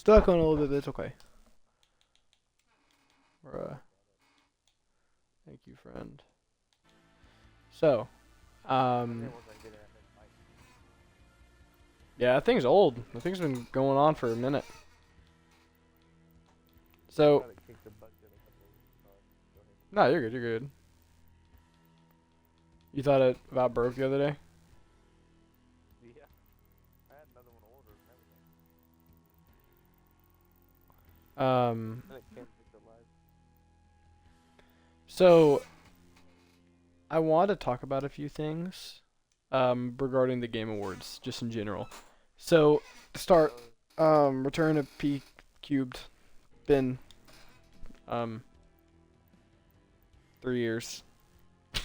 Stuck on a little bit, but it's okay. Thank you, friend. So, um, yeah, that thing's old. The thing's been going on for a minute. So, no, you're good. You're good. You thought it about broke the other day? Yeah, I had another one ordered Um, and everything. And it came to life. so I want to talk about a few things, regarding the Game Awards, just in general. So, to start, Return of P Cubed, been, um, 3 years. What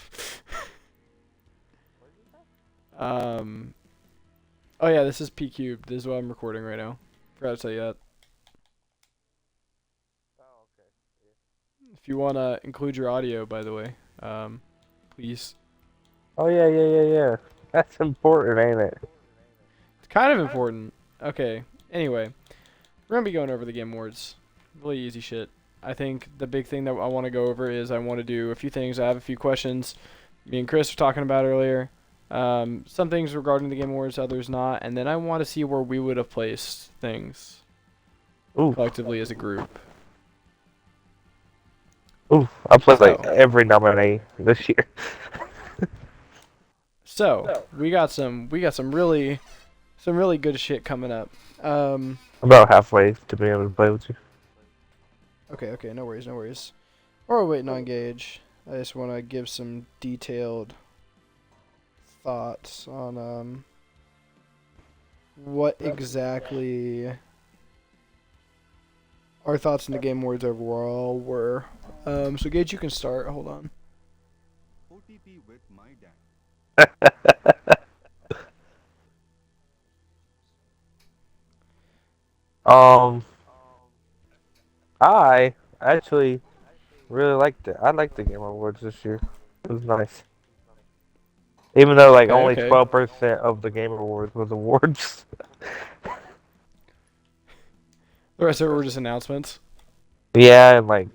did you say? Um, oh yeah, this is P Cubed. This is what I'm recording right now. Forgot to tell you that. Oh, okay. Yeah. If you wanna include your audio, by the way, please. Oh yeah. That's important, ain't it? It's kind of important. Okay. Anyway, we're gonna be going over the Game Awards. Really easy shit. I think the big thing that I want to go over is I want to do a few things. I have a few questions. Me and Chris were talking about earlier. Some things regarding the Game Awards, others not, and then I want to see where we would have placed things Oof, collectively as a group. oof. I played like So, every nominee this year. so we got some really good shit coming up. About halfway to be able to play with you. Okay, no worries, no worries. Or wait, not engage. I just want to give some detailed thoughts on what exactly our thoughts in the Game Awards overall were. So Gage, you can start. Hold on. OTP with my dad. Um, I actually really liked it. I liked the Game Awards this year. It was nice. Even though like Okay, only okay. 12% of the Game Awards was awards. The rest of it were just announcements. Yeah, and like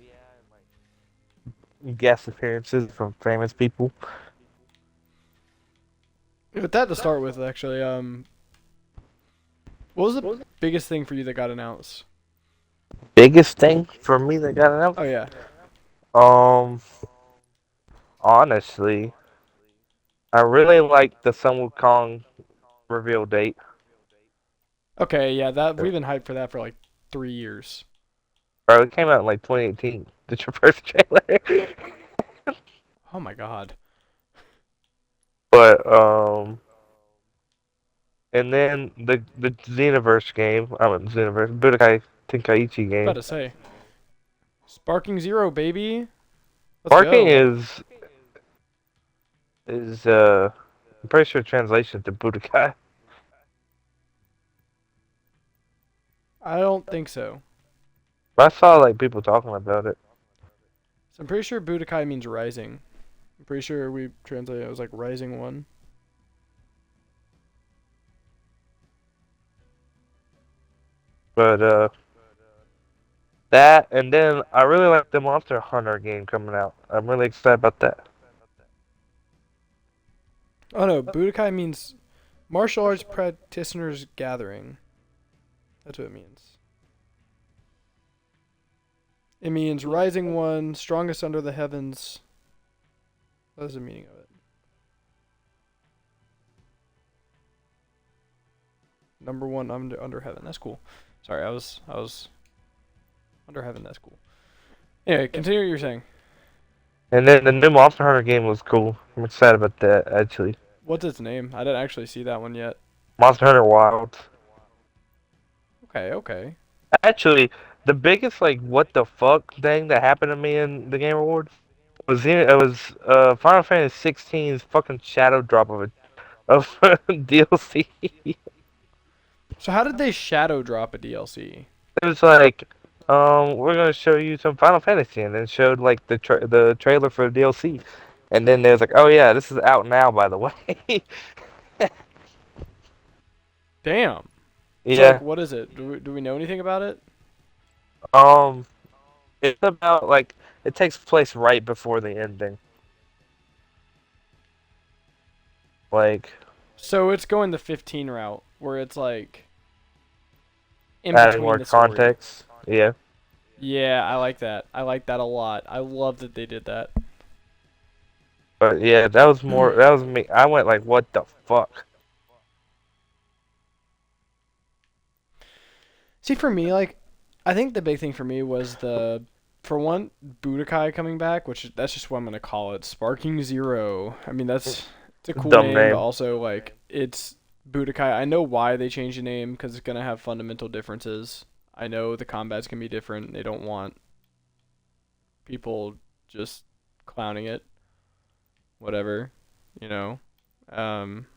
guest appearances from famous people. With that to start with, actually, what was the biggest thing for you that got announced? Biggest thing for me that got announced? Oh yeah. Um, honestly, I really like the Sun Wukong reveal date. Okay, yeah. That we've been hyped for that for like 3 years. Bro, it came out in like 2018. Did your first trailer? Oh my god. But and then the Xenoverse game. I mean Xenoverse Budokai Tenkaichi About game. to say, Sparking Zero, baby. Let's Barking go. is I'm pretty sure translation to Budokai. I don't think so. But I saw like people talking about it. So I'm pretty sure Budokai means rising. I'm pretty sure we translated it as like rising one. But that and then I really like the Monster Hunter game coming out. I'm really excited about that. Oh no, Budokai means martial arts practitioners gathering. That's what it means. It means rising one, strongest under the heavens. That's the meaning of it. Number one under heaven. That's cool. Sorry, I was under heaven. That's cool. Anyway, continue what you're saying. And then the new Monster Hunter game was cool. I'm excited about that actually. What's its name? I didn't actually see that one yet. Monster Hunter Wilds. Okay. Actually, the biggest like what the fuck thing that happened to me in the Game Awards was Final Fantasy 16's fucking shadow drop of DLC. So how did they shadow drop a DLC? It was like, we're gonna show you some Final Fantasy, and then showed like the trailer for the DLC, and then there's like, oh yeah, this is out now, by the way. Damn. So like, Yeah. what is it? Do we know anything about it? Um, it's about like it takes place right before the ending. Like So it's going the 15 route, where it's like in adding between more the story. context. Yeah. Yeah, I like that. I like that a lot. I love that they did that. But yeah, that was more. That was me. I went like, what the fuck? See, for me, like, I think the big thing for me was for one, Budokai coming back, which that's just what I'm gonna call it, Sparking Zero. I mean, it's a cool Dumb name, but name. also like it's Budokai. I know why they changed the name because it's gonna have fundamental differences. I know the combat's gonna be different. They don't want people just clowning it, whatever, you know. Um,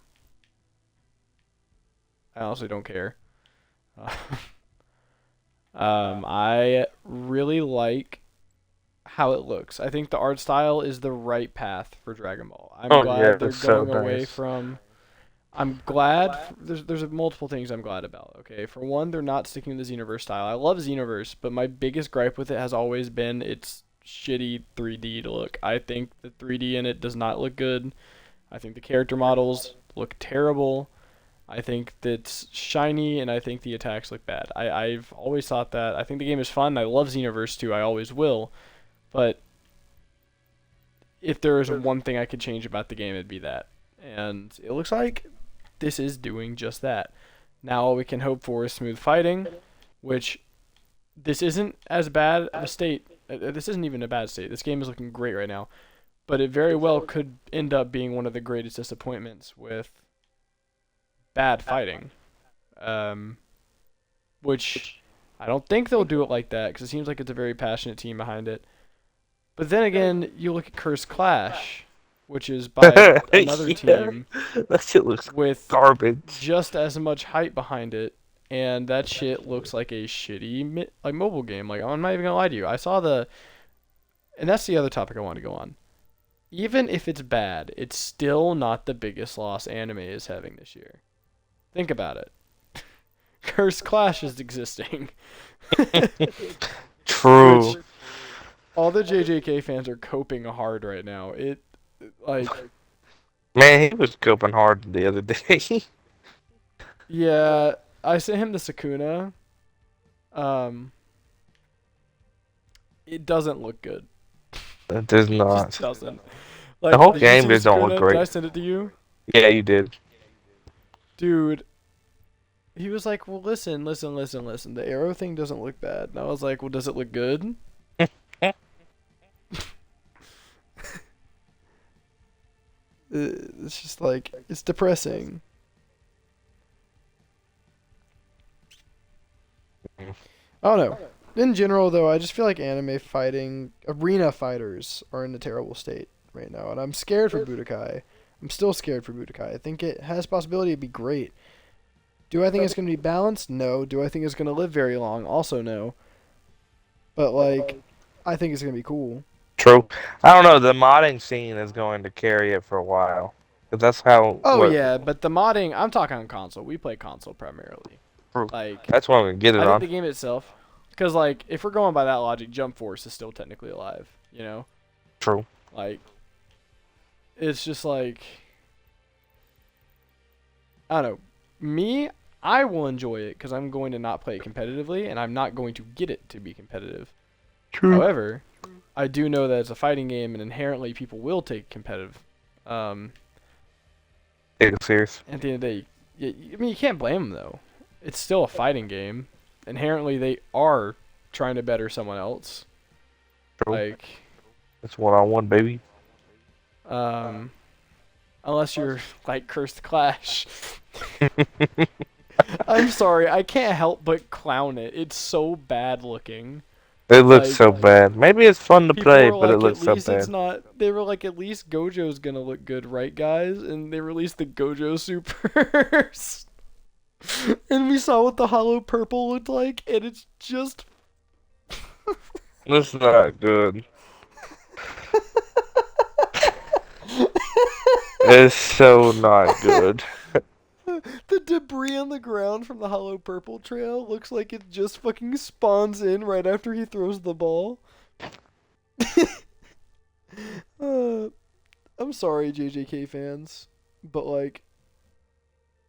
I honestly don't care. I really like how it looks. I think the art style is the right path for Dragon Ball. I'm Oh yeah, glad they're it's so going away nice. from. I'm glad. There's multiple things I'm glad about. Okay, for one, they're not sticking to the Xenoverse style. I love Xenoverse, but my biggest gripe with it has always been its shitty 3D look. I think the 3D in it does not look good. I think the character models look terrible. I think that's shiny, and I think the attacks look bad. I've always thought that. I think the game is fun. I love Xenoverse too. I always will. But if there is one thing I could change about the game, it'd be that. And it looks like this is doing just that. Now all we can hope for is smooth fighting, which this isn't as bad of a state. This isn't even a bad state. This game is looking great right now. But it very well could end up being one of the greatest disappointments with bad fighting. Um, which I don't think they'll do it like that because it seems like it's a very passionate team behind it. But then again, you look at Curse Clash, which is by another Yeah, team that shit looks with garbage. just as much hype behind it, and that shit looks like a shitty like mobile game. Like I'm not even gonna lie to you, I saw and that's the other topic I want to go on. Even if it's bad, it's still not the biggest loss anime is having this year. Think about it. Curse Clash is existing. True. Which all the JJK fans are coping hard right now. It like Man, he was coping hard the other day. yeah, I sent him the Sakuna. Um, it doesn't look good. It does It just not. doesn't. The Like, whole did you game see the just don't look Sakuna? Did I great. send it to you? Yeah, you did. Dude, he was like, well, listen, listen, listen, listen. The arrow thing doesn't look bad. And I was like, well, does it look good? It's just like, it's depressing. I don't know. In general, though, I just feel like anime fighting, arena fighters are in a terrible state right now. And I'm scared for Budokai. I'm still scared for Budokai. I think it has possibility to be great. Do I think it's going to be balanced? No. Do I think it's going to live very long? Also, no. But, like, I think it's going to be cool. True. I don't know. The modding scene is going to carry it for a while. 'Cause that's how. Oh, What? yeah, but the modding, I'm talking on console. We play console primarily. True. Like, That's what I'm gonna get it I think on. the game itself, because, like, if we're going by that logic, Jump Force is still technically alive, you know? True. Like, it's just like, I don't know. Me, I will enjoy it because I'm going to not play it competitively, and I'm not going to get it to be competitive. True. However, I do know that it's a fighting game, and inherently people will take competitive. Take it serious. At the end of the day, I mean, you can't blame them though. It's still a fighting game. Inherently, they are trying to better someone else. True. Like, It's 1-on-1, baby. unless you're like Cursed Clash. I'm sorry, I can't help but clown it. It's so bad looking. It looks Like, so bad. Maybe it's fun to people play, were but it like, at looks so least it's bad. not. They were like, at least Gojo's gonna look good, right, guys? And they released the Gojo Supers. And we saw what the hollow purple looked like, and it's just. It's not good. It's so not good. The debris on the ground from the hollow purple trail looks like it just fucking spawns in right after he throws the ball. uh, I'm sorry, JJK fans, but like,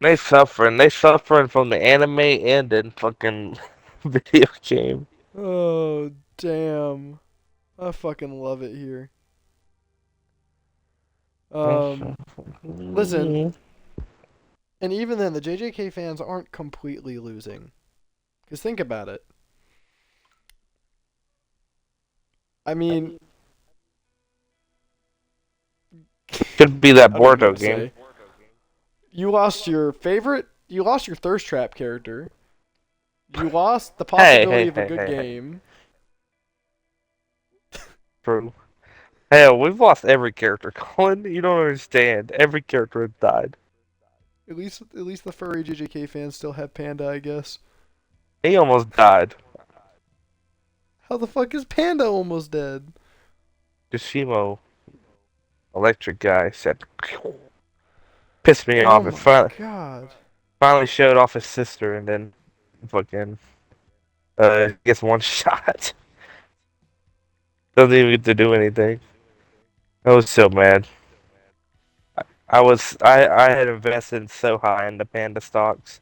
They suffering. They suffering from the anime and then fucking video game. oh damn, I fucking love it here. Listen, and even then, the JJK fans aren't completely losing. Cause think about it. I mean, Could be that I don't even know Bordeaux what to game. say. You lost your favorite. You lost your thirst trap character. You lost the Hey, possibility hey, of a hey, good hey, hey. game. True. Hell, we've lost every character, Colin. You don't understand. Every character has died. At least the furry JJK fans still have Panda, I guess. He almost died. How the fuck is Panda almost dead? Kishimo, electric guy, said, pissed me Oh off. It my god. finally showed off his sister, and then fucking gets one shot. Doesn't even get to do anything. I was so mad. I had invested so high in the panda stocks.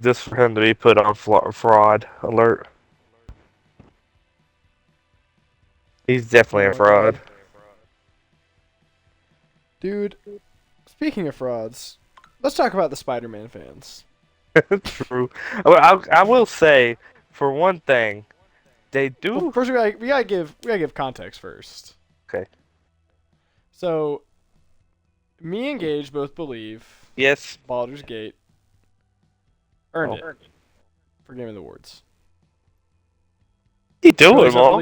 Just for him to be put on fraud alert. He's definitely Oh a my fraud. god. Dude, speaking of frauds, let's talk about the Spider-Man fans. True. I will say, for one thing, they Well, do. first we gotta give context first. Okay. So, me and Gage both believe Yes. Baldur's Gate earned Oh. it for Game of the Awards. You Or at do it, least Mom.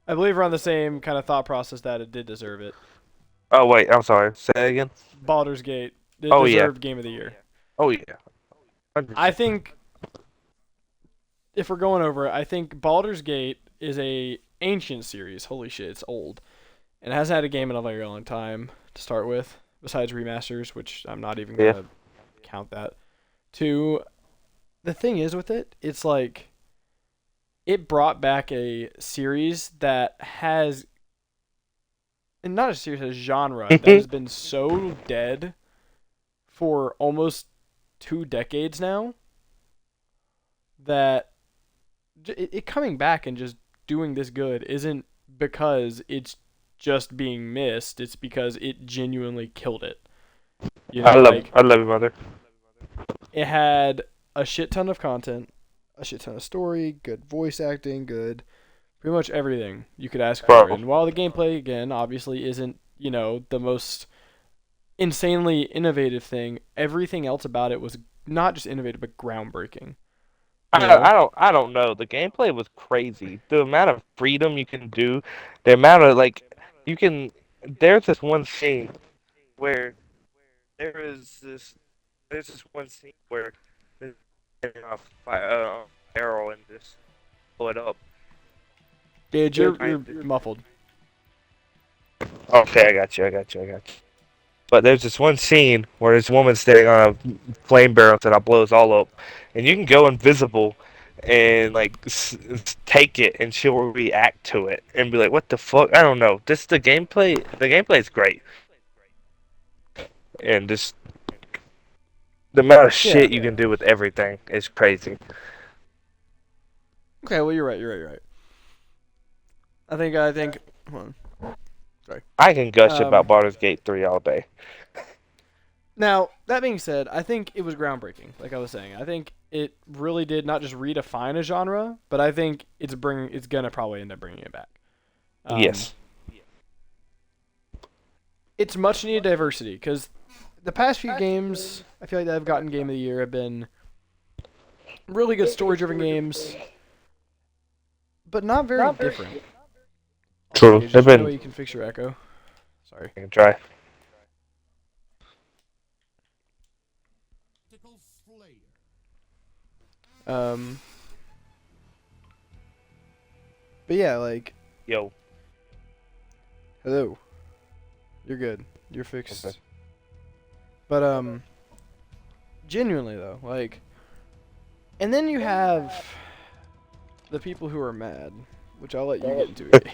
I believe we're on the same kind of thought process that it did deserve it. Oh wait, I'm sorry. Say that again. Baldur's Gate did Oh yeah. deserve Game of the Year. Oh yeah. I 100%. think if we're going over it, I think Baldur's Gate is a ancient series. Holy shit, it's old. And it hasn't had a game in a very long time to start with, besides remasters, which I'm not even Yeah. gonna count that. Two, the thing is with it, it's like it brought back a series that has, and not a series, a genre that has been so dead for almost 2 decades now that it coming back and just doing this good isn't because it's just being missed. It's because it genuinely killed it. You know, like I love you, mother. it had a shit ton of content, a shit ton of story, good voice acting, good pretty much everything you could ask for. Bro. And while the gameplay again obviously isn't, the most insanely innovative thing, everything else about it was not just innovative but groundbreaking. You know? I don't know. The gameplay was crazy. The amount of freedom you can do, the amount of like you can. There's this one scene where there is this. There's this one scene where there's a barrel and just pull it up. Gage, They're you're trying to- muffled. Okay, I got you. I got you. I got you. But there's this one scene where this woman's standing on a flame barrel that blows all up, and you can go invisible and like take it, and she'll react to it and be like, "What the fuck?" I don't know. This the gameplay. The gameplay is great, and just the amount of Yeah. shit you can do with everything is crazy. Okay, well you're right. You're right. I think. Hold on. Sorry. I can gush about Um. Baldur's Gate 3 all day. Now that being said, I think it was groundbreaking. Like I was saying, I think it really did not just redefine a genre, but I think it's gonna probably end up bringing it back. Um, Yes. it's much needed diversity because the past few games I feel like that have gotten Game of the Year have been really good story-driven games, but not very different. True. Okay, They've just no been. way you can fix your echo. Sorry. I can try. Um, but yeah, like Yo. Hello. You're good. You're Okay. fixed. But genuinely though, like, and then you have the people who are mad, which I'll let you get into again.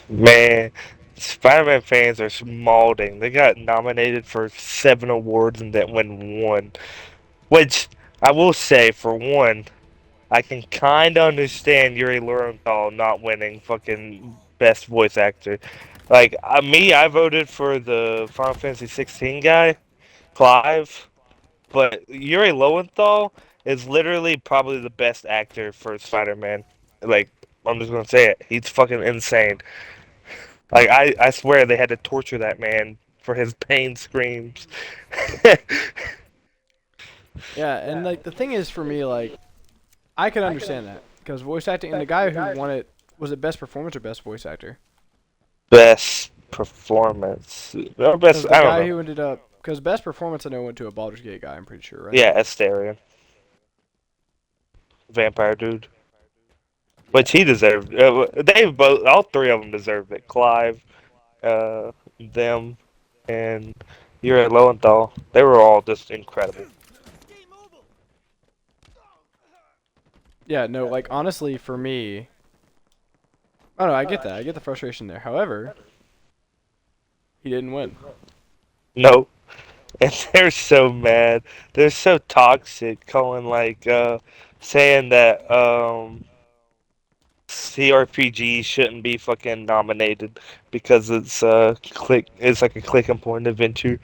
Man, Spider-Man fans are smolding. They got nominated for 7 awards and didn't win one. Which, I will say, for one, I can kind of understand Yuri Lowenthal not winning fucking best voice actor. Like, I voted for the Final Fantasy 16 guy, Clive, but Yuri Lowenthal is literally probably the best actor for Spider-Man. Like, I'm just gonna say it. He's fucking insane. Like, I swear they had to torture that man for his pain screams. Yeah, and like the thing is for me, like, I can understand that because voice acting and the guy who won it was it best performance or best voice actor? Best performance. Or best, Because the I don't guy know. who ended up because best performance I know went to a Baldur's Gate guy. I'm pretty sure, right? Yeah, Asterion. Vampire dude. Yeah. Which he deserved. They both, all three of them deserved it. Clive, uh, them, and Yuri Lowenthal. They were all just incredible. Yeah. No. Like honestly, for me, I don't know. I get that. I get the frustration there. However, he didn't win. No, and they're so mad. They're so toxic, calling like saying that CRPG shouldn't be fucking nominated because it's like a click and point adventure.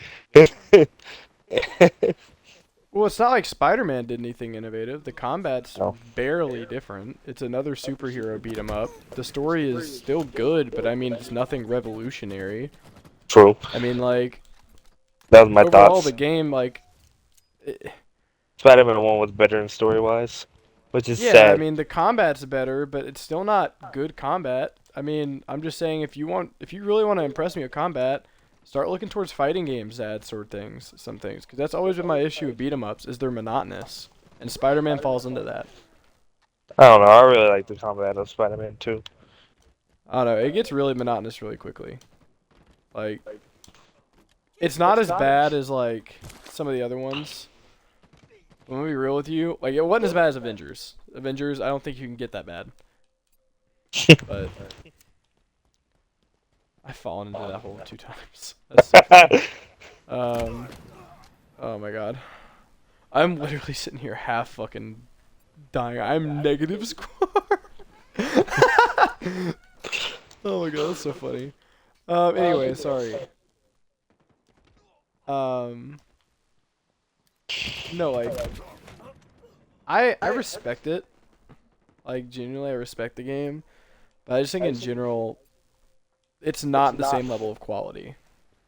Well, it's not like Spider-Man did anything innovative. The combat's No, barely different. It's another superhero beat 'em up. The story is still good, but I mean, it's nothing revolutionary. true. I mean, like That was my overall, the thoughts. game, like, Spider-Man 1 was better in story-wise, which is yeah, I sad. mean, the combat's better, but it's still not good combat. I mean, I'm just saying, if you really want to impress me with combat, start looking towards fighting games that add some things, because that's always been my issue with beat 'em ups, is they're monotonous, and Spider-Man falls into that. I don't know. I really like the combat of Spider-Man 2. I don't know, it gets really monotonous really quickly. Like, it's not as bad as like some of the other ones. I'm gonna be real with you. Like, it wasn't as bad as Avengers. Avengers, I don't think you can get that bad. But I've fallen into that hole 2 times. That's so funny. Um, oh my god. I'm literally sitting here half fucking dying. I'm negative score. Oh my god, that's so funny. Anyway, sorry. No, like, I respect it. Like, genuinely, I respect the game. But I just think in general, it's not the same level of quality.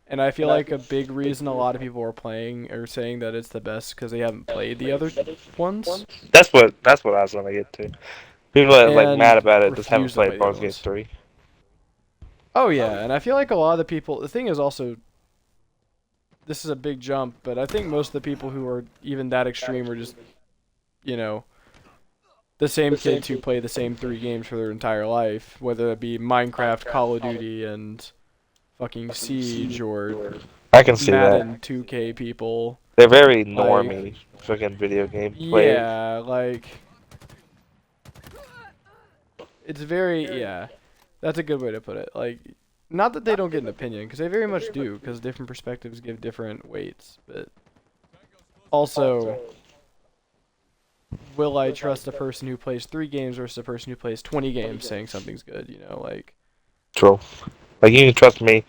And I feel like a big reason a lot of people are playing or saying that it's the best because they haven't played the other ones That's what I was gonna get to. People that are like mad and about it just haven't refuse to play played the other Baldur's Gate ones. 3. Oh yeah, and I feel like a lot of the people. The thing is also, this is a big jump, but I think most of the people who are even that extreme are just, you know, the same kids who play the same 3 games for their entire life, whether it be Minecraft, Call of Duty, and fucking Siege, or I can see that. Madden 2K people. They're very Like, normie fucking video game players. yeah, like, it's very, yeah, that's a good way to put it. Like, not that they don't get an opinion, because they very much do, because different perspectives give different weights, but also, will I trust a person who plays 3 games versus a person who plays 20 games saying something's good, you know, like, True. Like, you can trust me.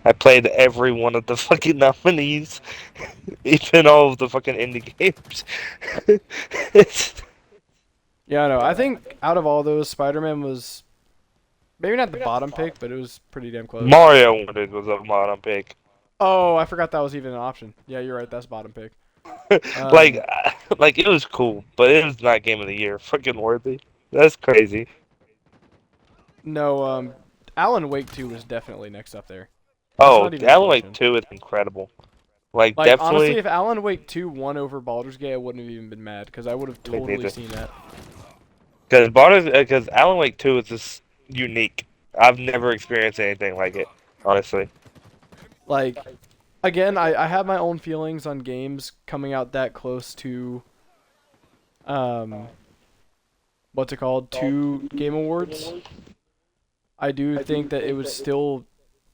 I played every one of the fucking nominees, even all of the fucking indie games. It's- yeah, I know. I think out of all those, Spider-Man was maybe not the bottom pick, but it was pretty damn close. Mario Wanted was a modern pick. Oh, I forgot that was even an option. Yeah, you're right. That's bottom pick. like, Um, like it was cool, but it was not Game of the Year. Fucking worthy. That's crazy. no, Alan Wake 2 was definitely next up there. That's Oh, not even a Alan Wake question. 2 is incredible. Like, Like, honestly, definitely. if Alan Wake 2 won over Baldur's Gate, I wouldn't have even been mad, because I would have Me totally neither. seen that. Because Alan Wake 2 is just unique. I've never experienced anything like it, honestly. Like, again, I have my own feelings on games coming out that close to, um, what's it called? Two Game Awards. I do think that it was still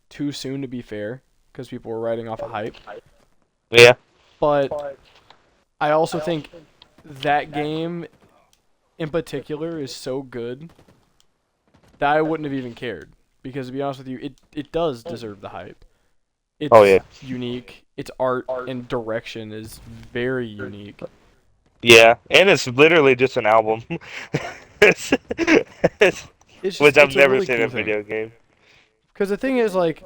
too soon to be fair because people were riding off a hype. Yeah. But I also think that game in particular is so good that I wouldn't have even cared. Because to be honest with you, it does deserve the hype. Oh It's yeah. unique. Its art and direction is very unique. Yeah, and it's literally just an album. It's- it's- which I've It's a never really seen in cool a thing. video game. Because the thing is, like,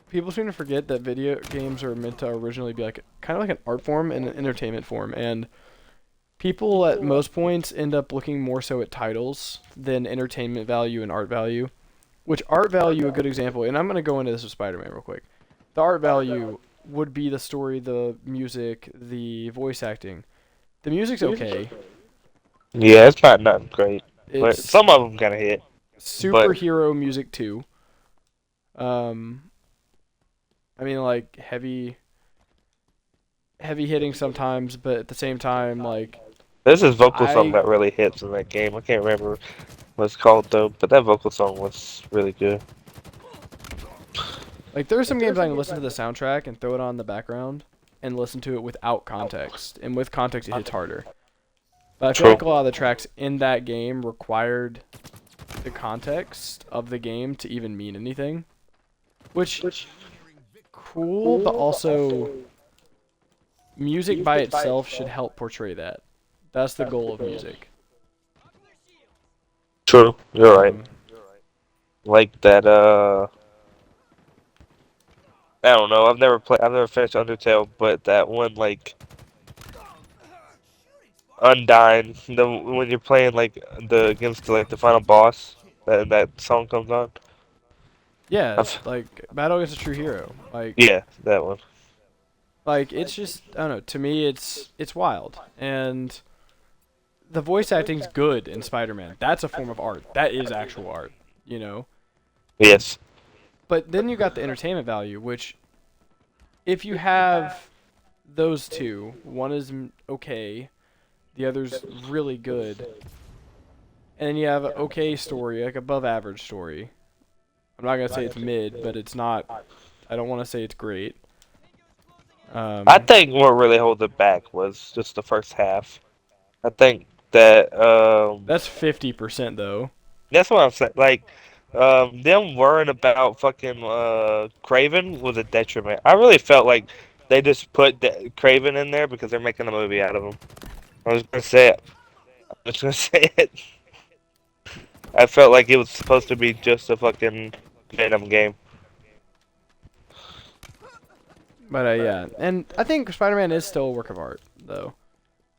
people seem to forget that video games are meant to originally be like kind of like an art form and an entertainment form, and people at most points end up looking more so at titles than entertainment value and art value. Which art value, a good example, and I'm gonna go into this with Spider-Man real quick. The art value would be the story, the music, the voice acting. The music's okay. Yeah, it's not nothing great, but It's some of them kind of hit. But superhero music too. Um, I mean, like heavy hitting sometimes, but at the same time, like there's this vocal song I that really hits in that game. I can't remember what it's called though, but that vocal song was really good. like there are some games I can listen to the soundtrack and throw it on in the background and listen to it without context, and with context it hits harder. But I feel True. like a lot of the tracks in that game required the context of the game to even mean anything, which cool, but also music by itself should help portray that. That's the goal of music. True. You're right. Um, Like that. I don't know. I've never finished Undertale, but that one like Undyne. The when you're playing like the against like the final boss, that song comes on. yeah, I've, like Battle Against a True Hero. yeah, that one. Like it's just I don't know. To me, it's wild, and the voice acting's good in Spider-Man. That's a form of art. That is actual art, you know. Yes. But then you got the entertainment value, which if you have those two, one is okay, the other's really good, and then you have an okay story, like above average story. I'm not gonna say it's mid, but it's not. I don't want to say it's great. I Um, think what really held it back was just the first half. I think that that's 50% though. that's what I'm saying. Like them worrying about fucking Craven was a detriment. I really felt like they just put Craven in there because they're making a movie out of him. I was gonna say it. I was gonna say it. I felt like it was supposed to be just a fucking Venom game. But yeah, and I think Spider-Man is still a work of art, though.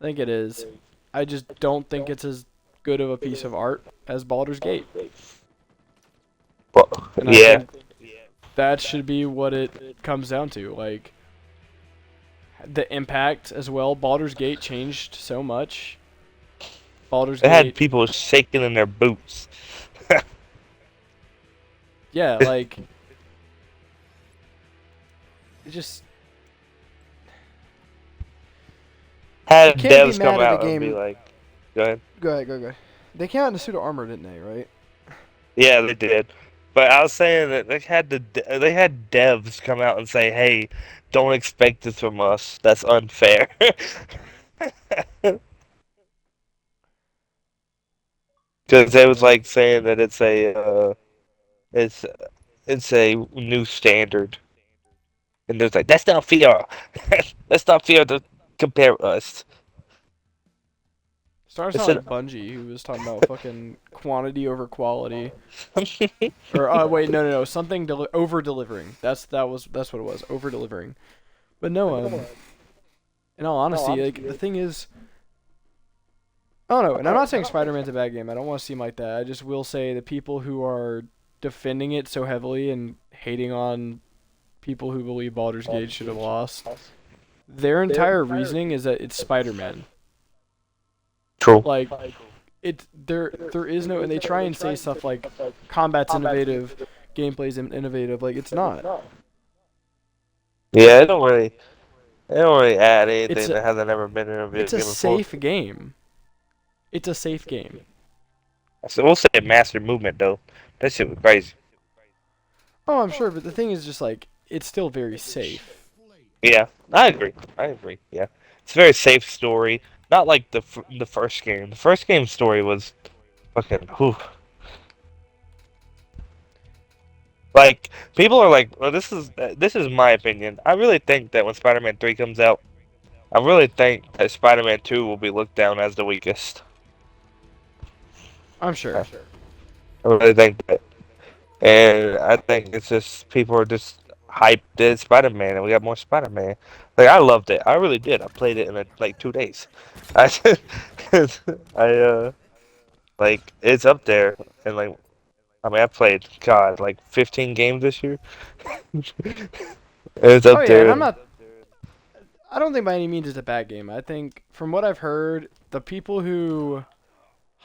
I think it is. I just don't think it's as good of a piece of art as Baldur's Gate, Well, and I yeah, think that should be what it comes down to. Like the impact as well. Baldur's Gate changed so much. Baldur's they had Gate, people shaking in their boots. yeah, like it just you Had can't be devs come mad at a out and be game. like, "Go ahead." Go ahead. They came out in a suit of armor, didn't they? Right? Yeah, they did. But I was saying that they had devs come out and say, "Hey, don't expect this from us. That's unfair." Because it was like saying that it's it's a new standard, and there's like that's not fair. That's not fair to compare us. Starting to I sound said, like Bungie, who was talking about fucking quantity over quality. Or wait, no, something over delivering. That's what it was, over delivering. But no, in all honesty, like the thing is, I don't know. And I'm not saying Spider-Man's a bad game. I don't want to seem like that. I just will say the people who are defending it so heavily and hating on people who believe Baldur's Gate should have lost, their entire reasoning is that it's Spider-Man. true. Like there is no, and they try and say stuff like combat's innovative, gameplay's innovative. Like it's not. Yeah, they don't really add It's anything a that hasn't ever been in a video it's a game before. safe game. It's a safe game. So we'll say master movement though. That shit was crazy. Oh, I'm sure, but the thing is just like it's still very safe. Yeah, I agree. I agree. Yeah, it's a very safe story. Not like the first game. The first game story was fucking. Whew. Like people are like, well, this is my opinion. I really think that when Spider-Man 3 comes out, I really think that Spider-Man 2 will be looked down as the weakest. I'm I sure. really think that, and I think it's just people are just hyped at Spider-Man, and we got more Spider-Man. Like I loved it. I really did. I played it in like 2 days. I, I like it's up there, and like I mean I played God like 15 games this year. It's Oh up yeah, and there. I'm not. I don't think by any means it's a bad game. I think from what I've heard, the people who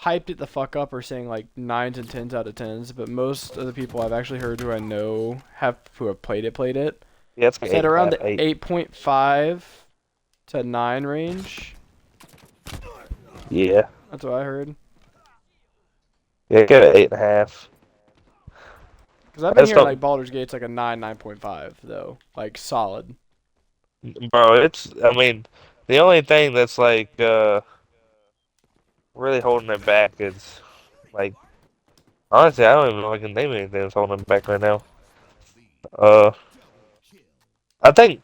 hyped it the fuck up are saying like nines and tens out of tens, but most of the people I've actually heard who I know who have played it Yeah, it's like said eight and a around half, the eight. 8.5 to 9 range. Yeah, That's what I heard. yeah, give it 8.5. Because I've I been just hearing don't, like Baldur's Gate's like a 9, 9.5 though, like solid. bro. It's I mean, the only thing that's like really holding it back is like honestly, I don't even know if I can name anything that's holding it back right now. Uh, I think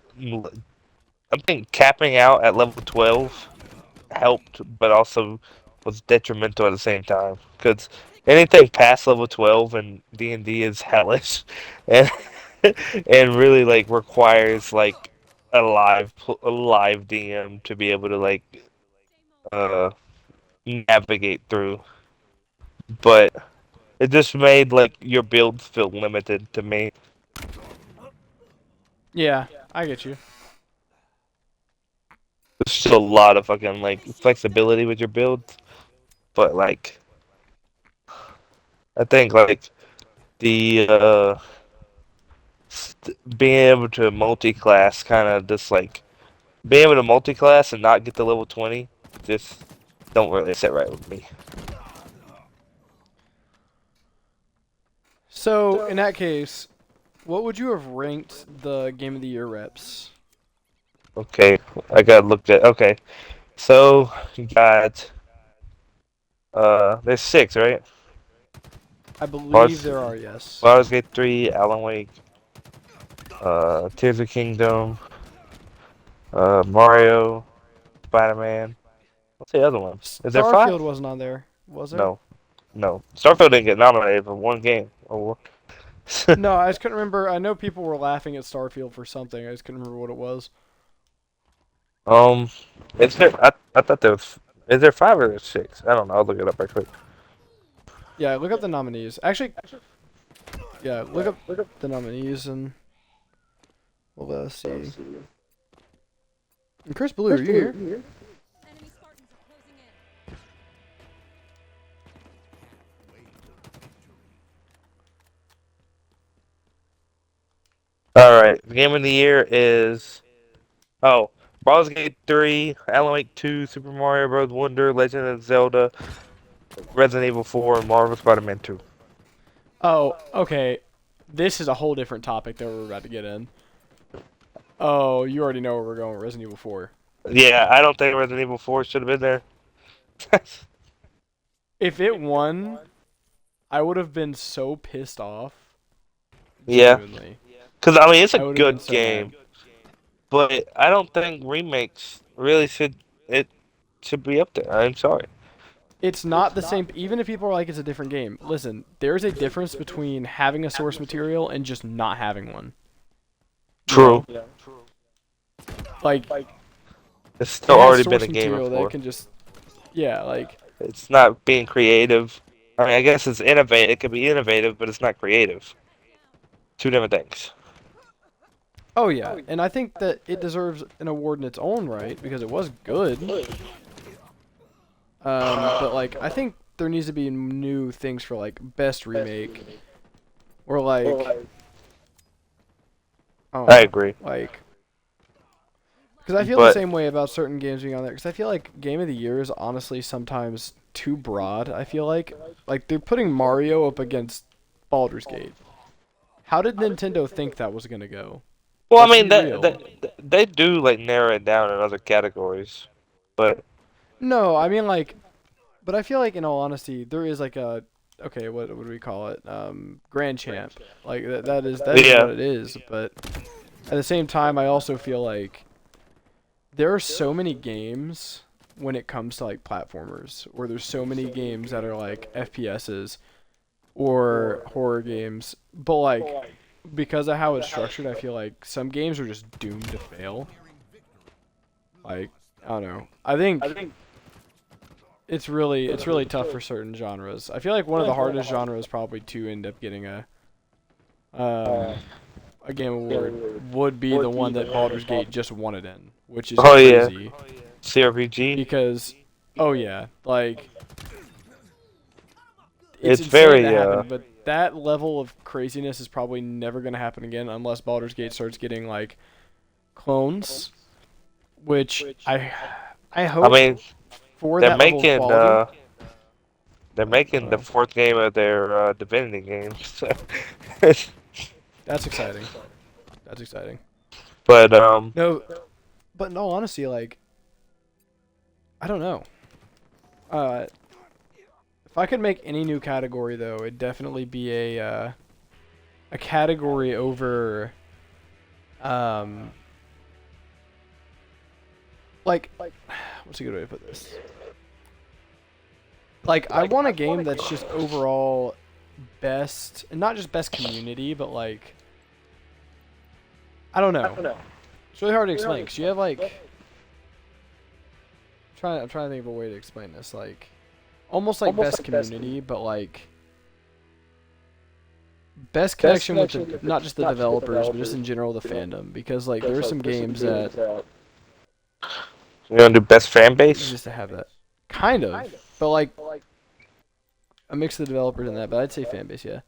I think capping out at level 12 helped, but also was detrimental at the same time. Because anything past level 12 in D&D is hellish, and and really like requires like a live DM to be able to like uh navigate through. But it just made like your builds feel limited to me. Yeah, I get you. There's still a lot of fucking like flexibility with your builds, but like I think like the being able to multi-class kind of just like being able to multi-class and not get to level 20 just don't really sit right with me. So in that case, what would you have ranked the Game of the Year reps? Okay, I gotta look at okay. So you got there's six, right? I believe Bars there are, yes. Baldur's Gate 3, Alan Wake, Tears of Kingdom, Mario, Spider-Man. What's the other one? Is there Starfield five? wasn't on there, was there? No, no. Starfield didn't get nominated for one game. Oh, No, I just couldn't remember. I know people were laughing at Starfield for something. I just couldn't remember what it was. Um, is there? I thought there was. Is there five or six? I don't know. I'll look it up right quick. Yeah, look up the nominees. Actually, yeah, look up the nominees and well, let's see. And Chris Blue, are you here? Enemy Spartans are closing in. All right. Game of the year is Baldur's Gate 3, Alan Wake 2, Super Mario Bros. Wonder, Legend of Zelda, Resident Evil 4, and Marvel Spider-Man 2. Oh, okay. This is a whole different topic that we're about to get in. Oh, you already know where we're going with Resident Evil 4. Yeah, I don't think Resident Evil 4 should have been there. If it won, I would have been so pissed off. Yeah, Genuinely. because I mean it's a I would have been good so game, mad. but I don't think remakes really should be up there. I'm sorry. It's not the same. Even if people are like it's a different game, listen, there's a difference between having a source material and just not having one. You True. know? Like, It's it still has already been source a game material that before. can just, yeah, like, It's not being creative. I mean, I guess it's innovative. It could be innovative, but it's not creative. Two different things. oh yeah. And I think that it deserves an award in its own right because it was good. But like, I think there needs to be new things for like best remake or like I don't I know, agree. like because I feel the But same way about certain games being on there. Because I feel like Game of the Year is honestly sometimes too broad. I feel like they're putting Mario up against Baldur's Gate. How did Nintendo think that was gonna go? well, I Let's mean be that, real. they do like narrow it down in other categories. But No, I mean like, but I feel like in all honesty, there is like a okay, what do we call it? Grand Champ. Like that is what yeah, it is. But at the same time, I also feel like there are so many games when it comes to like platformers, or there's so many games that are like FPSs or horror games, but like because of how it's structured, I feel like some games are just doomed to fail. Like I don't know. I think it's really tough for certain genres. I feel like one of the hardest genres probably to end up getting um a game award would be the one that Baldur's Gate just won it in, which is oh yeah, crazy CRPG. because oh yeah, like it's It's insane to very happen, but that level of craziness is probably never going to happen again unless Baldur's Gate starts getting like clones, which I I hope mean, for they're that level of making quality. they're But I making don't the know. fourth game of their Divinity game. So. That's exciting. That's exciting. But No, but in all honesty, like I don't know. Uh, if I could make any new category though, it'd definitely be a category over um like what's a good way to put this? Like I want a game that's just overall best, and not just best community, but like I don't know. It's really hard to explain because you have like I'm trying to think of a way to explain this, like almost like best community, but like best connection with the not just the developers, but just in general the fandom. Because like there are some games that you're gonna do best fan base. just to have that kind of, but like a mix of the developers and that. But I'd say fan base, yeah.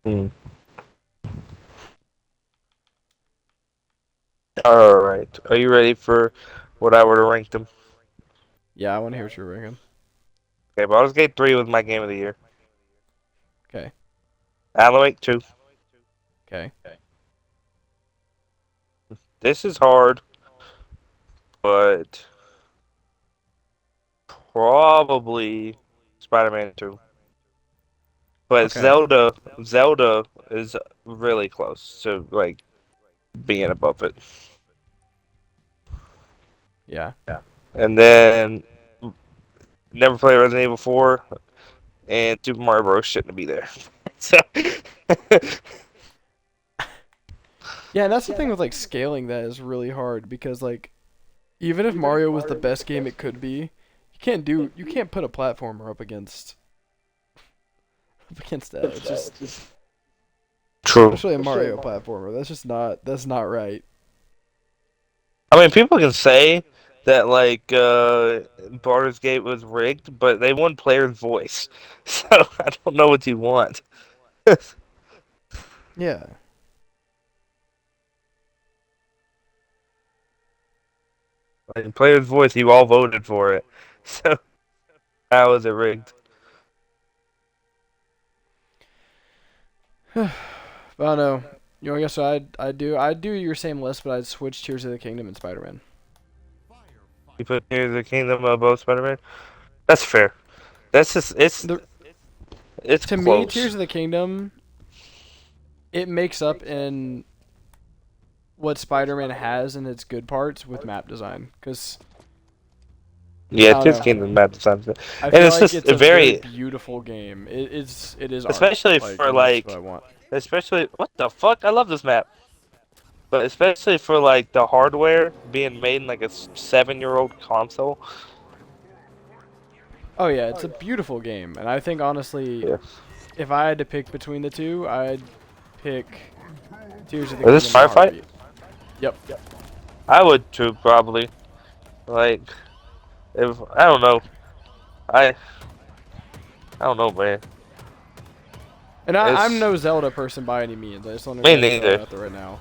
Hmm. All right. Are you ready for what I were to rank them? Yeah, I want to hear what you're ranking. Okay, Baldur's Gate 3 was my game of the year. Okay, Alan Wake 2. okay, This is hard, but probably Spider-Man 2. But okay, Zelda is really close to like being above it. yeah. And then never played Resident Evil 4, and Super Mario Bros. Shouldn't be there. So Yeah, and that's the thing with like scaling that is really hard because like even if Mario was the best game it could be, you can't put a platformer up against that. It's just true. especially a Mario platformer. That's not right. I mean, people can say that like Baldur's Gate was rigged, but they won player's voice, so I don't know what you want. Yeah. Like, player's voice, you all voted for it, so how is it rigged? But I don't know. You know, I guess I'd do your same list, but I'd switch Tears of the Kingdom and Spider-Man. You put Tears of the Kingdom above Spider-Man. That's fair. That's just The, it's to me, close. Tears of the Kingdom, it makes up in what Spider-Man has in its good parts with map design. Because Yeah, I don't Tears of the know, Kingdom map design, and I feel it's like just it's a a very very, beautiful game. It is art, especially like, for and that's what I like, want. especially what the fuck? I love this map. But especially for like the hardware being made in like a 7-year-old console. Oh yeah, it's a beautiful game, and I think honestly, Yeah. if I had to pick between the two, I'd pick Tears of the Is this Kingdom in a Firefight? heartbeat. Yep. I would too, probably. Like, if I don't know, I don't know, man. And I'm It's no Zelda person by any means. I just want to me go ahead and throw that neither. out there right now.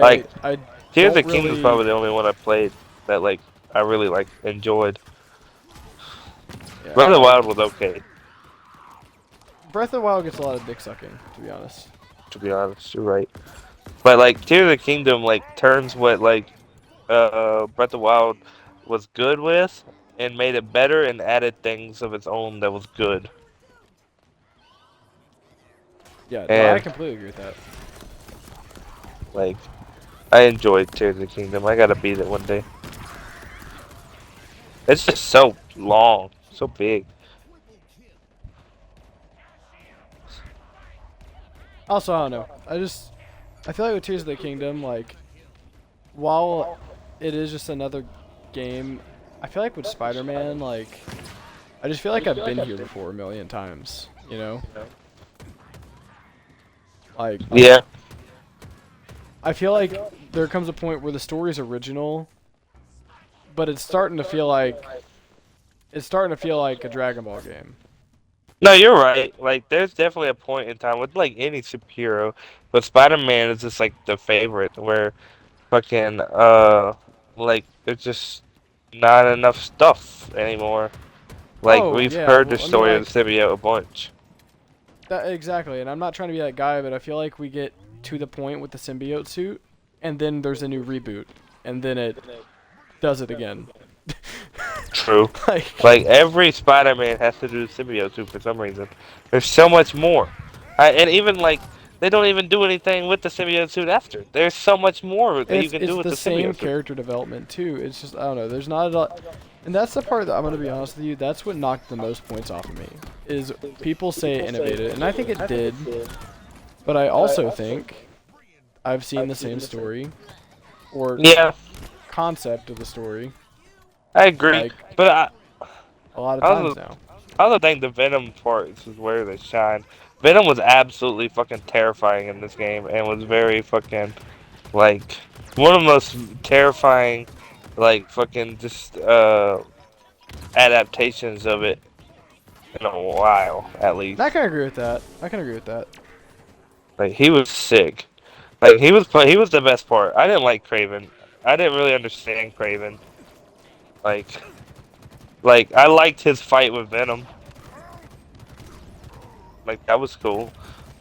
Like I Tears don't of the Kingdom's really. probably the only one I played that like I really like enjoyed. Yeah, Breath of the like Wild was okay, Breath of the Wild gets a lot of dick sucking, to be honest. to be honest. You're right. But like Tears of the Kingdom like turns what like Breath of the Wild was good with and made it better and added things of its own that was good. Yeah, no, I And completely agree with that. like I enjoyed Tears of the Kingdom. I gotta beat it one day. It's just so long, so big. Also, I don't know. I feel like with Tears of the Kingdom, like, while it is just another game, I feel like with Spider-Man, like, I just feel like I've been here before a million times, you know? Like, Yeah, I feel like there comes a point where the story's original, but it's starting to feel like a Dragon Ball game. no, you're right. Like, there's definitely a point in time with like any superhero, but Spider-Man is just like the favorite where fucking like there's just not enough stuff anymore. Like Oh, we've yeah, heard the well, I mean, story of like, the symbiote a bunch. that exactly, and I'm not trying to be that guy, but I feel like we get to the point with the symbiote suit, and then there's a new reboot, and then it does it again. True. Like, Like every Spider-Man has to do the symbiote suit for some reason. There's so much more, and even like they don't even do anything with the symbiote suit after. There's so much more that you can it's do with the the same symbiote suit. character development too. It's just I don't know. There's not a lot, and that's the part that I'm gonna be honest with you. That's what knocked the most points off of me. Is people say it innovated, and I think it did. But I also think I've seen the same story or Yeah, concept of the story I agree. like But a lot of I times also now. I also think the Venom parts is where they shine. Venom was absolutely fucking terrifying in this game and was very fucking like one of the most terrifying like fucking just adaptations of it in a while at And I least. can agree with that. I can agree with that. Like he was sick. Like he was the best part. I didn't like Craven. I didn't really understand Craven. Like like I liked his fight with Venom. Like that was cool.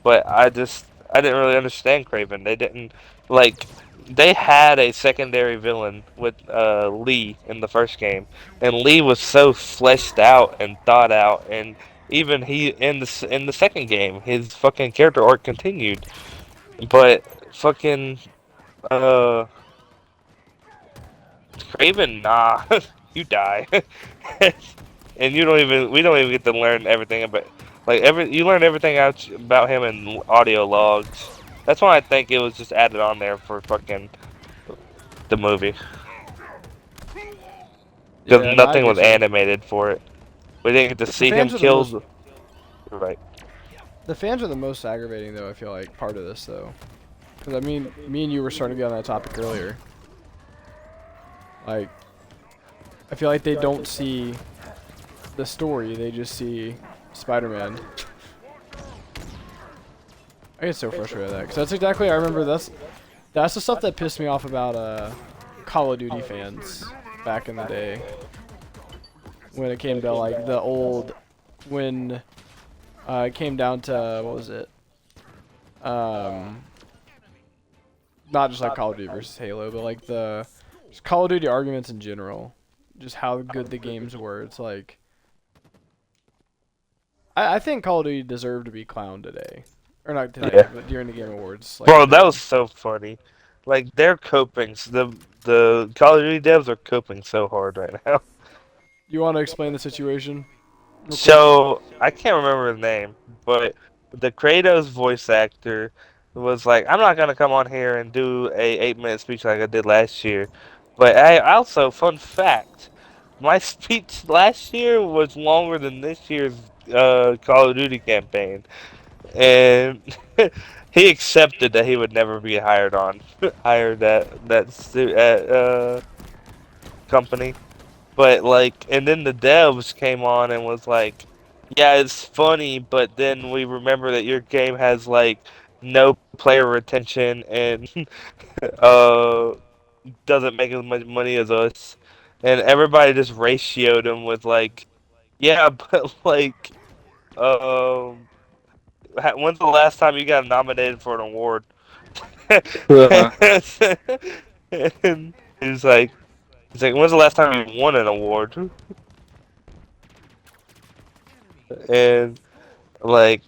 But I didn't really understand Craven. They didn't like they had a secondary villain with Lee in the first game, and Lee was so fleshed out and thought out, and even he in the second game, his fucking character arc continued. But fucking uh Craven, nah, you die, and you don't even we don't even get to learn everything about like you learn everything out about him in audio logs. That's why I think it was just added on there for fucking the movie because Yeah, no, I nothing was get you. animated for it. We didn't get to The see him fans are the kill. most Right. the fans are the most aggravating though. I feel like part of this though, because I mean, me and you were starting to get on that topic earlier. Like, I feel like they don't see the story; they just see Spider-Man. I get so frustrated with that because that's exactly I remember. That's the stuff that pissed me off about Call of Duty fans back in the day when it came to like the old when it came down to what was it? Um, not just like Call of Duty versus Halo, but like the just Call of Duty arguments in general. Just how good the games were. It's like I think Call of Duty deserved to be clowned today, or not today, Yeah. but during the Game Awards. Like Bro, it that did. was so funny. Like they're coping. The Call of Duty devs are coping so hard right now. You want to explain the situation real quick? So I can't remember his name, but the Kratos voice actor was like, "I'm not gonna come on here and do a 8 minute speech like I did last year." But I also, fun fact, my speech last year was longer than this year's Call of Duty campaign, and he accepted that he would never be hired hired at that company. But like, and then the devs came on and was like, "Yeah, it's funny, but then we remember that your game has like no player retention and uh doesn't make as much money as us." And everybody just ratioed them with like, "Yeah, but like, um, when's the last time you got nominated for an award?" Uh, And he's like, when's the last time you won an award? And like,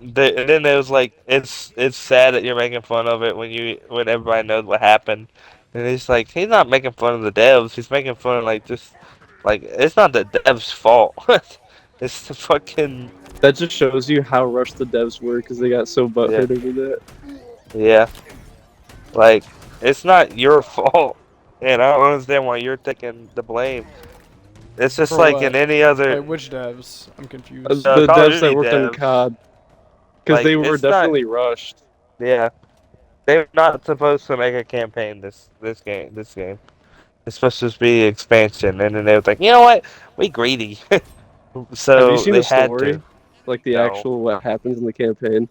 and then it was like, it's sad that you're making fun of it when everybody knows what happened. And he's like, he's not making fun of the devs. He's making fun of like just like it's not the devs' fault. It's the fucking that just shows you how rushed the devs were because they got so yeah butthurt over that. yeah. Like it's not your fault, and I don't understand why you're taking the blame. It's just For like in what? any other Wait, which devs? I'm confused. The Call of devs that Duty worked on devs. COD, because Like they were it's not. definitely rushed. Yeah, they're not supposed to make a campaign this game. It's supposed to just be expansion, and then they was like, you know what? We greedy, Have you so seen they the had to. story? Like the No, actual what happens in the campaign?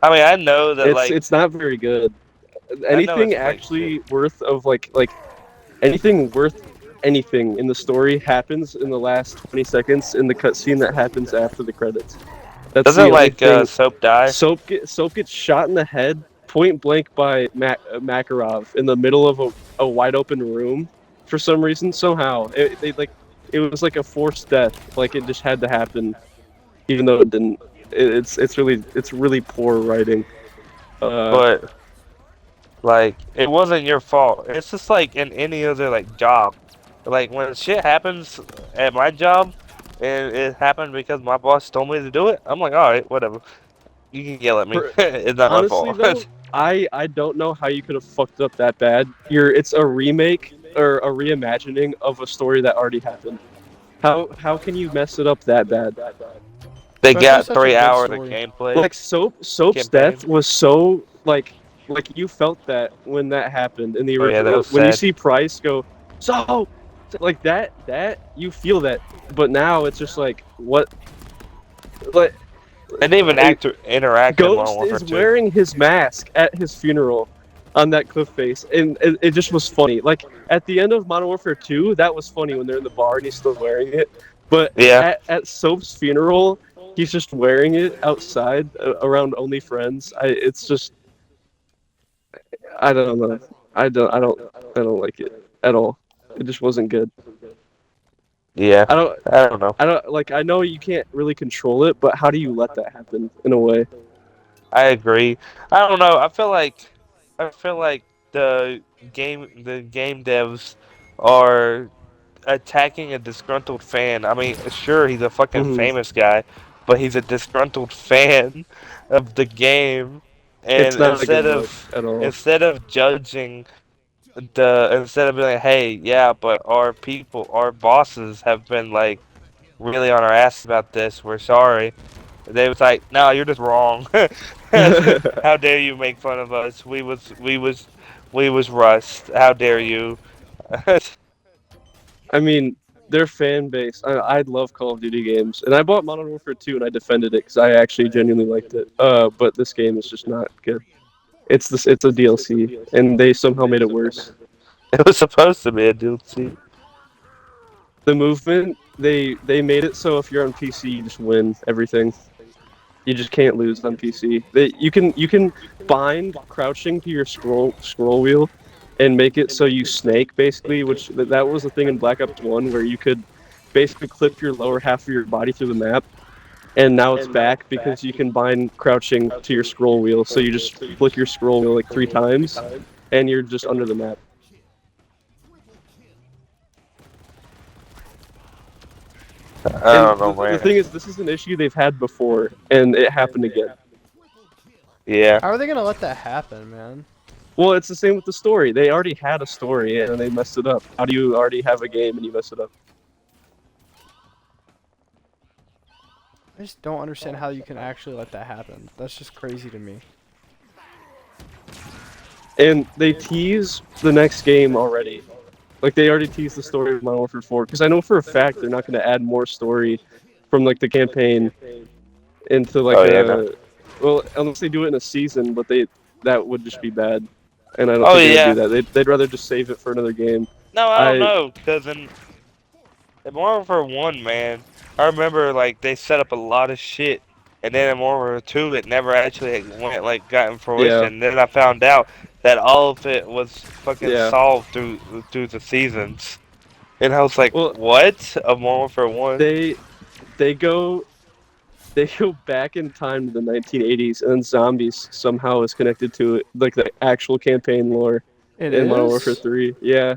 I mean I know that like It's not very good. I know Anything it's like shit. actually worth of like anything worth anything in the story happens in the last 20 seconds in the cutscene that happens after the credits. That's the Doesn't only like thing. Soap die? Soap gets shot in the head point blank by Makarov in the middle of a wide open room for some reason. Somehow it was like a forced death. Like it just had to happen, even though it didn't. It's really poor writing. Uh, But like it wasn't your fault. It's just like in any other like job. Like when shit happens at my job and it happened because my boss told me to do it, I'm like, alright, whatever. You can yell at me. per, It's not my Honestly fault. though, I don't know how you could have fucked up that bad. It's a remake or a reimagining of a story that already happened. How can you mess it up that bad? They Especially got such a good 3 hours of story. gameplay Like Soap's campaign. death was so like you felt that when that happened in the Oh yeah, that was when you sad. see Price go so like that you feel that, but now it's just like what like They didn't even interact in Modern Ghost Warfare is 2. wearing his mask at his funeral on that cliff face, and it just was funny. Like at the end of Modern Warfare 2, that was funny when they're in the bar and he's still wearing it. But Yeah, at Soap's funeral, he's just wearing it outside around only friends. It's just I don't know. I don't like it at all. It just wasn't good. yeah. I don't I don't know. I don't like I know you can't really control it, but how do you let that happen in a way? I agree. I don't know. I feel like the game devs are attacking a disgruntled fan. I mean, sure, he's a fucking Hmm. famous guy, but he's a disgruntled fan of the game. And It's not a good look at all. instead of judging instead of being like, hey, yeah, but our people, our bosses have been like really on our ass about this. We're sorry. They was like, no, you're just wrong. How dare you make fun of us? We was Rust. How dare you? I mean, their fan base. I love Call of Duty games, and I bought Modern Warfare 2 and I defended it because I actually genuinely liked it. But this game is just not good. It's a DLC, and they somehow made it worse. It was supposed to be a DLC. The movement they made it so if you're on PC, you just win everything. You just can't lose on PC. You can bind crouching to your scroll wheel, and make it so you snake basically, which that was the thing in Black Ops 1 where you could basically clip your lower half of your body through the map, and now it's back because you can bind crouching to your scroll wheel. So you just flick your scroll wheel like 3 times, and you're just under the map. I And don't know, the man. thing is, this is an issue they've had before, and it happened again. Yeah. How are they gonna let that happen, man? Well, it's the same with the story. They already had a story, and they messed it up. How do you already have a game and you mess it up? I just don't understand how you can actually let that happen. That's just crazy to me. And they tease the next game already. Like they already teased the story of Modern Warfare 4 because I know for a fact they're not going to add more story from like the campaign into like Oh yeah, no. well, unless they do it in a season, but that would just be bad, and I don't Oh think they would do yeah. that. They'd rather just save it for another game. No, I don't I know, because in Modern Warfare 1, man, I remember like they set up a lot of shit, and then in Modern Warfare 2, it never actually went like got in yeah fruition. Then I found out that all of it was fucking yeah. solved through the seasons, and I was like, Well, what? Of Modern Warfare 1? they they go they go back in time to the 1980s, and then zombies somehow is connected to it, like the actual campaign lore It in Modern Warfare is? 3. Yeah,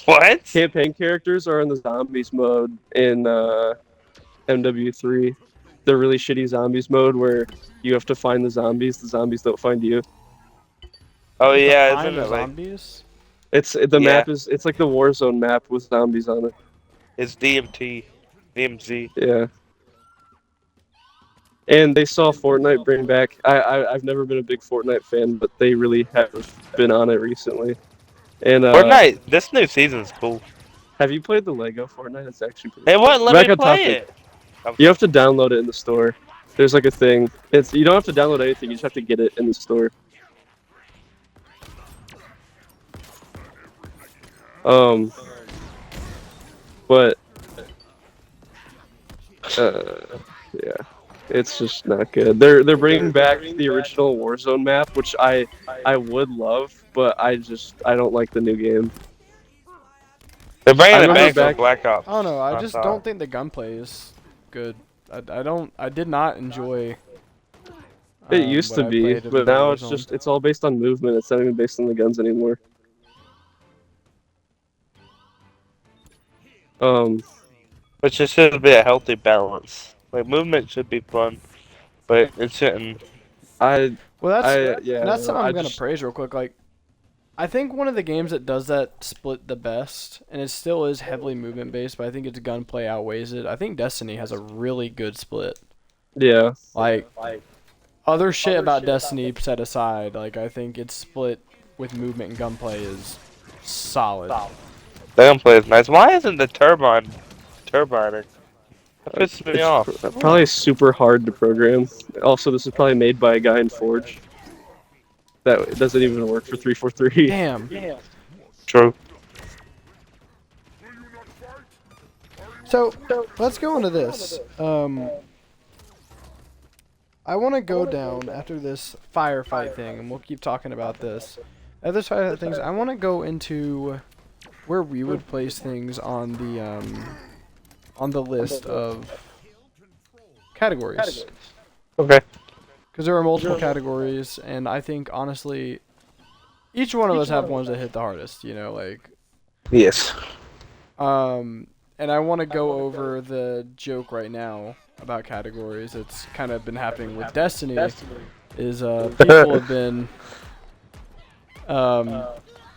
What? campaign characters are in the zombies mode in MW3. The really shitty zombies mode where you have to find the zombies don't find you. Oh You have to yeah, isn't find the it like zombies? The yeah? map is it's like the Warzone map with zombies on it. It's DMT, DMZ. Yeah. And they saw Fortnite bring back. I've never been a big Fortnite fan, but they really have been on it recently. And Fortnite. This new season's cool. have you played the Lego Fortnite? It's actually pretty They cool. wouldn't let me Back on play topic. it. I'm You have to download it in the store. There's like a thing. It's you don't have to download anything. You just have to get it in the store. Um, but yeah, it's just not good. They're bringing back the original Warzone map, which I would love, but I don't like the new game. They're I bringing it remember back for back. Black Ops. I don't know. I I just saw. don't think the gunplay is good. I don't. I did not enjoy. It used what to I be, played of but now it's Warzone. just it's all based on movement. It's not even based on the guns anymore. Um, Which it should be a healthy balance. Like movement should be fun, but it shouldn't. I Well, yeah, that's something I I'm gonna just praise real quick. Like, I think one of the games that does that split the best, and it still is heavily movement based, but I think its gunplay outweighs it. I think Destiny has a really good split. yeah. Like, other shit about Destiny set aside, like I think its split with movement and gunplay is solid. The gunplay is nice. Why isn't the turbining? That pisses me It's off. probably super hard to program. Also, this is probably made by a guy in Forge. That doesn't even work for 343. Damn. True. So let's go into this. I want to go down after this firefight thing, and we'll keep talking about this. Other side of things, I want to go into where we would place things on the list of categories. Okay. Because there are multiple categories, and I think honestly, each one of us have ones that hit the hardest. You know, like Yes. and I want to go over the joke right now about categories. It's kind of been happening with Destiny. Is people have been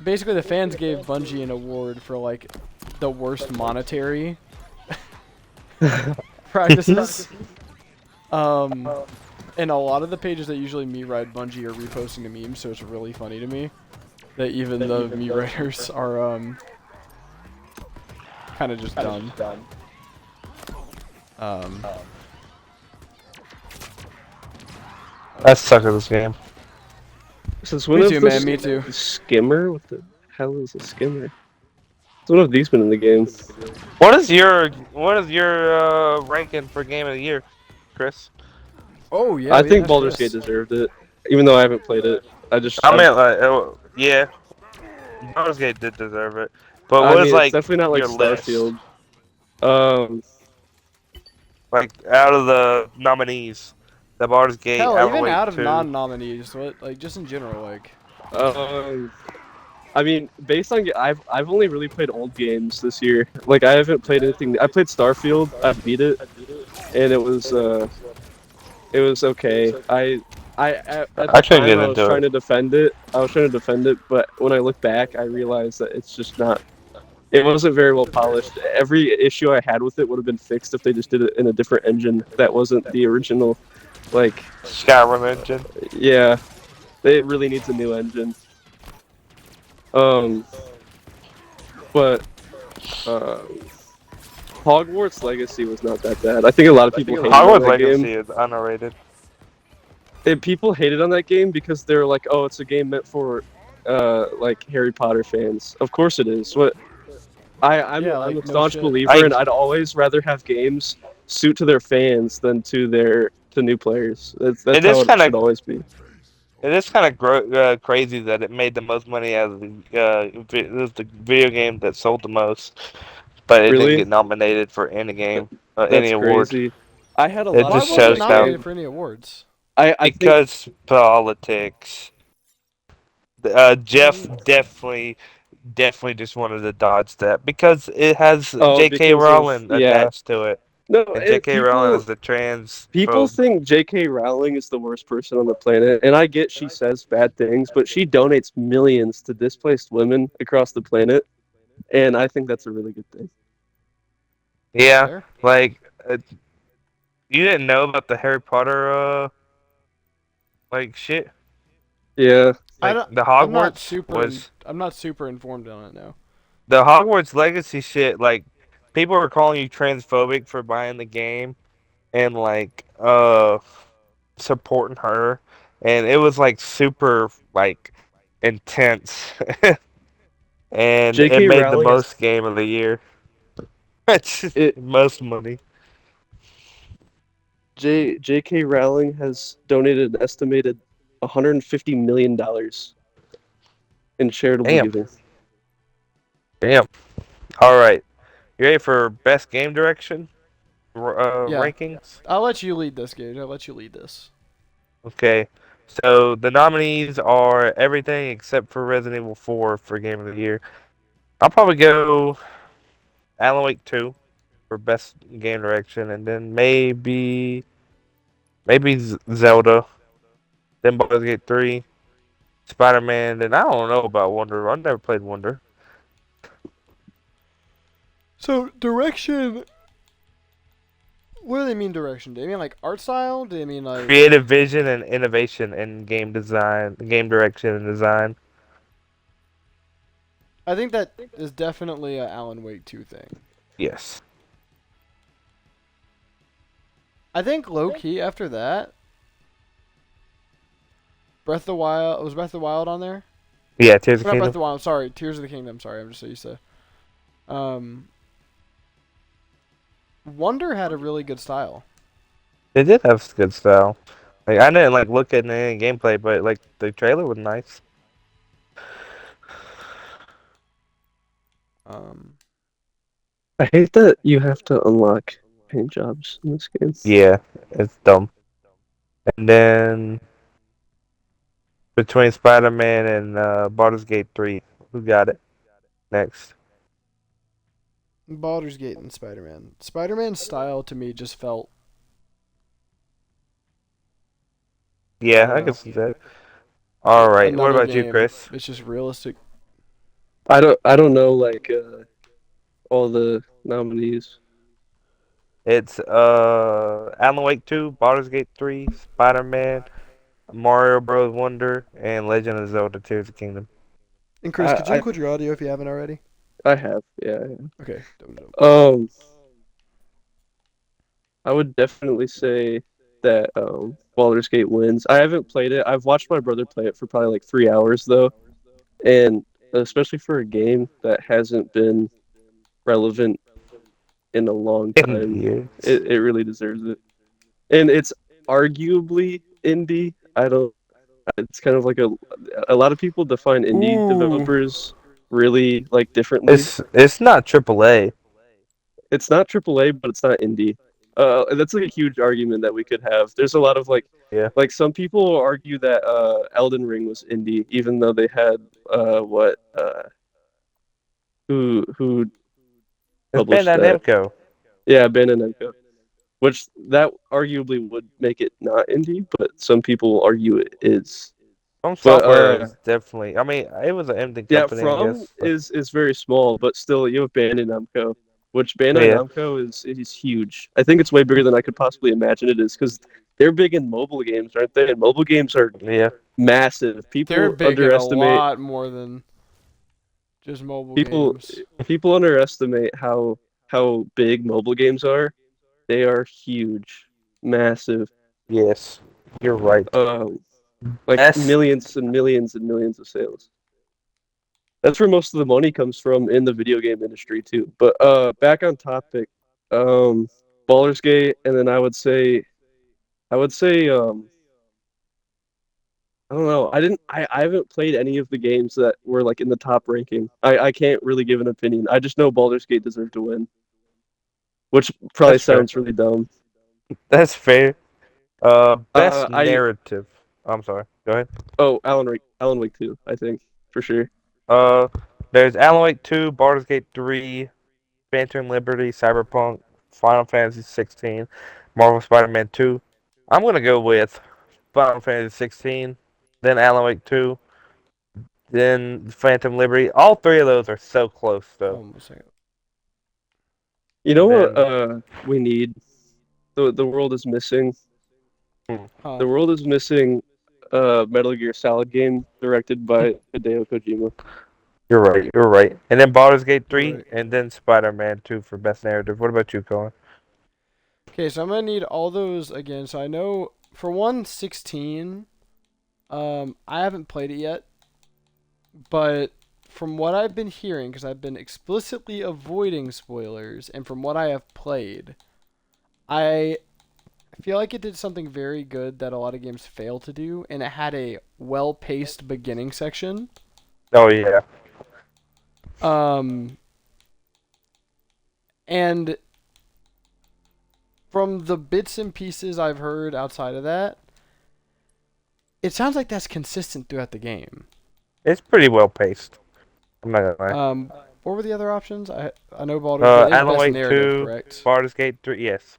basically the fans gave Bungie an award for like the worst monetary practices. And a lot of the pages that usually me write Bungie are reposting the memes, so it's really funny to me that even the me writers are kind of just done. I suck at this game. Since when Me has too, this man. Me too. skimmer? What the hell is a skimmer? When have these been in the game? What is your ranking for game of the year, Chris? Oh yeah. I we think have Baldur's Chris. Gate deserved it, even though I haven't played it. I meant like yeah, Baldur's Gate did deserve it, but I what mean, is it's like definitely not like your list? Starfield. Um, Like out of the nominees, the Baldur's Gate, Hell, Outer even Way out of 2. non-nominees, what like just in general, like. um, I mean, based on I've only really played old games this year. Like I haven't played anything. I played Starfield. I beat it, and it was okay. At the I couldn't time get I was into trying it. to defend it. I was trying to defend it, but when I look back, I realized that it's just not. It wasn't very well polished. Every issue I had with it would have been fixed if they just did it in a different engine that wasn't the original. Like, Skyrim engine. yeah, it really needs a new engine. But Hogwarts Legacy was not that bad. I think a lot of people hated on Hogwarts that game. Legacy is underrated. And people hated on that game because they're like, "Oh, it's a game meant for like Harry Potter fans." Of course it is. What Yeah, I'm like a no staunch shit. believer, and I'd always rather have games suit to their fans than to new players. That's It is how it kind of should always be. it is kind of crazy that it made the most money out of it was the video game that sold the most, but it didn't Really, get nominated for any Th- game, any that's award. crazy. I had a It lot Why of just fun wasn't it with shows that how nominated game. for any awards? I think because politics. Jeff Mm, definitely just wanted to dodge that because it has oh J.K. because of Rowling yeah attached to it, no and J.K. Rowling people is a people transphobe. think J.K. Rowling is the worst person on the planet, and I get she says bad things, but she donates millions to displaced women across the planet, and I think that's a really good thing. Yeah, fair. like you didn't know about the Harry Potter like shit. Yeah, I Like don't. the I'm not Hogwarts super. was I'm not super informed on it now. the Hogwarts Legacy shit. Like people were calling you transphobic for buying the game and like supporting her, and it was like super like intense, and it J.K. made the Rowling most game of the year. It's it most money. J.K. Rowling has donated an estimated $150 million in charitable Damn, giving. damn. All right, you ready for best game direction Yeah, rankings? I'll let you lead this, Gage. I'll let you lead this. Okay, so the nominees are everything except for Resident Evil 4 for Game of the Year. I'll probably go Alan Wake 2 for best game direction, and then maybe Zelda, then Baldur's Gate 3, Spider-Man, then I don't know about Wonder. I've never played Wonder. So direction. What do they mean direction? Do they mean like art style? Do they mean like? Creative vision and innovation in game design, game direction and design. I think that is definitely a Alan Wake 2 thing. Yes. I think low key after that, Breath of the Wild was Breath of the Wild on there. Yeah, Tears of Not the Breath of Kingdom. the Wild. Sorry, Tears of the Kingdom. Sorry, I'm just so used to. Wonder had a really good style. They did have good style. Like I didn't like look at any gameplay, but like the trailer was nice. Um, I hate that you have to unlock paint jobs in this game. Yeah, it's dumb. And then between Spider-Man and Baldur's Gate 3, who got it next? Baldur's Gate and Spider-Man. Spider-Man's style to me just felt. I Yeah, don't I can know. see that. All right. What Another about you, game. Chris? It's just realistic. I don't know like all the nominees. It's Alan Wake 2, Baldur's Gate 3, Spider-Man, Mario Bros. Wonder, and Legend of Zelda: Tears of the Kingdom. And Chris, could you I include your audio if you haven't already? I have, yeah. Okay. Dope, dope. I would definitely say that Baldur's Gate wins. I haven't played it. I've watched my brother play it for probably like 3 hours though, and especially for a game that hasn't been relevant in a long In time, years. it really deserves it. And it's arguably indie. I don't. It's kind of like a lot of people define indie Ooh. developers really like differently. It's not AAA. It's not AAA, but it's not indie. That's like a huge argument that we could have. There's a lot of Yeah. like some people argue that Elden Ring was indie, even though they had what who It's published Bandai that? Namco. Yeah, Bandai Namco. Which that arguably would make it not indie, but some people argue it is. Home But Software is definitely. I mean, it was an indie yeah, company, I From guess. But is very small, but still you have Bandai Namco, which Bandai yeah, Namco is huge. I think it's way bigger than I could possibly imagine it is because they're big in mobile games, aren't they? And mobile games are yeah. massive. They're People big in a underestimate. lot more than. Just mobile People games. people underestimate how big mobile games are. They are huge, massive. Yes, you're right. Um, like Best. millions and millions and millions of sales. That's where most of the money comes from in the video game industry too. But back on topic, um, Baldur's Gate, and then I would say I don't know. I haven't played any of the games that were like in the top ranking. I can't really give an opinion. I just know Baldur's Gate deserved to win, which probably That's fair. sounds really dumb. That's fair. Best I narrative. I'm sorry. Go ahead. oh Alan Wake 2, I think for sure. Uh, there's Alan Wake 2, Baldur's Gate 3, Phantom Liberty, Cyberpunk, Final Fantasy 16, Marvel Spider-Man 2. I'm gonna go with Final Fantasy 16, then Alan Wake 2, then Phantom Liberty. All three of those are so close, though. Hold on a second. You know what Then, we need? The world is missing. Huh. The world is missing Metal Gear Solid game directed by Hideo Kojima. you're right. You're right. And then Baldur's Gate You're 3, right. and then Spider-Man 2 for best narrative. What about you, Colin? Okay, so I'm gonna need all those again. So I know for 116, I haven't played it yet, but from what I've been hearing, because I've been explicitly avoiding spoilers, and from what I have played, I feel like it did something very good that a lot of games fail to do, and it had a well-paced beginning section. Oh yeah. Um, and from the bits and pieces I've heard outside of that, it sounds like that's consistent throughout the game. It's pretty well paced. I'm not gonna lie. What were the other options? I know Baldur's Gate is Alan best Wake narrative, 2, correct? Baldur's Gate 3, yes.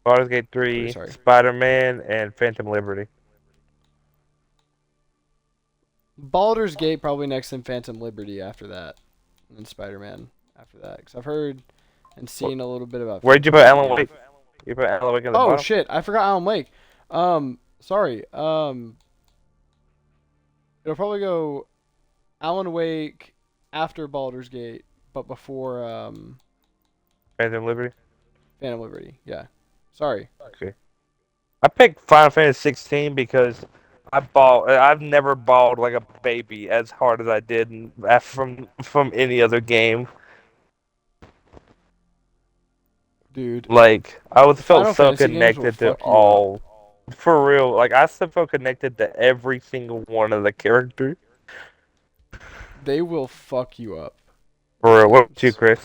Baldur's Gate 3, Sorry. Spider-Man, and Phantom Liberty. Baldur's Gate probably next, and Phantom Liberty after that, and then Spider-Man after that. Because I've heard and seen a little bit about. Where'd you Phantom put Liberty. Alan Wake? You put Alan Wake at the Oh bottom? shit! I forgot Alan Wake. Sorry. It'll probably go Alan Wake after Baldur's Gate, but before Phantom Liberty? Phantom Liberty. Yeah. Sorry. Okay. I picked Final Fantasy 16 because I've never bawled like a baby as hard as I did from any other game. Dude, Like felt Final so Fantasy games will connected to fuck you up. all. For real, like I still feel connected to every single one of the characters. They will fuck you up. For real, what about you, Games. Chris?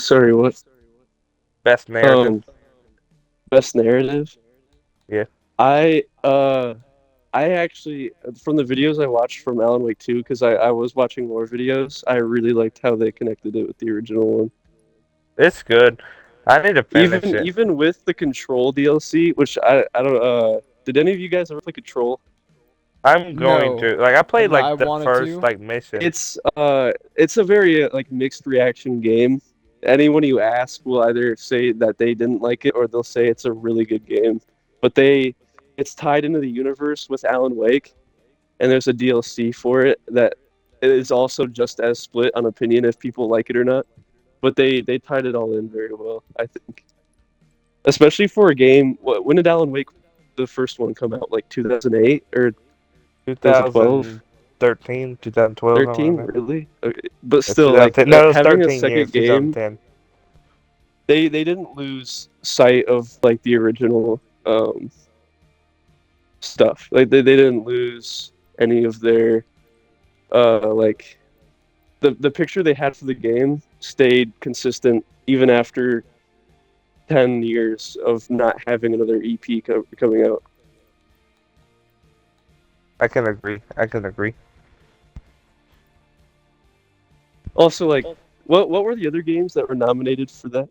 Sorry, what? Best narrative? Best narrative? Yeah. I actually, from the videos I watched from Alan Wake 2, because I was watching more videos, I really liked how they connected it with the original one. It's good. I need to finish Even it. even with the Control DLC, which I don't did any of you guys ever play Control? I'm going No. to. Like I played I like the wanted first to. like mission. It's a very like mixed reaction game. Anyone you ask will either say that they didn't like it or they'll say it's a really good game. But it's tied into the universe with Alan Wake, and there's a DLC for it that is also just as split on opinion if people like it or not. But they tied it all in very well, I think. Especially for a game. When did Alan Wake, the first one, come out? Like 2008 or 2012? 2013, 2012, something 13? like that. Really? Okay. But It's still, like 2010. No, it was having a 13 years. second game, 2010. they didn't lose sight of like the original stuff. Like they didn't lose any of their like the picture they had for the game stayed consistent even after 10 years of not having another EP coming out. I can agree. I can agree. Also, like, what were the other games that were nominated for that?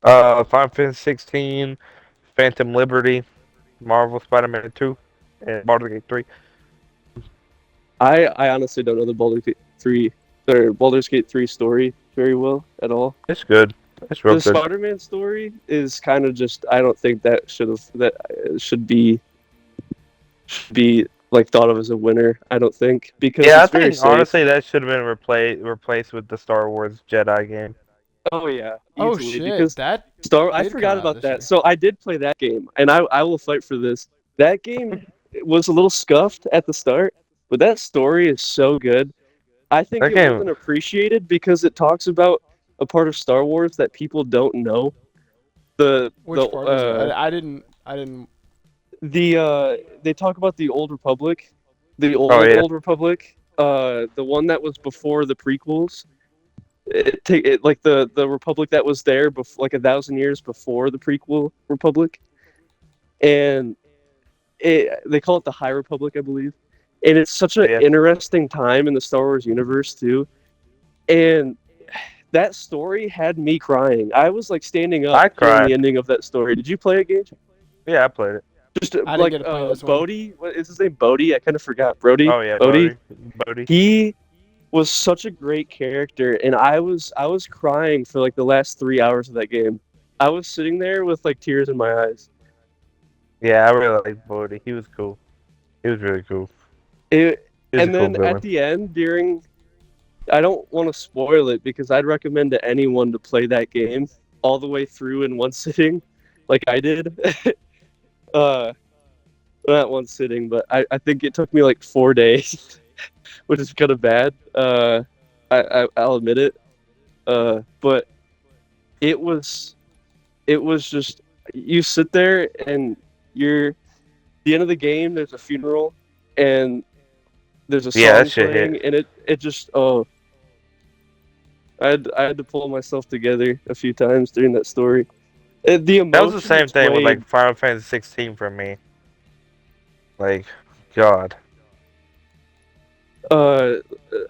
Final Fantasy 16, Phantom Liberty, Marvel Spider-Man 2, and Baldur's Gate 3. I honestly don't know the Baldur's Gate 3 story very well at all. It's good. It's real The good. Spider-Man story is kind of just I don't think that should be like thought of as a winner. I don't think because Yeah, I it's very think safe. honestly that should have been replaced with the Star Wars Jedi game. Oh yeah, Oh easily shit, because that Star. I did come forgot out about this that. year. So I did play that game, and I will fight for this. That game was a little scuffed at the start, but that story is so good. I think That it game, wasn't appreciated because it talks about a part of Star Wars that people don't know. The Which part is it? I didn't. they talk about the old Republic, the oh yeah, old Republic, the one that was before the prequels. It like the Republic that was there before, like 1,000 years before the prequel Republic, and they call it the High Republic, I believe. And it's such an yeah, interesting time in the Star Wars universe too. And that story had me crying. I was like standing up I during cried. the ending of that story. Did you play it, Gage? Yeah, I played it. Just I didn't like get to play this one. Bodhi, what is his name? Bodhi? I kind of forgot. Brody? Oh yeah, Bodhi? Bodhi. He was such a great character, and I was crying for like the last 3 hours of that game. I was sitting there with like tears in my eyes. Yeah, I really like Bodhi. He was cool. He was really cool. It, He was a and cool then at villain. the end, during I don't want to spoil it because I'd recommend to anyone to play that game all the way through in one sitting, like I did. uh, Not one sitting, but I think it took me like 4 days, which is kind of bad. I'll admit it. But it was it was just you sit there and you're the end of the game. There's a funeral and there's a Yeah, that song shit hit. playing, and it just I had to pull myself together a few times during that story. The That was the emotion same thing with displayed. like Final Fantasy 16 for me. Like, God. Uh,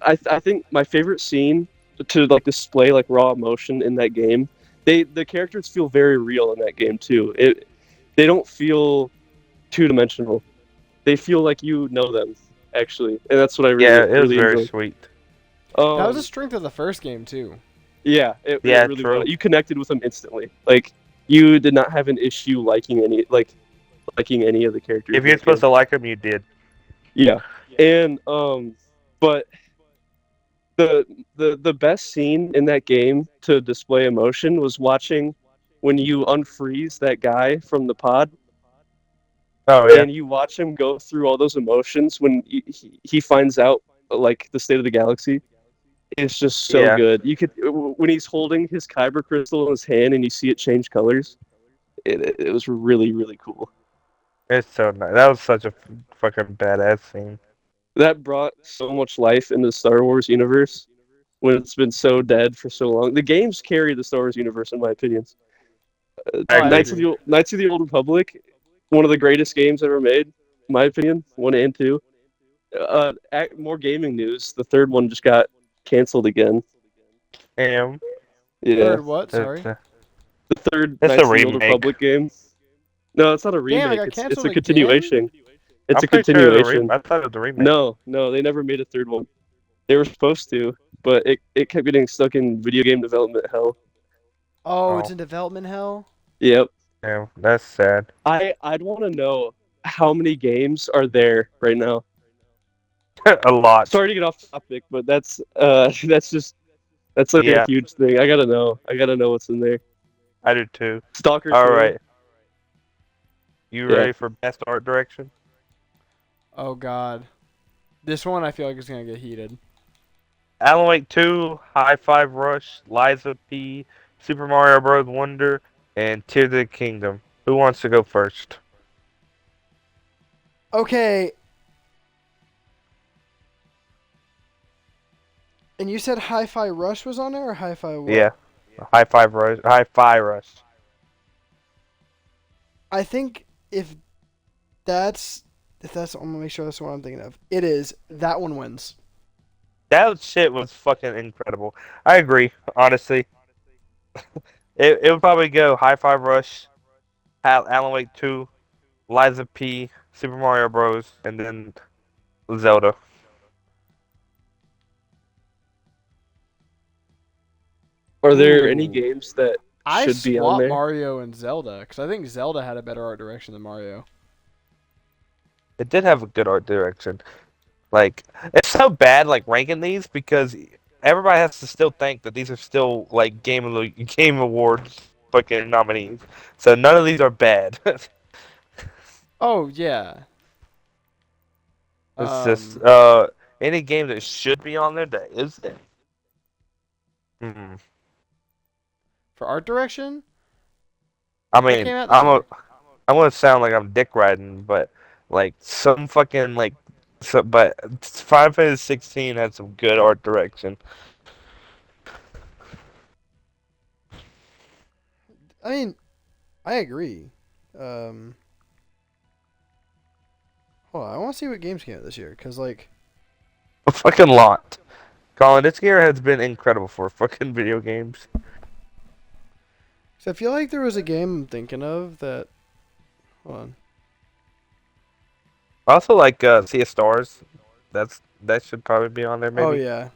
I think my favorite scene to like display like raw emotion in that game. The characters feel very real in that game too. They don't feel two dimensional. They feel like you know them actually, and that's what I Yeah, really it was really very enjoyed. sweet. That was a Um, strength of the first game too. yeah, it Yeah, really was. true. You connected with them instantly. Like you did not have an issue liking any of the characters If in you're that supposed game. to like him, you did. Yeah, and but the the best scene in that game to display emotion was watching when you unfreeze that guy from the pod Oh yeah, and you watch him go through all those emotions when he finds out like the state of the galaxy. It's just so yeah. good. You could when he's holding his kyber crystal in his hand and you see it change colors. It was really really cool. It's so nice. That was such a fucking badass scene. That brought so much life into the Star Wars universe when it's been so dead for so long. The games carry the Star Wars universe, in my opinion. I Oh, I agree. agree. Knights of the Old Republic, one of the greatest games ever made, in my opinion. One and two. More gaming news. The third one just got canceled again. Damn. Yeah, Third what? That's Sorry. a, the third that's a Knights of the Old remake. Republic game. No, it's not a Damn, it remake. got It's canceled a again. continuation. It's I'm a pretty sure it was a continuation. I thought it was a remake. No, they never made a third one. They were supposed to, but it kept getting stuck in video game development hell. Oh, it's Oh, in development hell. Yep. damn. That's sad. I'd want to know how many games are there right now. A lot. Sorry to get off topic, but that's like a Yeah, huge thing. I gotta know. I gotta know what's in there. I do too. Stalker All 2. right. You Yeah. ready for best art direction? Oh God, this one I feel like is gonna get heated. Alan Wake 2, High Five Rush, Liza P, Super Mario Bros. Wonder, and Tears of the Kingdom. Who wants to go first? Okay. And you said Hi-Fi Rush was on there, or Hi-Fi what? Yeah. High Five Rush. High Five Rush. I think if that's, I'm gonna make sure that's what I'm thinking of. It is. That one wins. That shit was fucking incredible. I agree, honestly. It would probably go High Five Rush, Alan Wake 2, Liza P, Super Mario Bros, and then Zelda. Are there any Ooh. games that I should be on swap there? Mario and Zelda because I think Zelda had a better art direction than Mario. It did have a good art direction. Like, it's so bad, like, ranking these because everybody has to still think that these are still, like, Game Awards fucking nominees. So none of these are bad. Oh yeah. It's just, Um, any game that should be on there that is there. Hmm. for art direction, I what mean, came out this year? I'm gonna sound like I'm dick riding, but, like, some fucking, like, but Final Fantasy 16 had some good art direction. I mean, I agree. Um, hold on, I want to see what games came out this year, cause like, A fucking lot. Colin, this year has been incredible for fucking video games. so I feel like there was a game I'm thinking of that. Hold on. I also like Sea of Stars. That should probably be on there Oh maybe. yeah.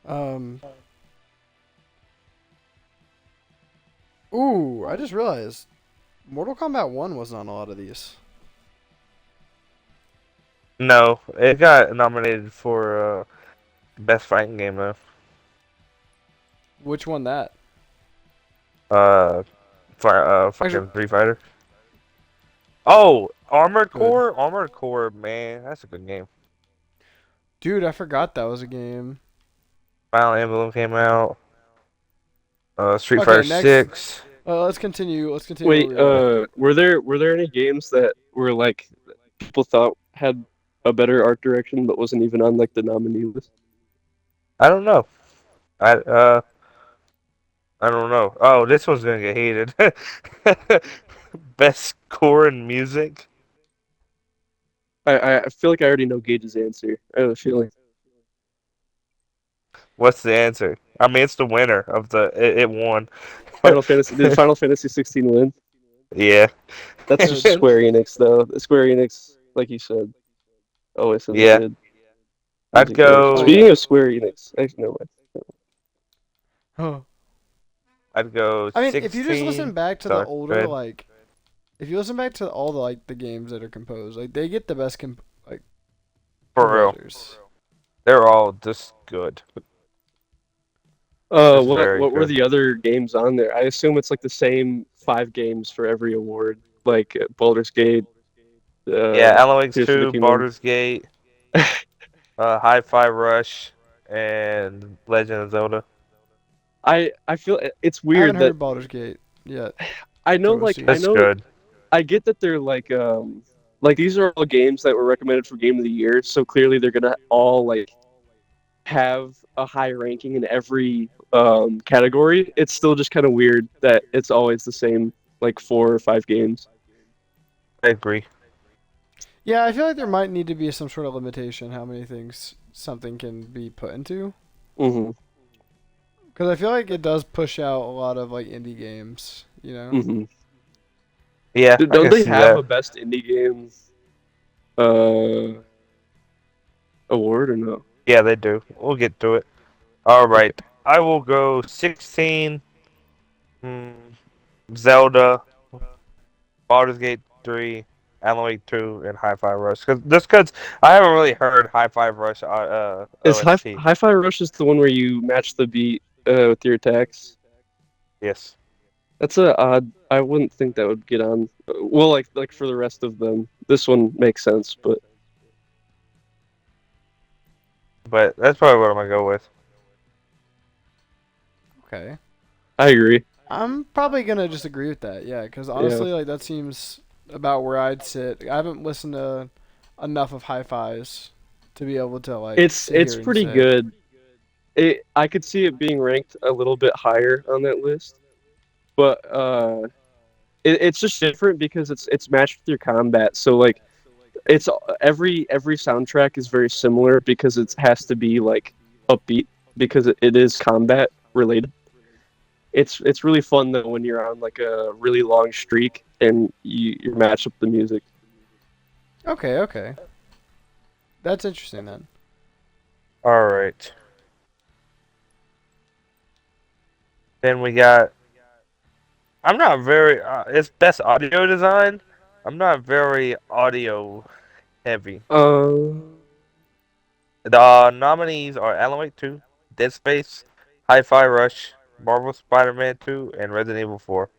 Um. Ooh, I just realized Mortal Kombat 1 wasn't on a lot of these. No, it got nominated for best fighting game though. Which one that? Uh, Actually, fucking Street Fighter. Oh, Armored good. Core. Armored Core, man, that's a good game. Dude, I forgot that was a game. Fire Emblem came out. Street Okay, Fighter next. 6. Let's continue. Let's continue where Wait, we are. were there any games that were like people thought had a better art direction but wasn't even on like the nominee list? I don't know. I uh I don't know. Oh, this one's gonna get heated. Best score and music. I feel like I already know Gage's answer. I have a feeling. What's the answer? I mean, it's the winner of it won. Final Fantasy did Final Fantasy 16 win? Yeah. That's just Good. Square Enix though. Square Enix, like you said, always has Yeah. good I'd music there. Oh go. Speaking yeah. of Square Enix, actually no way. Huh. I'd go I mean, if you just listen 16. back to the Sorry. Go older, ahead. like, if you listen back to all the like the games that are composed, like they get the best For real. composers. They're all just good. Just What very what were good. the other games on there? I assume it's like the same 5 games for every award, like Baldur's Gate, Yeah, Alan Wake's Tears of the 2, Kingdom. Baldur's Gate, Hi-Fi Rush, and Legend of Zelda. I feel it's I haven't weird that heard Baldur's Gate yet. I know So we'll like see. I That's know good. I get that they're like these are all games that were recommended for Game of the Year, so clearly they're gonna all like have a high ranking in every category. It's still just kind of weird that it's always the same like 4 or 5 games. I agree. Yeah, I feel like there might need to be some sort of limitation how many things something can be put into. Hmm. Because I feel like it does push out a lot of like indie games. You know. Hmm. Yeah, I Don't can they see have that. a best indie game uh award or no? Yeah, they do. We'll get to it. All Okay. right. I will go 16. Hmm, Zelda, Baldur's Gate 3, Alan Wake 2, and Hi-Fi Rush. Cause I haven't really heard Hi-Fi Rush Is OST. Hi-Fi Rush is the one where you match the beat with your attacks? Yes, That's a odd. I wouldn't think that would get on. Well, like for the rest of them, this one makes sense, but but that's probably what I'm gonna go with. Okay. I agree. I'm probably gonna just agree with that. Yeah, because Yeah, honestly, like that seems about where I'd sit. I haven't listened to enough of hi-fi's to be able to like sit it's here and pretty say. good. I could see it being ranked a little bit higher on that list, but it's just different because it's matched with your combat. So like it's every soundtrack is very similar because it has to be like upbeat because it is combat related. It's really fun though when you're on like a really long streak and you match up the music. Okay, okay, that's interesting then. All right. Then we got. I'm not very. It's best audio design. I'm not very audio heavy. Uh, The nominees are Alan Wake 2, Dead Space, Hi-Fi Rush, Marvel Spider-Man 2, and Resident Evil 4.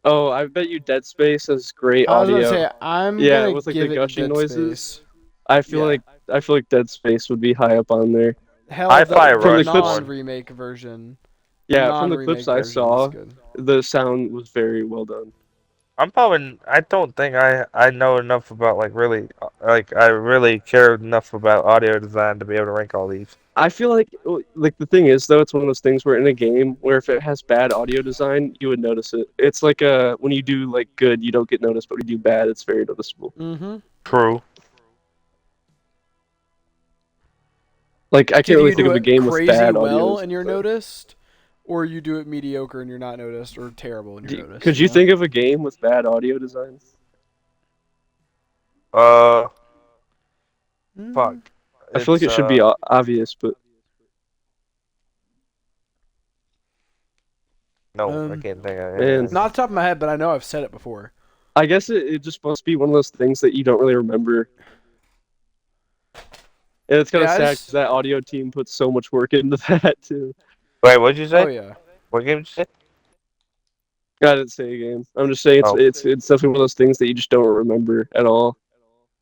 oh, I bet you Dead Space has great I was gonna audio. say I'm Yeah, gonna with like the give it to gushing Dead noises. Space. I feel Yeah. like I feel like Dead Space would be high up on there. Hell, Hi-Fi the From the Rush clips, won. non-remake version. The yeah, from the clips non-remake I version is saw, good. the sound was very well done. I'm probably. I don't think I know enough about like really like I really care enough about audio design to be able to rank all these. I feel like the thing is though, it's one of those things where in a game where if it has bad audio design, you would notice it. It's like when you do like good, you don't get noticed, but when you do bad, it's very noticeable. Mm-hmm. True. Like I It's can't either really you think do of a it game with crazy bad audio well and you're design. noticed, or you do it mediocre and you're not noticed, or terrible and you're noticed. Could you think of a game with bad audio design? Uh, Mm. fuck. I feel like It's it should be obvious, but no, I Um, can't think of man, anything. not off the top of my head, but I know I've said it before. I guess it just must be one of those things that you don't really remember. And it's kind of Yeah, I sad because just. that audio team puts so much work into that too. Wait, what'd you Oh say? yeah. What game did you say? I didn't say a game. I'm just saying Oh, it's definitely one of those things that you just don't remember at all.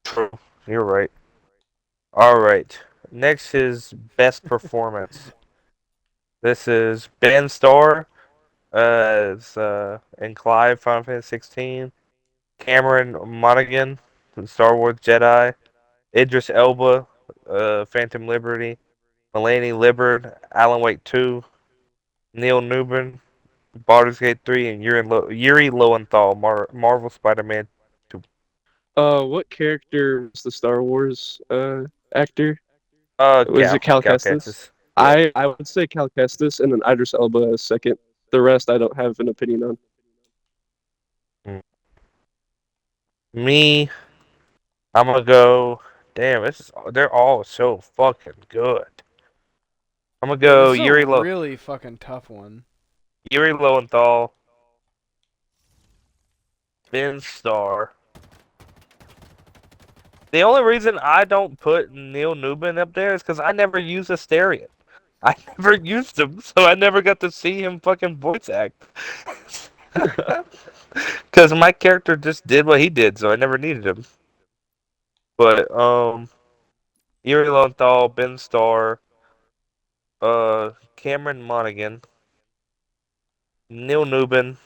true. You're right. All right. Next is best performance. This is Ben Starr and Clive, Final Fantasy 16. Cameron Monaghan from Star Wars Jedi. Idris Elba, Phantom Liberty. Melanie Liburd, Alan Wake 2. Neil Newbern, Baldur's Gate 3, and Yuri Lowenthal, Marvel Spider-Man 2. What character was the Star Wars actor? Was it Cal Cal Kestis? Kestis. Yeah. I would say Cal Kestis and then Idris Elba as second. The rest I don't have an opinion on. Mm. Me, I'm gonna go. Damn, they're all so fucking good. I'm gonna Yeah, this go is a really fucking tough one. Yuri Lowenthal, Ben Starr. The only reason I don't put Neil Newman up there is because I never used Asterion. I never used him, so I never got to see him fucking voice act. Because my character just did what he did, so I never needed him. But Yuri Lowenthal, Ben Starr, Cameron Monaghan, Neil Newman,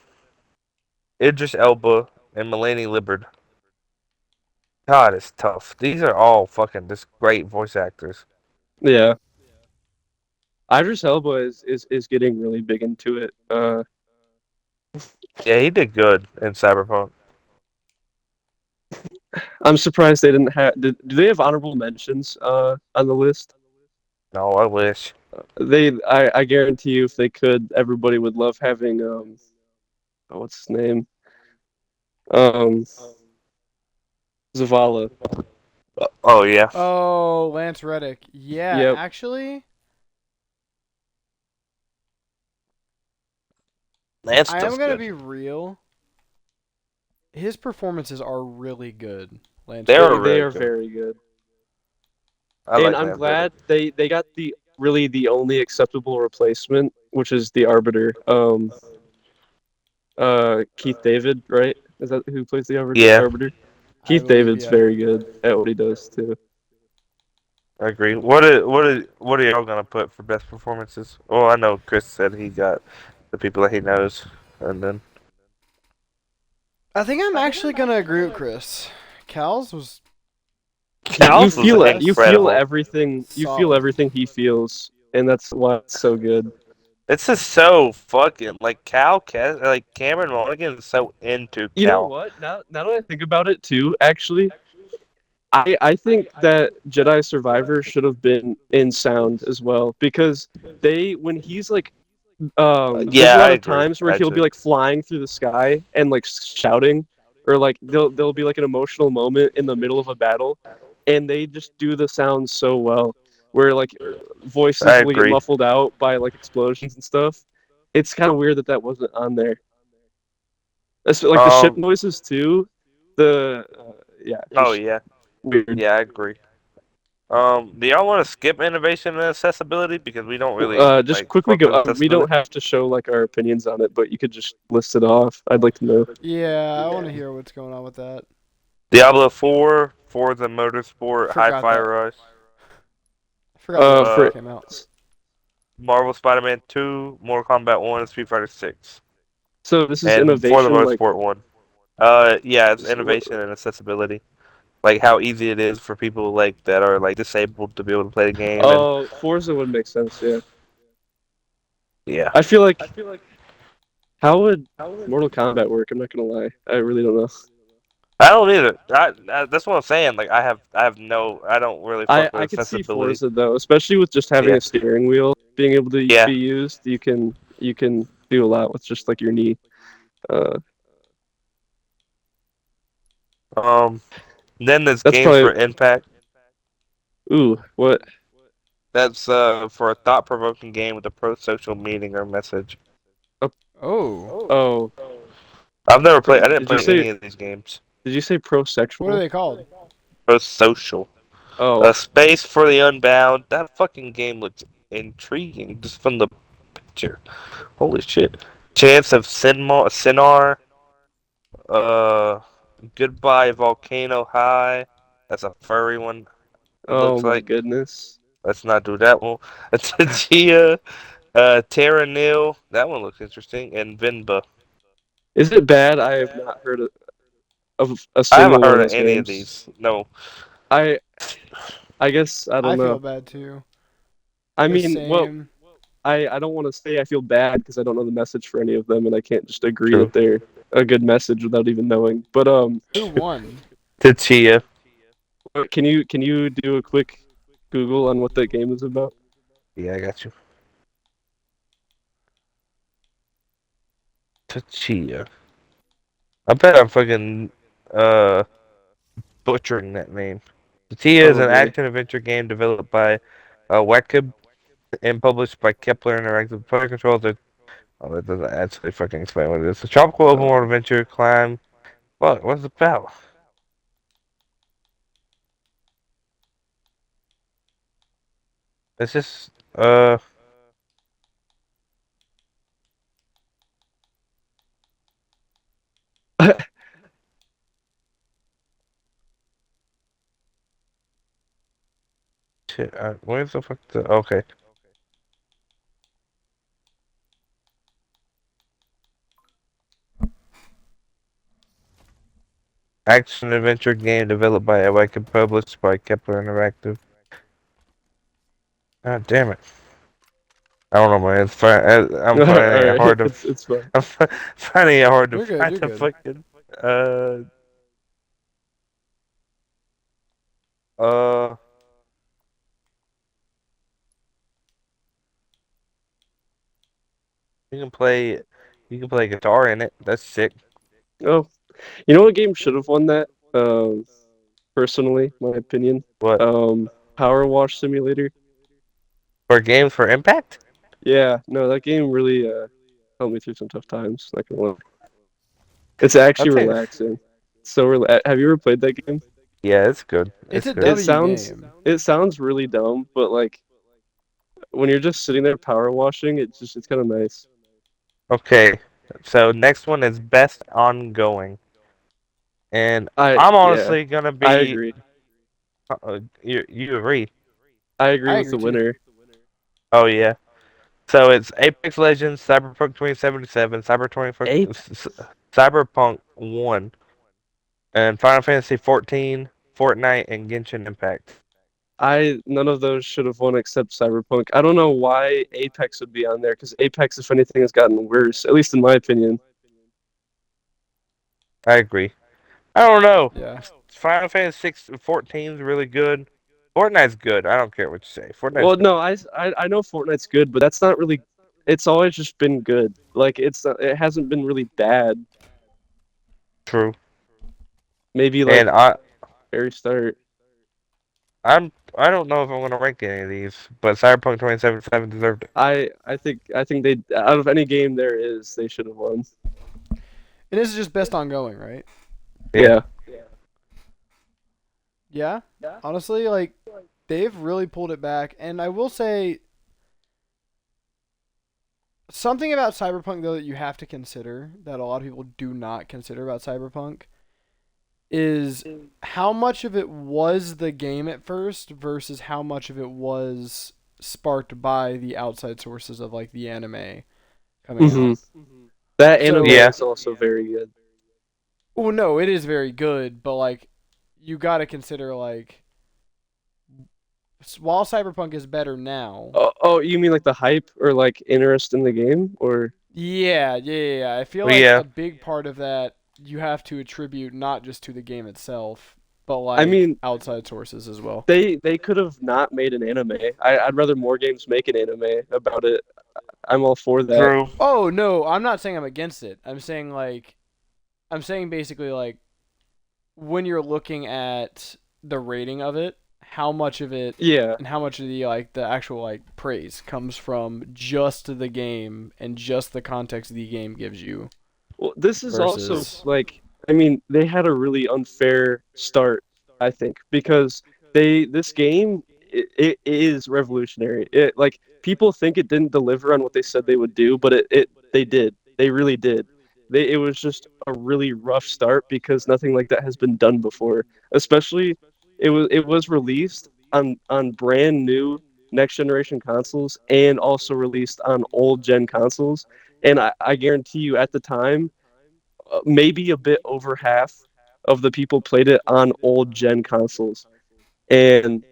Idris Elba, and Melanie Liburd. God, it's tough. These are all fucking just great voice actors. Yeah, Idris Elba is getting really big into it. Yeah, he did good in Cyberpunk. I'm surprised they didn't have. Do they have honorable mentions on the list? No, I wish. I guarantee you, if they could, everybody would love having oh, what's his name? Um, Zavala. Oh yeah, Oh, Lance Reddick. Yeah, Yep. actually, Lance I does am gonna good. be real. His performances are really good. Lance They are They Reddick. they really are good. very good, I and like I'm Lance Reddick. glad they got the only acceptable replacement, which is the Arbiter. Keith David, right? Is that who plays the Arbiter? Yeah, Arbiter? I Keith believe, David's yeah. very good at what he does too. I agree. What are y'all gonna put for best performances? Well, I know Chris said he got the people that he knows, and then I think I'm actually gonna agree with Chris. Cal's was You Cal's was feel it. incredible. You feel solid. everything he feels, and that's why it's so good. It's just so fucking like like Cameron Monaghan is so into You know Cal. what? Now that I think about it too, actually, I think that Jedi Survivor should have been in sound as well because they when he's like there's Yeah, a I lot of agree. times where he'll be Actually, like flying through the sky and like shouting or like there'll be like an emotional moment in the middle of a battle and they just do the sounds so well where like I voices will get agree. muffled out by like explosions and stuff. It's kind of weird that that wasn't on there. That's like the ship Um. noises too. The yeah, Oh just yeah. weird. Yeah, I agree. Do y'all want to skip innovation and accessibility because we don't really Just like quickly fuck go. with We don't accessibility? have to show like our opinions on it, but you could just list it off. I'd like to know. Yeah, I want to hear what's going on with that. Diablo 4, Forza Motorsport, Forgot Hi-Fi that. Rush, Forgot that For game uh, came out. Marvel Spider-Man 2, Mortal Kombat 1, and Street Fighter 6, so this is and Forza innovation. Like Motorsport 1. Yeah, it's what? innovation and accessibility. Like how easy it is for people like that are like disabled to be able to play the game, and Oh, Forza would make sense. Yeah, yeah. I feel like how would Mortal Kombat work? I'm not gonna lie. I really don't know. I don't either. That's what I'm saying. Like I don't really fuck with I could see accessibility. Forza though, especially with just having Yeah, a steering wheel being able to yeah. be used. You can do a lot with just like your knee. Uh, Um, then there's that's games probably for impact. ooh what That's for a thought-provoking game with a pro-social meaning or message. oh Oh, oh. I've never Pro, played. I didn't did you play say any of these games. what are prosexual? they called? Pro-social. Oh A Space for the Unbound. That fucking game looks intriguing just from the picture. Holy shit. Chance of Sinar. Uh, Goodbye Volcano High. That's a furry one. It oh looks my like. goodness. Let's not do that one. Gia. Terra Nil. That one looks interesting. And Vinba. Is it bad? I have not heard of a I single haven't one of heard of those any of games. these. No. I I guess I I don't feel know. bad too. I The mean, well, same. I don't want to say I feel bad because I don't know the message for any of them, and I can't just agree True. that they're a good message without even knowing. But Who won? Chia. can you do a quick Google on what that game is about? Yeah, I got you. Chia. I bet I'm fucking uh butchering that name. Chia is an Probably. action adventure game developed by Wacom and published by Kepler Interactive. Player controls are. Oh, that doesn't actually fucking explain what it is. A tropical open world Oh. adventure climb. What? What's it about? It's just shit. Where's the fuck the? Okay. Action adventure game developed by Wacom, published by Kepler Interactive. God damn it. I don't know, man. I'm All finding it right, hard to. it's fine. I'm finding it hard to You're good. find You're the good. fucking. Uh. Uh. You can play. You can play guitar in it. That's sick. Oh, you know what game should have won that? Personally, my opinion. What Power Wash Simulator. for games for Impact? Yeah, no, that game really helped me through some tough times. Not gonna lie. It's actually I'll tell you. relaxing. Have you ever played that game? Yeah, it's good. It's It's a good. It W sounds game. it sounds really dumb, but like when you're just sitting there power washing, it's kind of nice. Okay. So next one is best ongoing, and I'm Yeah, honestly gonna I be. agree. You agree? I agree I with agree the too. winner. Oh yeah. So it's Apex Legends, Cyberpunk 2077, Ape, Cyberpunk 1, and Final Fantasy 14, Fortnite, and Genshin Impact. I none of those should have won except Cyberpunk. I don't know why Apex would be on there because Apex, if anything, has gotten worse, at least in my opinion. I agree. I don't know. Yeah. Final Fantasy 14 is really good. Fortnite's good. I don't care what you say. Fortnite's Well, good. no, I know Fortnite's good, but that's not really. It's always just been good. Like it hasn't been really bad. True. Maybe like And very start. I don't know if I'm gonna rank any of these, but Cyberpunk 2077 deserved it. I think they out of any game there is, they should have won. And this is just best ongoing, right? Yeah. Yeah. Honestly, like they've really pulled it back, and I will say something about Cyberpunk though that you have to consider that a lot of people do not consider about Cyberpunk is how much of it was the game at first versus how much of it was sparked by the outside sources of like the anime coming Hmm. out. That anime So, Yeah. is also very good. well, no, it is very good, but like you got to consider like while Cyberpunk is better now. Oh, you mean like the hype or like interest in the game, or? Yeah. I feel Well, like yeah. a big part of that you have to attribute not just to the game itself, but I like mean, outside sources as well. they could have not made an anime. I'd rather more games make an anime about it. I'm all for that. True. Oh no, I'm not saying I'm against it. I'm saying basically like when you're looking at the rating of it, how much of it Yeah. and how much of the like the actual like praise comes from just the game and just the context the game gives you Well, this is also versus like, I mean, they had a really unfair start, I think, because this game it is revolutionary. It like people think it didn't deliver on what they said they would do, but it they did. They really did. It was just a really rough start because nothing like that has been done before. Especially it was released on brand new next generation consoles and also released on old gen consoles. And I guarantee you at the time, maybe a bit over half of the people played it on old gen consoles. And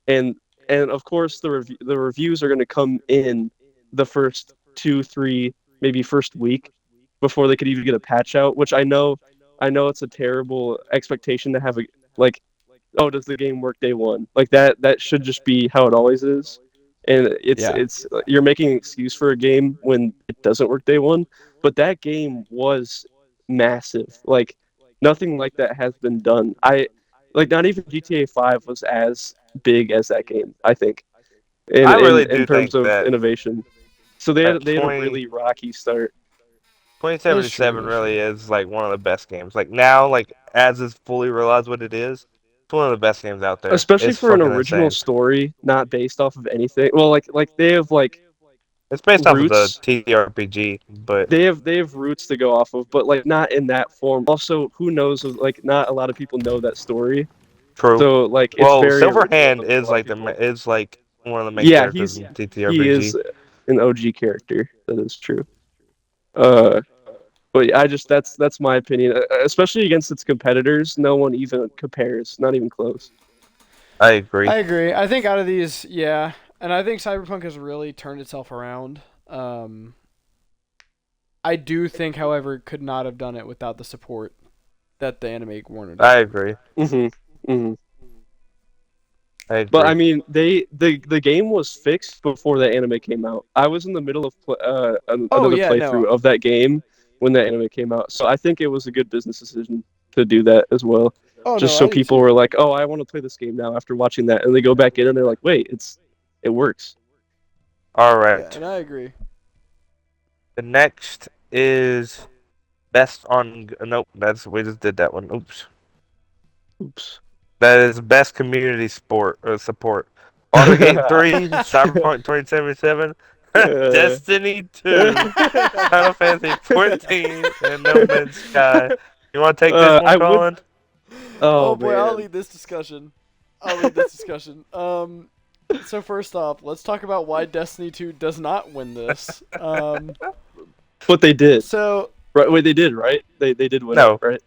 and and of course the reviews are going to come in the first 2 3, maybe first week before they could even get a patch out, which I know it's a terrible expectation to have, a like, oh, does the game work day one? Like that should just be how it always is. And yeah. it's you're making an excuse for a game when it doesn't work day one. But that game was massive. Like nothing like that has been done. Not even GTA 5 was as big as that game, I think, in I in really in do terms think of that innovation. So they that had they had a really rocky start. It's true. 2077 It's true. really is like one of the best games. Like now, like as it's fully realized what it is, it's one of the best games out there. Especially It's for an fucking original insane. story not based off of anything. Well, like they have like It's based off of the roots. TTRPG, but They have roots to go off of, but like not in that form. Also, who knows? Like not a lot of people know that story, true. so like it's Well, very original Silverhand to a is lot of like people. is like one of the main Yeah, characters in he is TTRPG. an OG character. That is true. Uh, but I just that's my opinion. Especially against its competitors, no one even compares. Not even close. I agree. I agree. I think out of these, yeah, and I think Cyberpunk has really turned itself around. I do think, however, it could not have done it without the support that the anime warranted it. I agree. Hmm. Hmm. I But I agree. mean, the game was fixed before the anime came out. I was in the middle of Oh another yeah, playthrough no. of that game when the anime came out. So I think it was a good business decision to do that as well. Oh Just no, so I do people too. were like, "Oh, I want to play this game now," after watching that, and they go back in and they're like, "Wait, it works." All Yeah, right. and I agree. The next is best on. Nope, that's we just did that one. Oops. Oops. That is best community sport support. Autogate 3, Cyberpunk 2077, Uh, Destiny 2, Final Fantasy 14, and No Man's Sky. You want to take this one, I would. Colin? Oh Oh boy, I'll man. lead this discussion. I'll lead this discussion. So first off, let's talk about why Destiny 2 does not win this. But they did. So Right? Wait, they did, right? They did win it, No, right?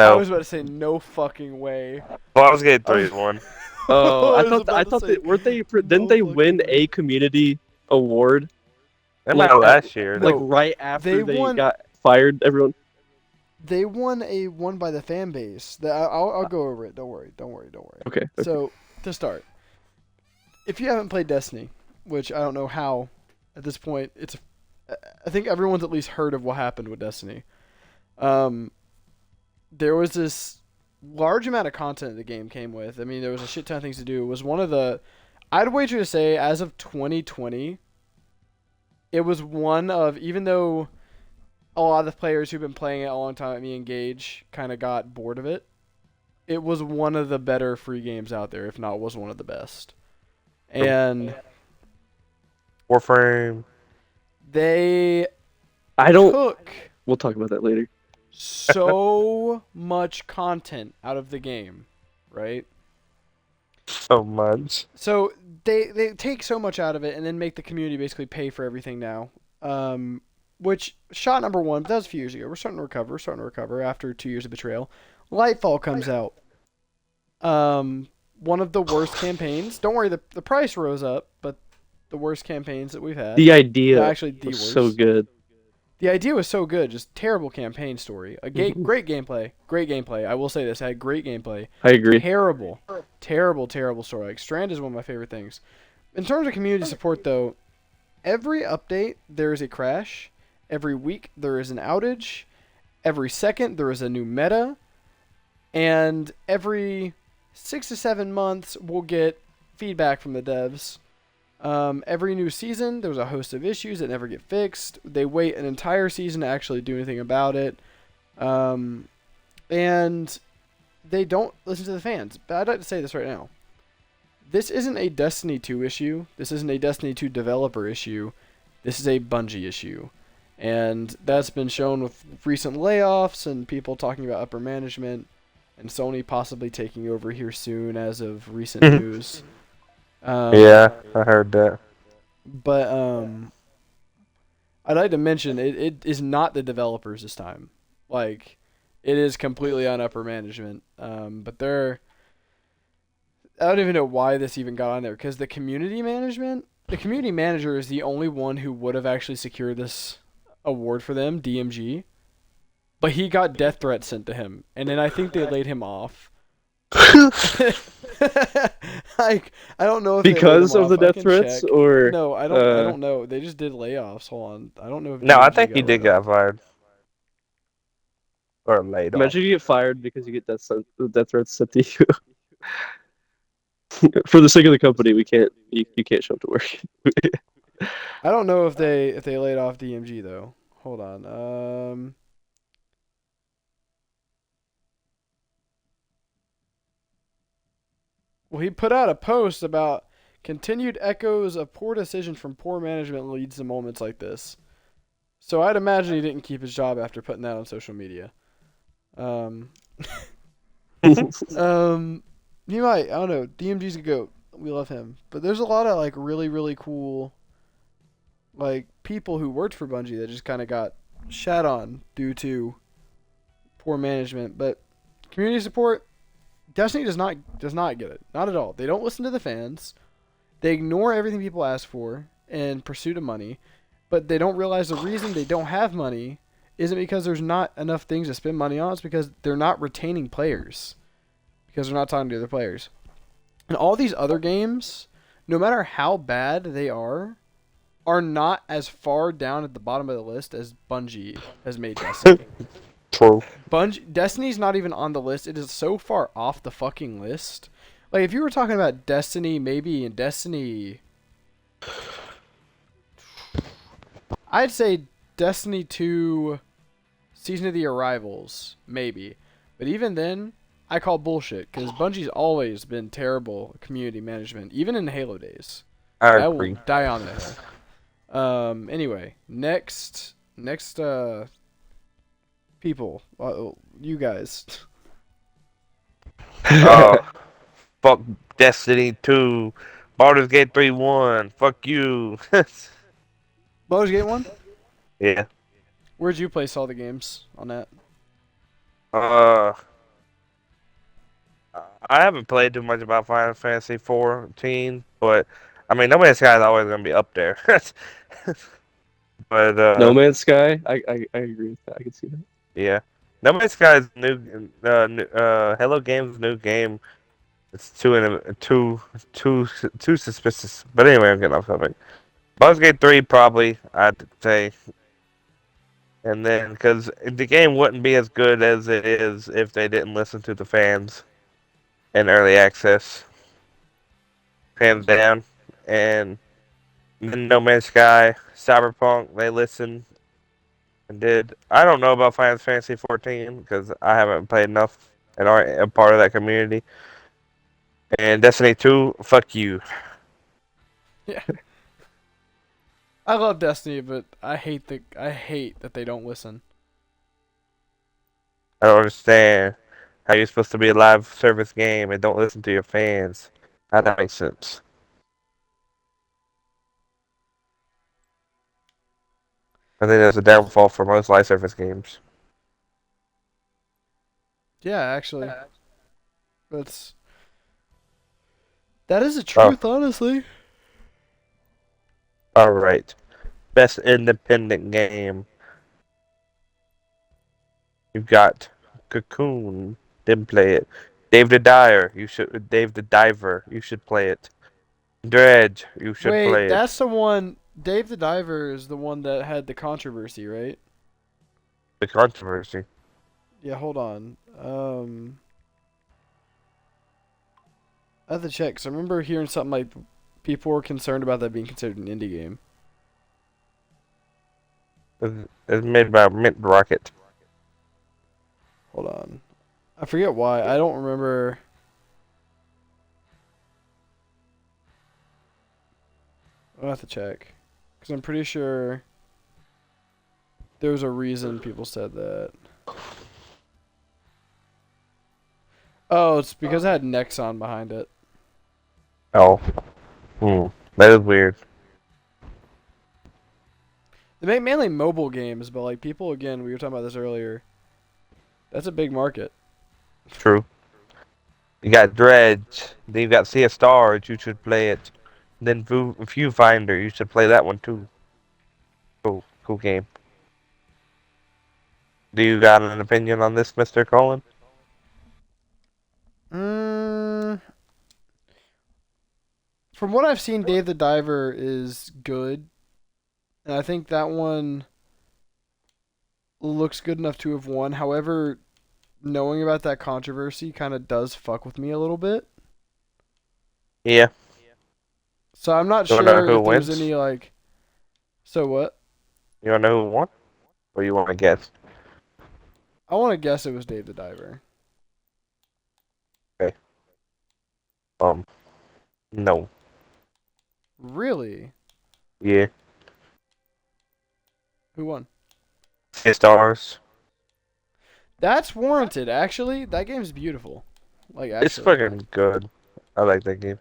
I no. was about to say no fucking way. Baldur's Gate I 3 was, is one. Oh, I was I about to thought say that weren't they didn't no they fucking win way. a community award That might like have at last year. like No, right they after they won. got fired? Everyone. They won a one by the fan base. I'll go over it. Don't worry. Don't worry. Don't worry. Okay. Okay. So to start, if you haven't played Destiny, which I don't know how, at this point, I think everyone's at least heard of what happened with Destiny. There was this large amount of content the game came with. I mean, there was a shit ton of things to do. It was one of the, I'd wager to say, as of 2020, it was one of, even though a lot of the players who've been playing it a long time at me engage kind of got bored of it. It was one of the better free games out there, if not was one of the best. And Warframe. they I don't. took We'll talk about that later. so much content out of the game, right? So much. So they take so much out of it and then make the community basically pay for everything now. Which shot number one, but that was a few years ago. We're starting to recover. We're starting to recover after 2 years of betrayal. Lightfall comes out. One of the worst campaigns. Don't worry, the price rose up, but the worst campaigns that we've had. The idea Yeah, actually, the was worst. so good. The idea was so good, just terrible campaign story. Great gameplay. Great gameplay. I will say this, it had great gameplay. I agree. Terrible story. Like, Strand is one of my favorite things. In terms of community support, though, every update there is a crash. Every week there is an outage. Every second there is a new meta. And every 6 to 7 months we'll get feedback from the devs. Every new season, there's a host of issues that never get fixed. They wait an entire season to actually do anything about it. And they don't listen to the fans. But I'd like to say this right now. This isn't a Destiny 2 issue. This isn't a Destiny 2 developer issue. This is a Bungie issue. And that's been shown with recent layoffs and people talking about upper management and Sony possibly taking over here soon as of recent news. Yeah, I heard that. But I'd like to mention it is not the developers this time. Like, it is completely on upper management. But I don't even know why this even got on there, because the community manager is the only one who would have actually secured this award for them, DMG. But he got death threats sent to him, and then I think they laid him off. Like, I don't know if Because they laid of him the off. I death can threats, check. or No, I don't know. They just did layoffs. Hold on, I don't know if No, I DMG think he got did laid get off. fired. Or laid off. imagine you get fired because you get death threats sent to you. For the sake of the company, we can't. You can't show up to work. I don't know if they laid off DMG though. Hold on. Well, he put out a post about continued echoes of poor decision from poor management leads to moments like this. So I'd imagine he didn't keep his job after putting that on social media. He might. I don't know. DMG's a goat. We love him. But there's a lot of like really, really cool like people who worked for Bungie that just kind of got shat on due to poor management. But community support, Destiny does not get it. Not at all. They don't listen to the fans. They ignore everything people ask for in pursuit of money. But they don't realize the reason they don't have money isn't because there's not enough things to spend money on. It's because they're not retaining players. Because they're not talking to other players. And all these other games, no matter how bad they are not as far down at the bottom of the list as Bungie has made Destiny. True. Destiny's not even on the list. It is so far off the fucking list. Like, if you were talking about Destiny, maybe in Destiny, I'd say Destiny 2 Season of the Arrivals, maybe. But even then, I call bullshit, because Bungie's always been terrible community management, even in Halo days. I I agree. will die on this. Anyway, next people, you guys. Fuck Destiny 2. Baldur's Gate 3 1. Fuck you. Baldur's Gate 1? Yeah. Where'd you place all the games on that? I haven't played too much about Final Fantasy 14, but I mean, No Man's Sky is always gonna be up there. But No Man's Sky. I agree with that. I can see that. yeah, No Man's Sky is Hello Games' new game. It's too suspicious. But anyway, I'm getting off topic. Baldur's Gate 3 probably, I'd say. And then, because the game wouldn't be as good as it is if they didn't listen to the fans in early access. Hands down. And then No Man's Sky, Cyberpunk, they listen. I did. I don't know about Final Fantasy 14 because I haven't played enough and aren't a part of that community. And Destiny 2, fuck you. Yeah. I love Destiny, but I hate that they don't listen. I don't understand how you're supposed to be a live service game and don't listen to your fans. How that makes sense. I think that's a downfall for most live service games. Yeah, actually, that's that is the Oh, truth, honestly. alright. Best independent game. You've got Cocoon. Didn't play it. Dave the Diver. You should play it. Dredge. You should Wait, play it. that's the one. Dave the Diver is the one that had the controversy, right? The controversy. Yeah, hold on. I have to check. 'Cause I remember hearing something like people were concerned about that being considered an indie game. It's made by Mint Rocket. Hold on. I forget why. I don't remember. I'll have to check. Because I'm pretty sure there was a reason people said that. Oh, it's because it had Nexon behind it. Oh. That is weird. They make mainly mobile games, but like people, again, we were talking about this earlier. That's a big market. True. You got Dredge. Then you got Sea of Stars. You should play it. Then Viewfinder. You should play that one too. Cool game. Do you got an opinion on this, Mr. Colin? Mm, from what I've seen, Dave the Diver is good, and I think that one looks good enough to have won. However, knowing about that controversy kind of does fuck with me a little bit. Yeah. So I'm not You wanna know sure who if there's wins? any like. So what? You wanna know who won? Or you wanna guess? I want to guess it was Dave the Diver. Okay. No. Really? Yeah. Who won? Sea of Stars. That's warranted, actually. That game's beautiful. Like, It's actually. fucking good. I like that game.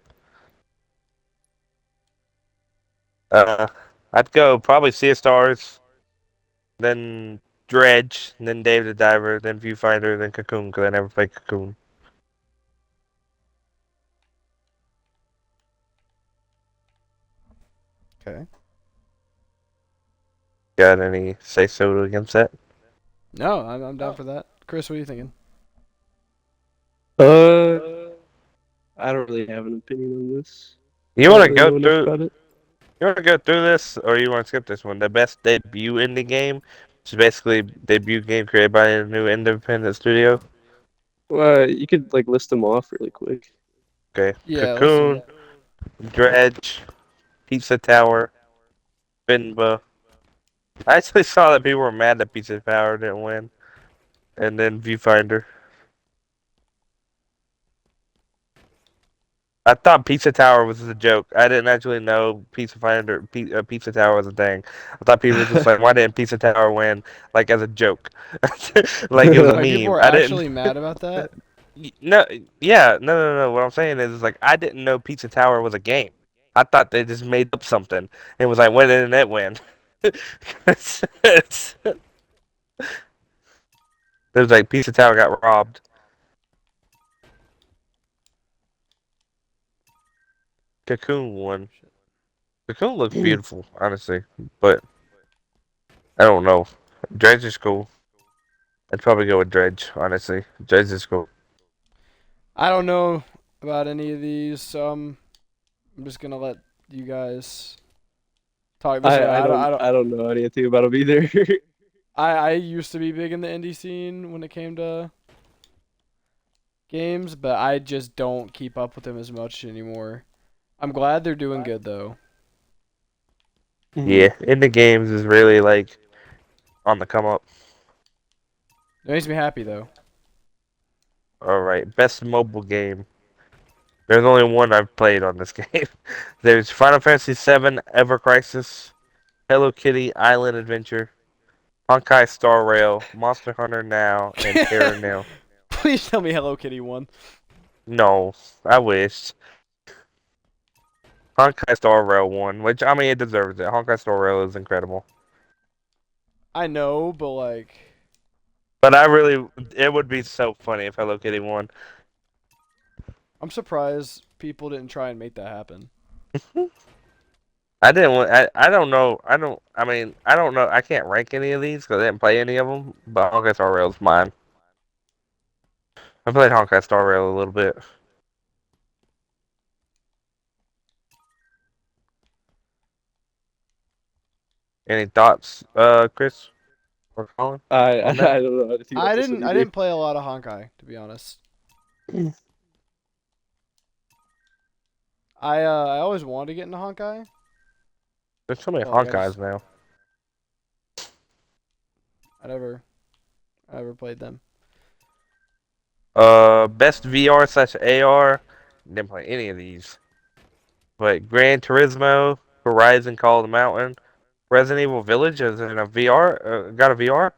I'd go probably Sea of Stars, then Dredge, then Dave the Diver, then Viewfinder, then Cocoon, because I never played Cocoon. Okay. Got any say so against that? No, I'm down for that. Chris, what are you thinking? Uh, I don't really have an opinion on this. You I want don't to really go know enough through? about it. You want to go through this, or you want to skip this one? The best debut indie game, which is basically debut game created by a new independent studio. You could like list them off really quick. Okay, Yeah, let's do Cocoon, it. Dredge, Pizza Tower, Finba. I actually saw that people were mad that Pizza Tower didn't win, and then Viewfinder. I thought Pizza Tower was a joke. I didn't actually know Pizza Tower was a thing. I thought people were just like, why didn't Pizza Tower win? Like as a joke, like it was a Like, people meme. are I didn't. actually mad about that? No, yeah, no. What I'm saying is like I didn't know Pizza Tower was a game. I thought they just made up something. It was like, when did it win? It was like Pizza Tower got robbed. Cocoon won. Cocoon looks beautiful, honestly, but I don't know. Dredge is cool. I'd probably go with Dredge, honestly. Dredge is cool. I don't know about any of these, so I'm just gonna let you guys talk this way. I don't know anything about them either. I used to be big in the indie scene when it came to games, but I just don't keep up with them as much anymore. I'm glad they're doing good though. Yeah, indie games is really like on the come up. It makes me happy though. All right, best mobile game. There's only one I've played on this game. There's Final Fantasy VII, Ever Crisis, Hello Kitty Island Adventure, Honkai Star Rail, Monster Hunter Now, and Terra Now. Please tell me Hello Kitty won. No, I wish. Honkai Star Rail won, which I mean it deserves it. Honkai Star Rail is incredible. I know, but like, But I really, it would be so funny if Hello Kitty won. I'm surprised people didn't try and make that happen. I didn't. I don't know. I mean, I don't know. I can't rank any of these because I didn't play any of them. But Honkai Star Rail is mine. I played Honkai Star Rail a little bit. Any thoughts, Chris or Colin, I on that? don't know anything about I this didn't. one I either. didn't play a lot of Honkai, to be honest. I always wanted to get into Honkai. There's so many But, like, Honkais now. I never played them. Best VR/AR. Didn't play any of these. But Gran Turismo, Horizon Call of the Mountain, Resident Evil Village is in a VR. Got a VR?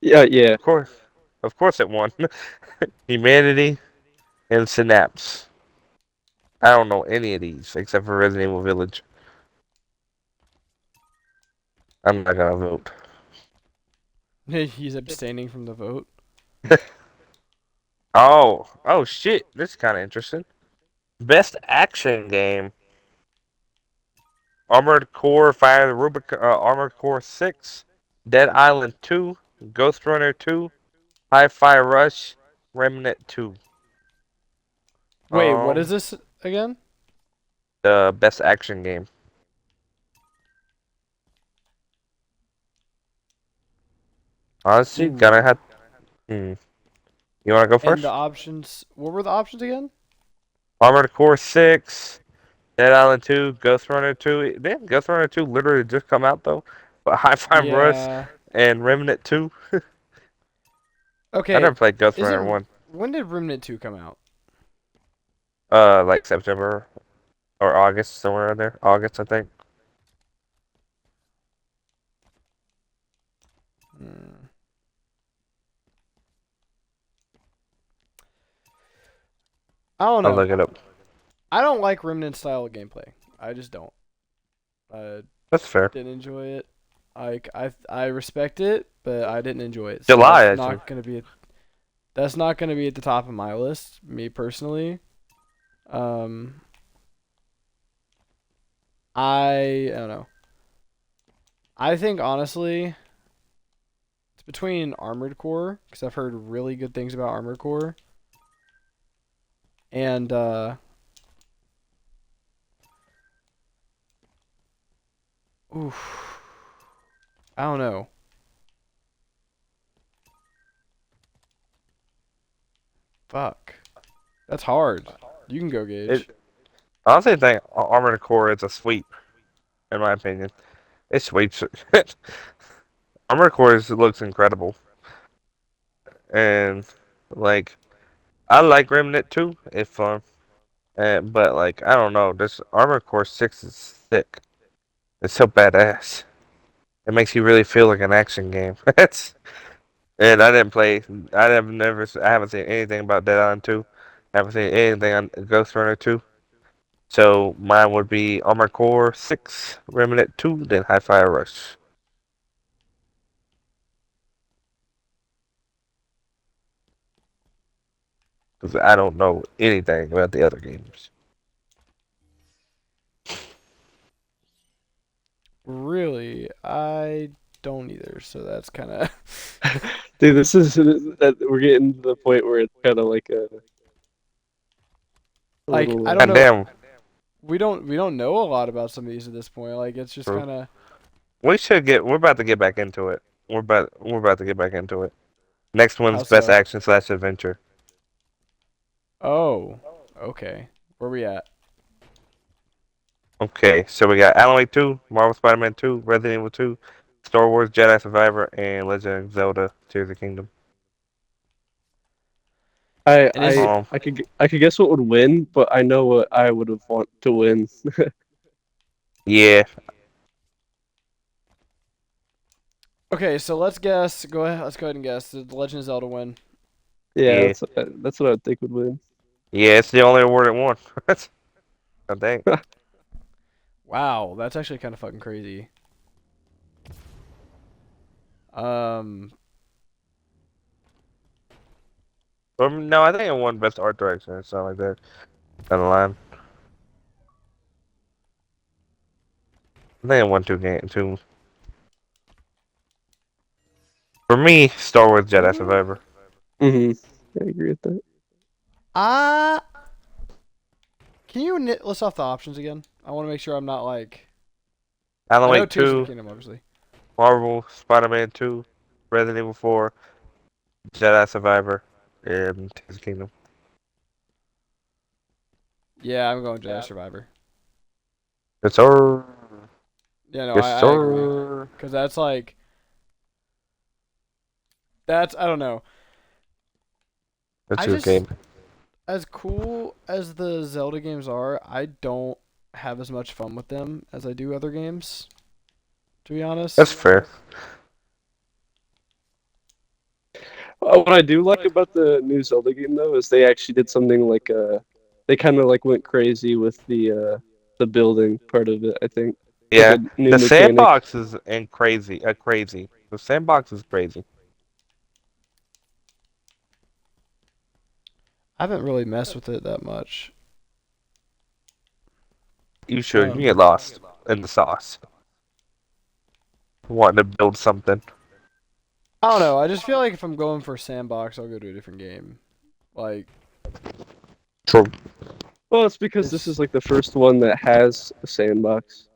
Yeah. Of course it won. Humanity and Synapse. I don't know any of these except for Resident Evil Village. I'm not gonna vote. He's abstaining from the vote. Oh shit! This is kind of interesting. Best action game: Armored Core Fire the Rubicon, Armored Core 6, Dead Island 2, Ghost Runner 2, Hi-Fi Rush, Remnant 2. Wait, what is Um, this again? the best action game. Honestly, Ooh. gonna have. Hmm. You wanna go And the first? options. What were the options again? Armored Core 6, Dead Island 2, Ghost Runner 2. Didn't Ghost Runner 2 literally just come out though? But High Five Rush Yeah. and Remnant 2. I Okay. never played Ghost Is it? Runner 1. When did Remnant 2 come out? Like September or August, somewhere in there. August, I think. Hmm. I don't I'll know. look it up. I don't like Remnant style gameplay. I just don't. I That's fair. didn't enjoy it. I respect it, but I didn't enjoy it. So July, that's actually. not gonna be. That's not gonna be at the top of my list, me personally. Um, I don't know. I think honestly, it's between Armored Core because I've heard really good things about Armored Core, and oof, I don't know. Fuck, that's hard. You can go, Gage. I honestly think Armored Core is a sweep, in my opinion. It sweeps. Armored Core looks incredible. And, like, I like Remnant 2. It's fun. But, like, I don't know. This Armored Core 6 is sick. It's so badass. It makes you really feel like an action game. And I didn't play. I haven't seen anything about Dead Island 2. I haven't seen anything on Ghost Runner 2. So mine would be Armored Core 6, Remnant 2, then Hi-Fi Rush. Because I don't know anything about the other games. Really, I don't either. So that's kind of. Dude, this is that we're getting to the point where it's kind of like a Like, I little. don't God know. damn. We don't know a lot about some of these at this point. Like, it's just True. kind of. We're about to get back into it. We're about to get back into it. Next How one's Best so? Action/Adventure. Oh, okay. Where we at? Okay, so we got Alan Wake 2, Marvel Spider-Man 2, Resident Evil 2, Star Wars Jedi Survivor and Legend of Zelda Tears of the Kingdom. I And is I I could guess what would win, but I know what I would have want to win. Yeah, okay. So let's guess. Go ahead. Let's go ahead and guess. Did the Legend of Zelda win? Yeah, yeah, that's what I would think would win. yeah. It's the only award it won. I think. Wow, that's actually kind of fucking crazy. Um, No, I think it won Best Art Direction or something like that. Down the line. I think it won two. For me, Star Wars Jedi Survivor. I agree with that. ah, can you list off the options again? I want to make sure I'm not like. Alan I know Wake Tears of the 2, Kingdom, obviously. Marvel, Spider-Man 2, Resident Evil 4, Jedi Survivor, and Tears of the Kingdom. Yeah, I'm going Jedi Survivor. Yes, sir. Yeah, no, Yes, I agree. sir. Because that's like. I don't know. That's I a good just. game. As cool as the Zelda games are, I don't have as much fun with them as I do other games, to be honest. That's fair. What I do like about the new Zelda game though is they actually did something like they kind of like went crazy with the building part of it. I think like Yeah, a new the mechanic. sandbox is crazy. The sandbox is crazy. I haven't really messed with it that much. You should. You Um, get lost in the sauce. Wanting to build something. I don't know. I just feel like if I'm going for sandbox, I'll go to a different game. Like True. Well, it's because this it's is like the first one that has a sandbox.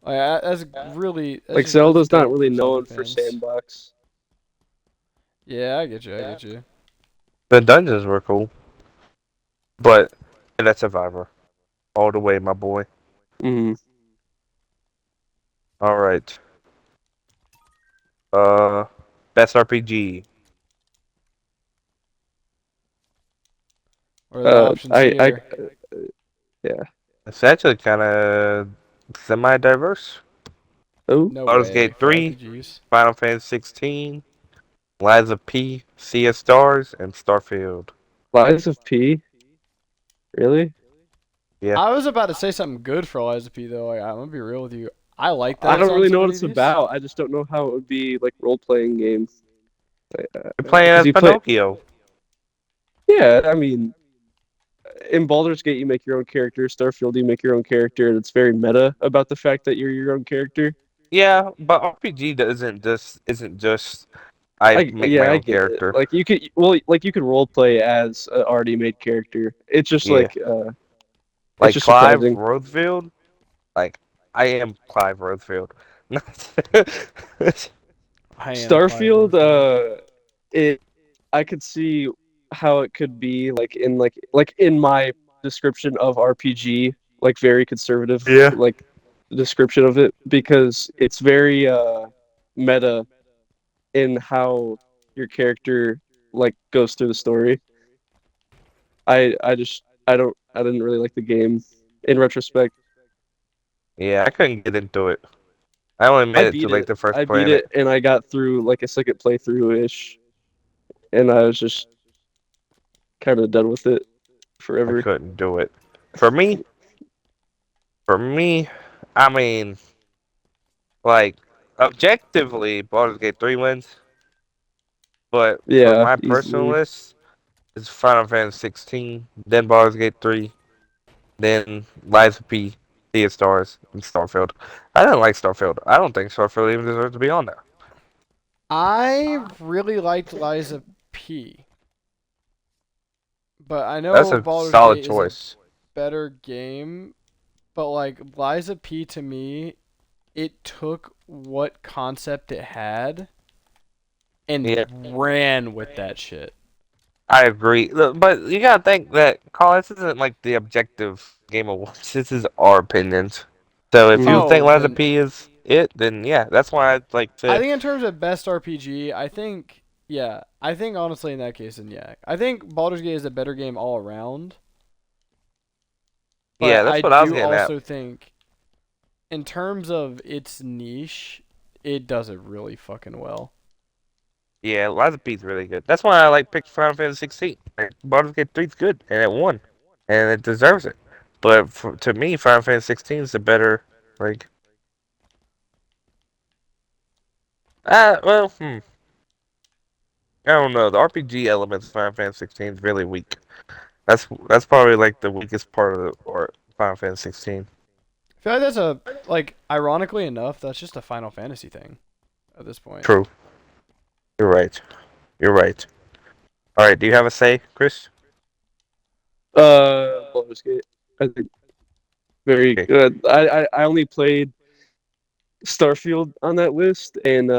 as really Like that's Zelda's not dope really for Zelda known for fans. sandbox. Yeah, I get you. I get you. The dungeons were cool, but that's Survivor all the way, my boy. Mm. All right. Uh, best RPG. What are the options I here? yeah. It's actually kind of semi-diverse. Oh, No Baldur's way Gate for 3, RPGs. Final Fantasy 16, Lies of P, Sea of Stars, and Starfield. Lies of P. Really? Yeah. I was about to say something good for Liza P though. Like, I'm gonna be real with you. I like that I it's don't on really so know what many of it's these. about. I just don't know how it would be like role playing game. You're playing Because as you play. Pinocchio. Yeah, I mean, in Baldur's Gate you make your own character. Starfield you make your own character, and it's very meta about the fact that you're your own character. Yeah, but RPG isn't just I make my I own get it. character. Like you could like you could role play as an already made character. It's just Yeah. like it's Like just Clive surprising. Rosefield. Like I am Clive Rosefield. I am Clive Starfield, Rosefield. it I could see how it could be like in my description of RPG, like very conservative Yeah. like description of it because it's very meta in how your character like goes through the story. I didn't really like the game in retrospect. Yeah, I couldn't get into it. I only made it to like the first I beat it planet. and I got through like a second playthrough ish and I was just kind of done with it I forever. couldn't do it. For me, for me, I mean, like objectively, Baldur's Gate 3 wins. But for Yeah, my personal easily. list, it's Final Fantasy 16, then Baldur's Gate 3, then Lies of P, Sea of Stars, and Starfield. I didn't like Starfield. I don't think Starfield even deserves to be on there. I really liked Liza P, but I That's know a Baldur's solid Gate is a choice. better game. But like Liza P to me, it took what concept it had and Yeah, ran with that shit. I agree. Look, but you gotta think that, Colin, this isn't like the objective Game Awards. This is our opinions. So if you Mm. think Oh, Lies of then P is it, then yeah, that's why I'd like I to. think in terms of best RPG, I think honestly in that case, then yeah, I think Baldur's Gate is a better game all around. Yeah, But that's I what I was do getting at. also think, in terms of its niche, it does it really fucking well. Yeah, Lies of P's really good. That's why I like picked Final Fantasy 16. Like, Baldur's Gate 3 is good, and it won, and it deserves it. But to me, Final Fantasy 16 is the better. Like, well, I don't know. The RPG elements of Final Fantasy 16 is really weak. That's probably like the weakest part of the or Final Fantasy 16. I feel like that's ironically enough, that's just a Final Fantasy thing at this point. True. You're right. You're right. All right. Do you have a say, Chris? Baldur's Gate. I think very Okay. good. I only played Starfield on that list, and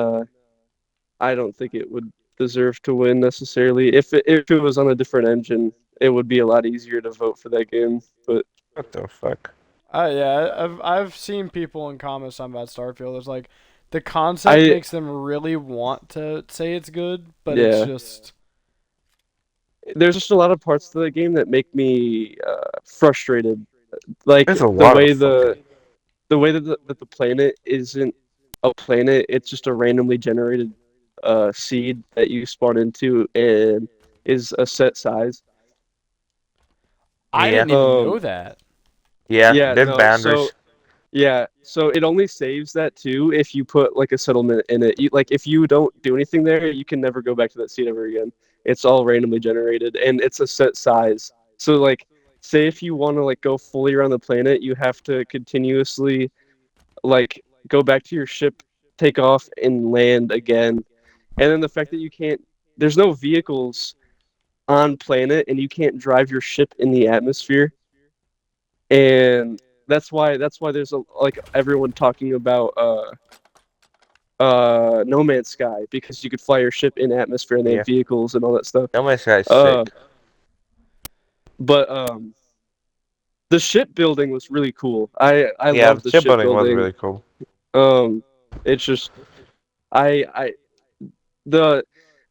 I don't think it would deserve to win necessarily. If it was on a different engine, it would be a lot easier to vote for that game. But What the fuck? Yeah, I've seen people in comments talking about Starfield. It's like the concept I makes them really want to say it's good, but it's yeah, just there's just a lot of parts to the game that make me frustrated. Like There's a lot of fucking. the way that the planet isn't a planet, it's just a randomly generated seed that you spawn into and is a set size. I Yeah. didn't even know Um, that. Yeah. yeah, There's no, boundaries. so it only saves that too if you put like a settlement in it. Like if you don't do anything there, you can never go back to that seed ever again. It's all randomly generated and it's a set size. So like say if you want to like go fully around the planet, you have to continuously like go back to your ship, take off and land again. And then the fact that you can't there's no vehicles on planet and you can't drive your ship in the atmosphere. And that's why there's a like everyone talking about No Man's Sky because you could fly your ship in atmosphere and they Yeah. have vehicles and all that stuff. No Man's Sky's Uh sick. but the shipbuilding was really cool. I Yeah, love the the shipbuilding was shipbuilding. really cool. It's just I the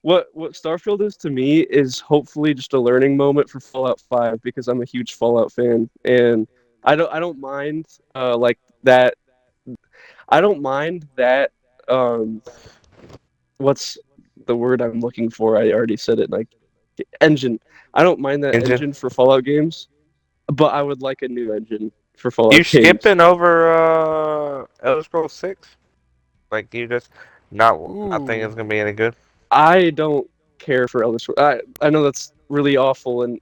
what Starfield is to me is hopefully just a learning moment for Fallout 5 because I'm a huge Fallout fan and I don't mind like that I don't mind that um what's the word I'm looking for? I already said it like engine. I don't mind that Engine. engine for Fallout games, but I would like a new engine for You Fallout games. skipping over Elder Scrolls 6? Like you just not thinking Ooh. it's gonna be any good? I don't care for Elder Scrolls. I know that's really awful, and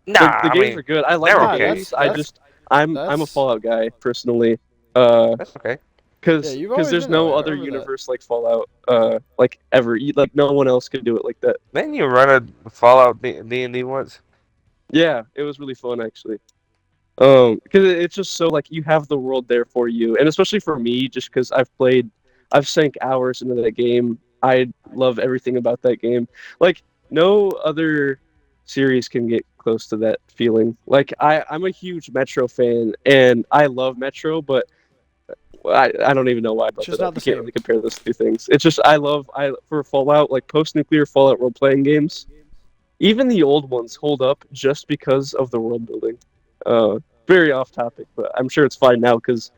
Nah, the I games mean are good. I like they're the Nah, okay. games. I'm a that's Fallout guy personally. Uh, That's okay. yeah, cause you've cause always there's been that no way. I other remember that. universe like Fallout. Like ever. Like no one else can do it like that. Then you run a Fallout D&D once. Yeah, it was really fun actually. Because it's just so like you have the world there for you, and especially for me, just because I've sank hours into that game. I love everything about that game. Like no other series can get close to that feeling. Like I'm a huge Metro fan, and I love Metro, but I don't even know why I It's brought just that up. not You the can't same. really compare those two things. It's just I for Fallout like post nuclear Fallout role playing games. Even the old ones hold up just because of the world building. Uh, Very off topic, but I'm sure it's fine now because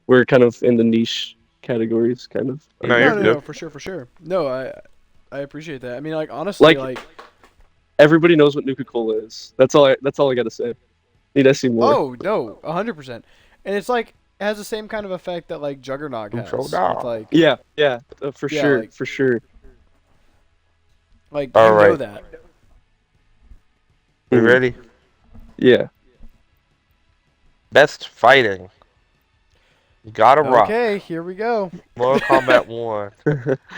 we're kind of in the niche categories, kind of. No, you're No, no, good. no, for sure, for sure. No, I appreciate that. I mean, like honestly, Like like everybody knows what Nuka Cola is. That's all I gotta say. Need I see more? oh no, 100%. And it's like it has the same kind of effect that like Juggernaut Control has with dog. like Yeah, yeah, for yeah, sure, for sure. like All you know right, that. we Mhm. ready? Yeah. Best fighting. Gotta rock. Okay, here we go. Mortal Kombat 1.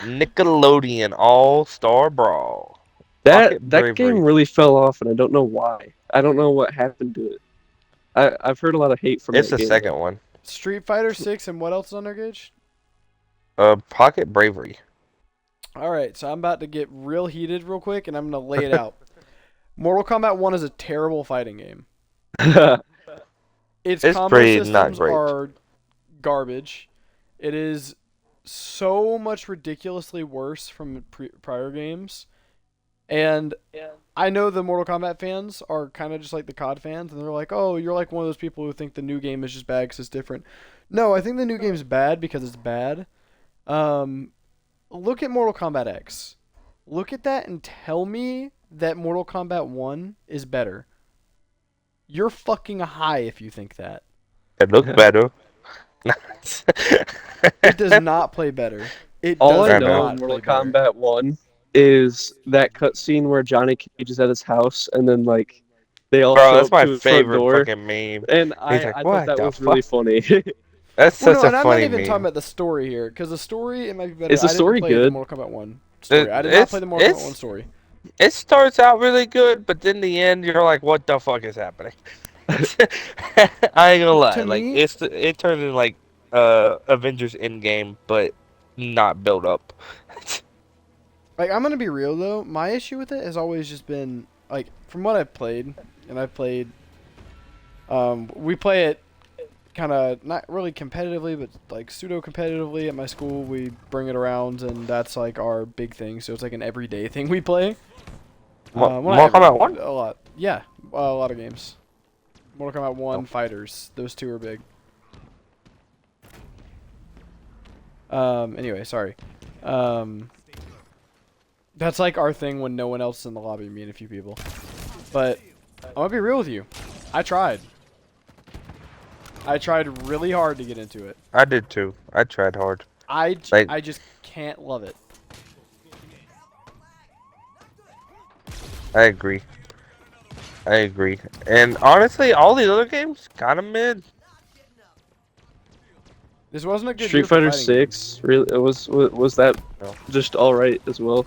Nickelodeon All Star Brawl. That Pocket that game Bravery. really fell off, and I don't know why. I don't know what happened to it. I've heard a lot of hate from It's that the game second though. one. Street Fighter 6 and what else on there, Gage? Pocket Bravery. All right, so I'm about to get real heated real quick and I'm going to lay it out. Mortal Kombat 1 is a terrible fighting game. Its It's combo pretty not systems great. are garbage. It is so much ridiculously worse from prior games. And I know the Mortal Kombat fans are kind of just like the COD fans, and they're like, "Oh, you're like one of those people who think the new game is just bad because it's different." No, I think the new game's bad because it's bad. Look at Mortal Kombat X. Look at that and tell me that Mortal Kombat 1 is better. You're fucking high if you think that. It looked better. It does not play better. It All does I I know know. of not Mortal play better. Kombat 1 is that cutscene where Johnny Cage is at his house and then like they all Bro, show that's up my to his front favorite door, fucking meme. and He's I like, I thought what that the was really fuck? funny. That's Well, such no, a and I'm not funny even talking meme. about the story here, because the story, it might be better. Is the I didn't story play the good? Mortal Kombat 1 story. I did not play the Mortal Kombat 1 story. It starts out really good, but then the end, you're like, what the fuck is happening? I ain't gonna lie. To Like, me, it turned into like Avengers Endgame, but not built up. like, I'm gonna be real though. My issue with it has always just been like, from what I've played, and I've played. We play it kind of not really competitively, but like pseudo competitively at my school. We bring it around, and that's like our big thing. So it's like an everyday thing we play. Well, not Mortal Kombat everyday, 1? but a lot. Yeah, a lot of games. Mortal Kombat 1, Oh. Fighters. Those two are big. Anyway, sorry. That's like our thing when no one else is in the lobby, me and a few people. But I'm gonna be real with you. I tried. I tried really hard to get into it. I did too. I tried hard. Like- I just can't love it. I agree. I agree. And honestly, all the other games kind of mid. This wasn't a good Street year for Fighter fighting 6 really was that No. just all right as well.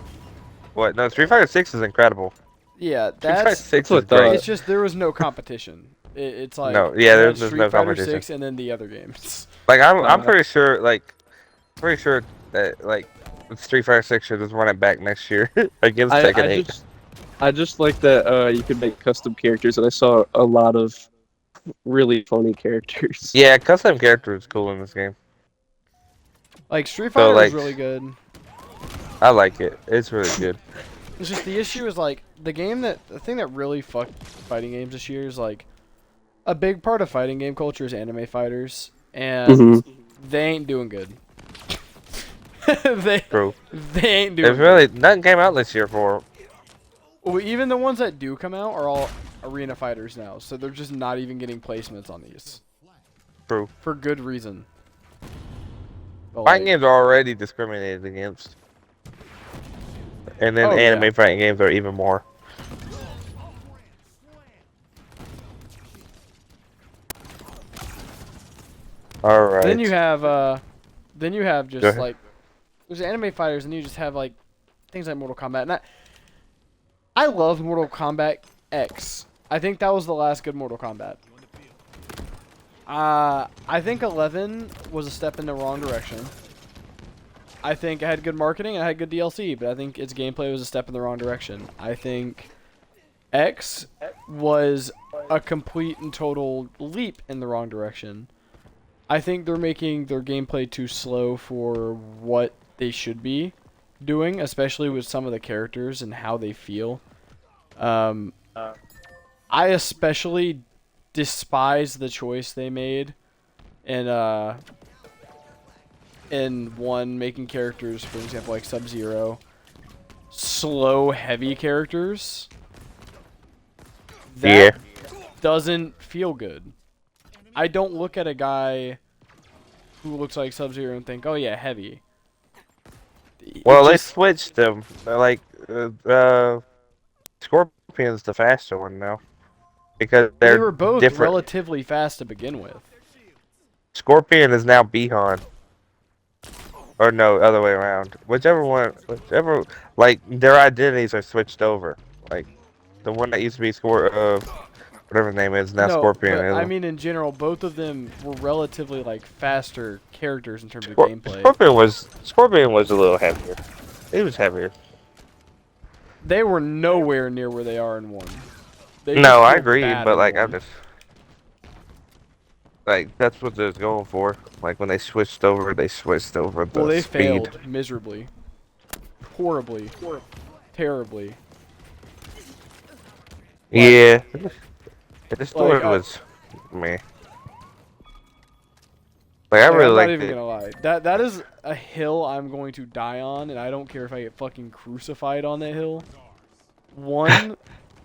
What? No, Street Fighter 6 is incredible. games. Yeah, Street Fighter that's 6 what is I thought. great. it's just there was no competition. It's like No, you yeah, had there's Street no Fighter competition. 6 and then the other games. Like I'm Uh, pretty sure that like Street Fighter 6 should just run it back next year against Tekken 8. I just like that you could make custom characters, and I saw a lot of really funny characters. Yeah, custom character is cool in this game. Like Street Fighter like- is really good. I like it. It's really good. It's just the issue is like the thing that really fucked fighting games this year is like a big part of fighting game culture is anime fighters, and Mhm. they ain't doing good. they True. they ain't doing There's really nothing came out this year for. Well, even the ones that do come out are all arena fighters now, so they're just not even getting placements on these. True. For good reason. But, Fighting like, games are already discriminated against. And then Oh, yeah. anime fighting games are even more. Alright. then you have just Go ahead. like there's anime fighters, and you just have like things like Mortal Kombat. And I love Mortal Kombat X. I think that was the last good Mortal Kombat. I think 11 was a step in the wrong direction. I think it had good marketing and it had good DLC, but I think its gameplay was a step in the wrong direction. I think X was a complete and total leap in the wrong direction. I think they're making their gameplay too slow for what they should be doing, especially with some of the characters and how they feel. I especially despise the choice they made in one, making characters, for example, like Sub-Zero, slow, heavy characters. That doesn't feel good. I don't look at a guy who looks like Sub-Zero and think, oh yeah, heavy. Well, It they just- switched them. They're like, Scorpion's the faster one now. Because they they're were both different. relatively fast to begin with. Scorpion is now Bihan. Or no, other way around. Like, their identities are switched over. Like, the one that used to be whatever his name is, now No, Scorpion. but is. I mean, in general, both of them were relatively like faster characters in terms of gameplay. Scorpion was a little heavier. He was heavier. They were nowhere near where they are in one. They just No, I feel agree, bad but in like one. I'm just Like that's what they're going for. Like when they switched over the Well, they speed. failed miserably, horribly, terribly. Yeah, the story Like, was meh. Like I like really I'm not liked even it. gonna lie. That is a hill I'm going to die on, and I don't care if I get fucking crucified on that hill. One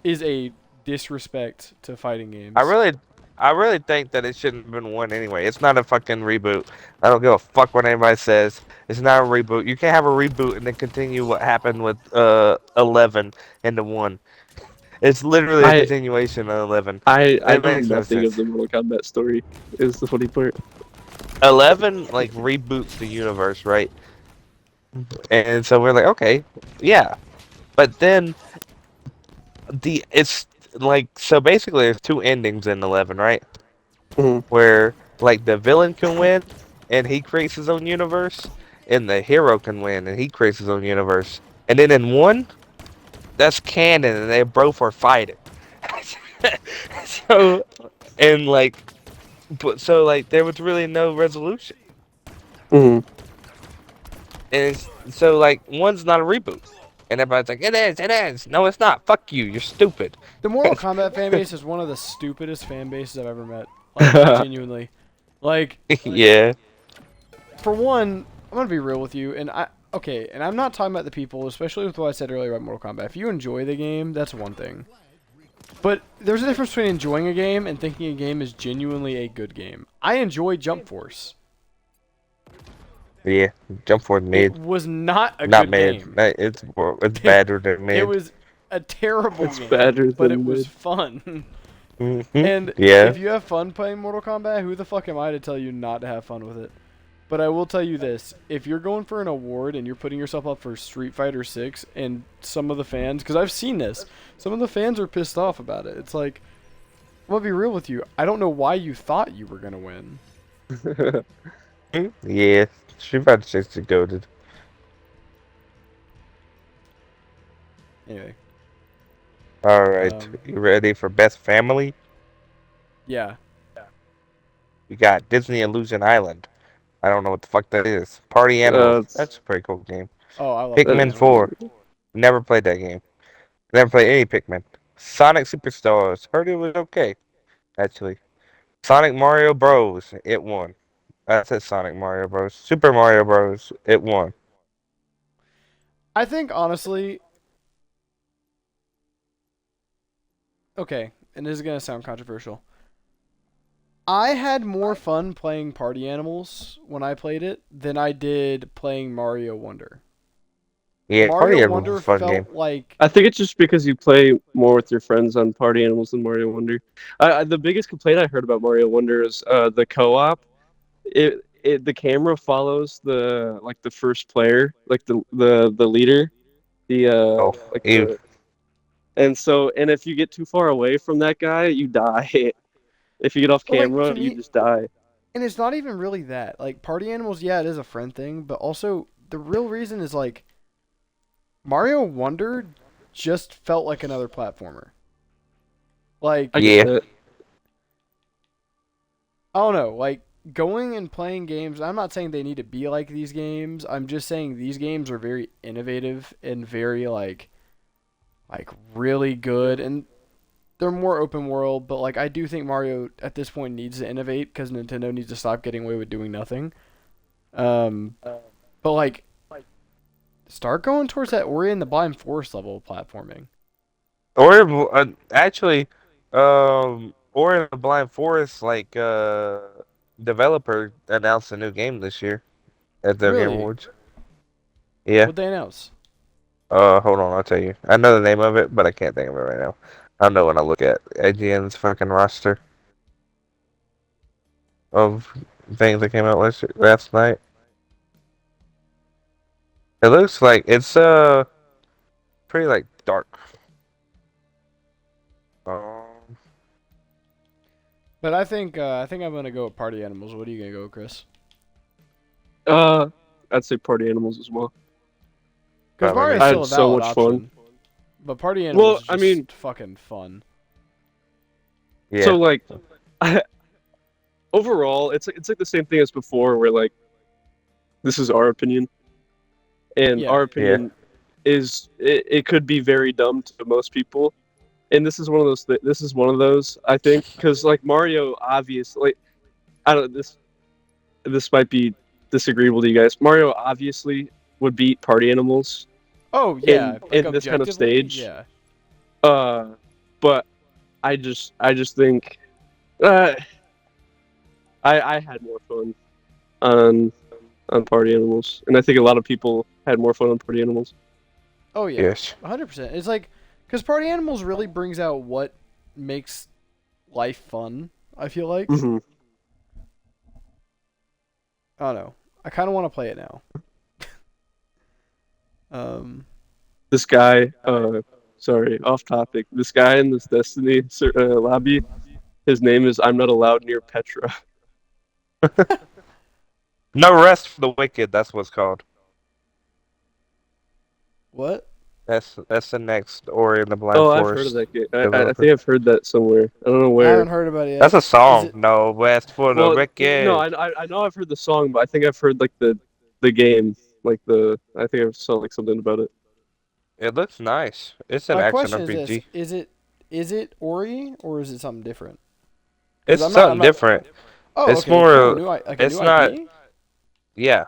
is a disrespect to fighting games. I really think that it shouldn't have been one anyway. It's not a fucking reboot. I don't give a fuck what anybody says. It's not a reboot. You can't have a reboot and then continue what happened with 11 into 1. It's literally a I continuation of 11. I It know makes no nothing of sense. the Mortal Kombat story. Is the funny part. 11 like reboots the universe, right? And so we're like, okay, yeah. But then it's like so basically there's two endings in 11, right? Mhm. Where like the villain can win and he creates his own universe, and the hero can win and he creates his own universe. And then in 1, that's canon and they both are fighting. So and like but so like there was really no resolution. Mhm. And so like 1's not a reboot. And everybody's like, it is, it is. No, it's not. Fuck you. You're stupid. The Mortal Kombat fan base is one of the stupidest fan bases I've ever met. Like, genuinely. Like, Yeah. for one, I'm gonna be real with you, and and I'm not talking about the people, especially with what I said earlier about Mortal Kombat. If you enjoy the game, that's one thing. But there's a difference between enjoying a game and thinking a game is genuinely a good game. I enjoy Jump Force. Yeah. Jump Forward It mid. was not a Not good mid. game. It's better than It mid. was a terrible It's game, better but than it was mid. fun. Mm-hmm. And Yeah. if you have fun playing Mortal Kombat, who the fuck am I to tell you not to have fun with it? But I will tell you this: if you're going for an award and you're putting yourself up for Street Fighter 6, and some of the fans, because I've seen this, some of the fans are pissed off about it. It's like, I'm gonna be real with you. I don't know why you thought you were gonna win. Yeah. Street Fighter 6 is goated. Anyway, Alright. You ready for best family? yeah. We got Disney Illusion Island. I don't know what the fuck that is. Party Animals. It's That's a pretty cool game. Oh, I love Party Pikmin that's Animals. 4. Never played that game. Never played any Pikmin. Sonic Superstars. Heard it was okay, actually. Sonic Mario Bros. It won. That's it, Sonic Mario Bros. Super Mario Bros. It won. I think honestly, okay, and this is gonna sound controversial. I had more fun playing Party Animals when I played it than I did playing Mario Wonder. Yeah, Party Mario Animals was Wonder a fun game. felt like I think it's just because you play more with your friends on Party Animals than Mario Wonder. The biggest complaint I heard about Mario Wonder is the co-op. The camera follows the first player, like the leader, the Oh, like you. the and if you get too far away from that guy, you die. If you get off but like camera, to you me, just die. and it's not even really that. Like Party Animals, yeah, it is a friend thing, but also the real reason is like Mario Wonder just felt like another platformer. Like I Yeah. get that. I don't know, like going and playing games, I'm not saying they need to be like these games. I'm just saying these games are very innovative and very like really good, and they're more open world, but like I do think Mario at this point needs to innovate cuz Nintendo needs to stop getting away with doing nothing. Um but like start going towards that Ori and the Blind Forest level of platforming. Or actually, Ori and the Blind Forest developer announced a new game this year at the Game Really? Awards. Yeah. What they announce? Hold on, I'll tell you. I know the name of it, but I can't think of it right now. I know when I look at IGN's fucking roster of things that came out last night. It looks like it's pretty like dark. Um, But I think I'm going to go with Party Animals. What are you going to go, Chris? I'd say Party Animals as well. Cuz Probably Mario's me. I still had a so valid, much option. fun. But Party Animals Well, is just, I mean, fucking fun. yeah. so like, overall, it's like the same thing as before, where like this is our opinion, and Yeah. our Yeah. opinion is it could be very dumb to most people, and this is one of those. This is one of those, I think, because like Mario, obviously, like, I don't this might be disagreeable to you guys. Mario obviously would beat Party Animals Oh yeah, like in this kind of objectively, stage. yeah. But I just think uh, I had more fun on Party Animals, and I think a lot of people had more fun on Party Animals. Oh yeah, Yes. 100%. It's like because Party Animals really brings out what makes life fun. I feel like. Hmm. I don't know. I kind of want to play it now. This guy, sorry, off topic. This guy in this Destiny lobby, his name is I'm not allowed near Petra. No rest for the wicked. That's what's called. What? That's the next Ori and the Blind Oh, I've heard of Forest that game. I developer. think I've heard that somewhere. I don't know I haven't where. heard about it That's yet. a Is song. it? No rest for the Well, no, wicked. I know I've heard the song, but I think I've heard like the game, like I think I saw like something about it. It looks nice. It's an My action question is this: RPG. is it Ori or is it something different? Because It's I'm something not. different. Oh, It's okay, cool. more. Like a It's new not. IP. Yeah.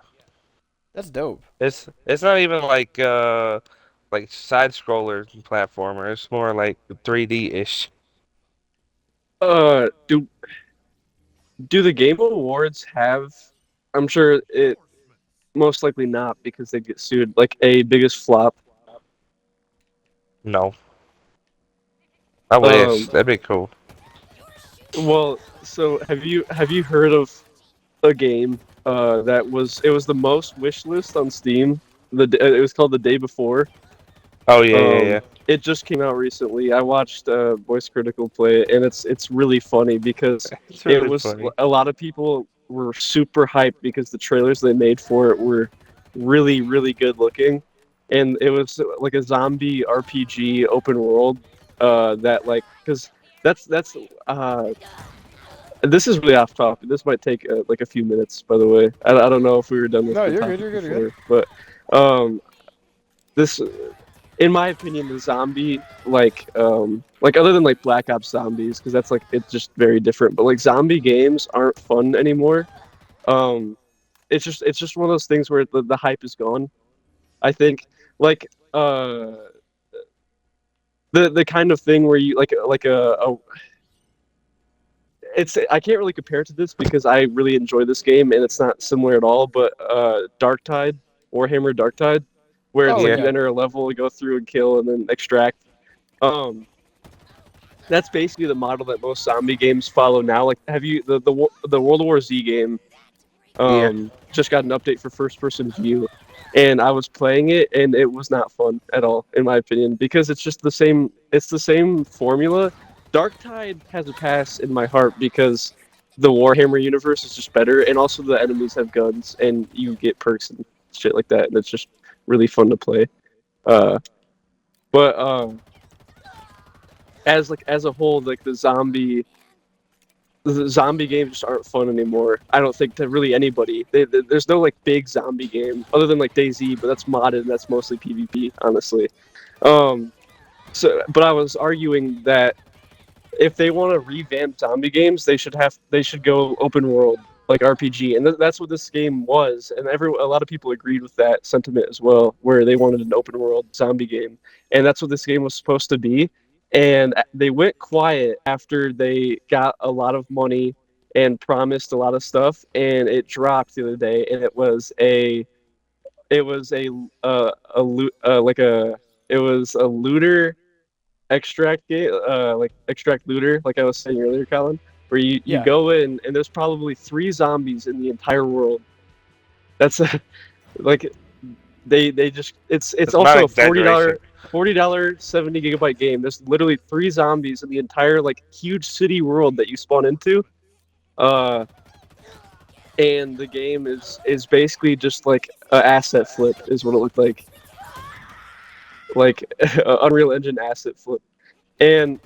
That's dope. It's not even like side scroller platformer. It's more like 3D ish. Do the Game Awards have? I'm sure it most likely not because they get sued. Like a biggest flop. No. I wish. Um, That'd be cool. well, so have you heard of a game that was the most wish list on Steam? It was called The Day Before. Oh yeah. It just came out recently. I watched Voice Critical play it, and it's really funny because It's it really was funny. a lot of people were super hyped because the trailers they made for it were really really good looking, and it was like a zombie RPG open world that like because that's this is really off topic. This might take like a few minutes, by the way. I don't know if we were done with No, the you're good. topic You're good. You're good. before, but this in my opinion, the zombie like other than like Black Ops Zombies, because that's like it's just very different. But like zombie games aren't fun anymore. Um, it's just one of those things where the hype is gone. I think like the kind of thing where you like a it's I can't really compare it to this because I really enjoy this game and it's not similar at all. But Darktide, Warhammer Darktide, where it's Oh like Yeah. you yeah. enter a level, go through and kill, and then extract. Um, that's basically the model that most zombie games follow now. Like, have you the World War Z game? Yeah. Just got an update for first person view, and I was playing it, and it was not fun at all, in my opinion, because it's just the same. It's the same formula. Darktide has a pass in my heart because the Warhammer universe is just better, and also the enemies have guns, and you get perks and shit like that, and it's just really fun to play. Uh, but as a whole, like the zombie games just aren't fun anymore. I don't think to really anybody. There's no like big zombie game other than like DayZ, but that's modded and that's mostly PvP, honestly. Um, but I was arguing that if they want to revamp zombie games, they should go open world like RPG, and that's what this game was. And a lot of people agreed with that sentiment as well, where they wanted an open world zombie game, and that's what this game was supposed to be. And they went quiet after they got a lot of money and promised a lot of stuff, and it dropped the other day, and it was a like it was a looter extract game, like extract looter, like I was saying earlier, Colin, where you Yeah. go in and there's probably 3 zombies in the entire world. That's like they just it's It's not also a exaggeration. $40 70 GB game. There's literally 3 zombies in the entire like huge city world that you spawn into. Uh, and the game is basically just like an asset flip is what it looked like Unreal Engine asset flip, and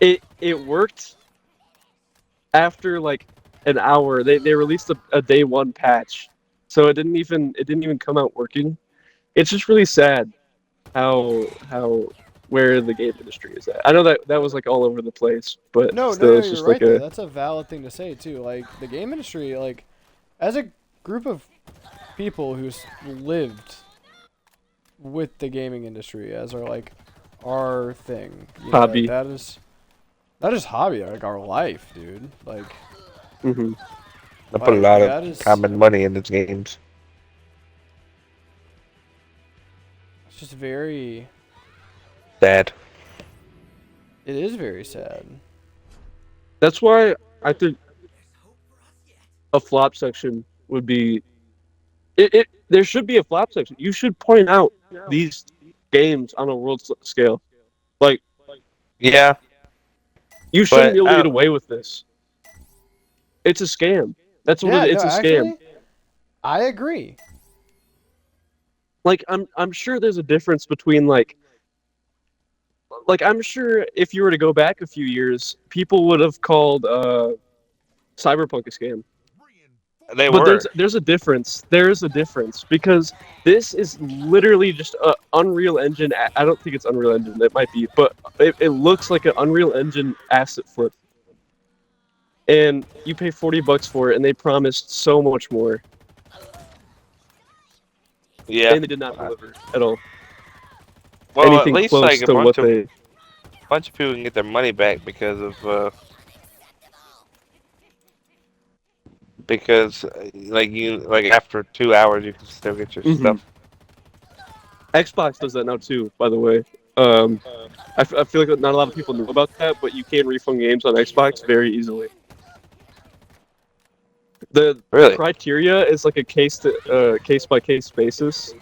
it worked after like an hour, they released a day one patch, so it didn't even come out working. It's just really sad how where the game industry is at. I know that was like all over the place, but No, no, still, no, it's you're just like right there. a. That's a valid thing to say too. Like the game industry, like as a group of people who's lived with the gaming industry as our thing, like Hobby. that is hobby, like our life, dude. Like Hmm. I put a lot of that is time and money in these games. it's just very. Sad. It is very sad. That's why I think a flop section would be. There should be a flop section. You should point out these games on a world scale. Like Yeah, you shouldn't but be able to get away with this. It's a scam. That's what Yeah, it, no, it's a scam. actually, I agree. Like I'm sure there's a difference between like I'm sure if you were to go back a few years, people would have called Cyberpunk a scam. they But were. there's a difference. There is a difference because this is literally just a Unreal Engine. I don't think it's Unreal Engine. It might be, but it looks like an Unreal Engine asset flip. And you pay $40 for it, and they promised so much more, Yeah. and they did not deliver at all. Well, at Anything least close like a to what bunch of they. people can get their money back because of like after 2 hours you can still get your Mhm. stuff. Xbox does that now too, by the way. I feel like not a lot of people know about that, but you can refund games on Xbox very easily. The Really? criteria is like a case by case basis,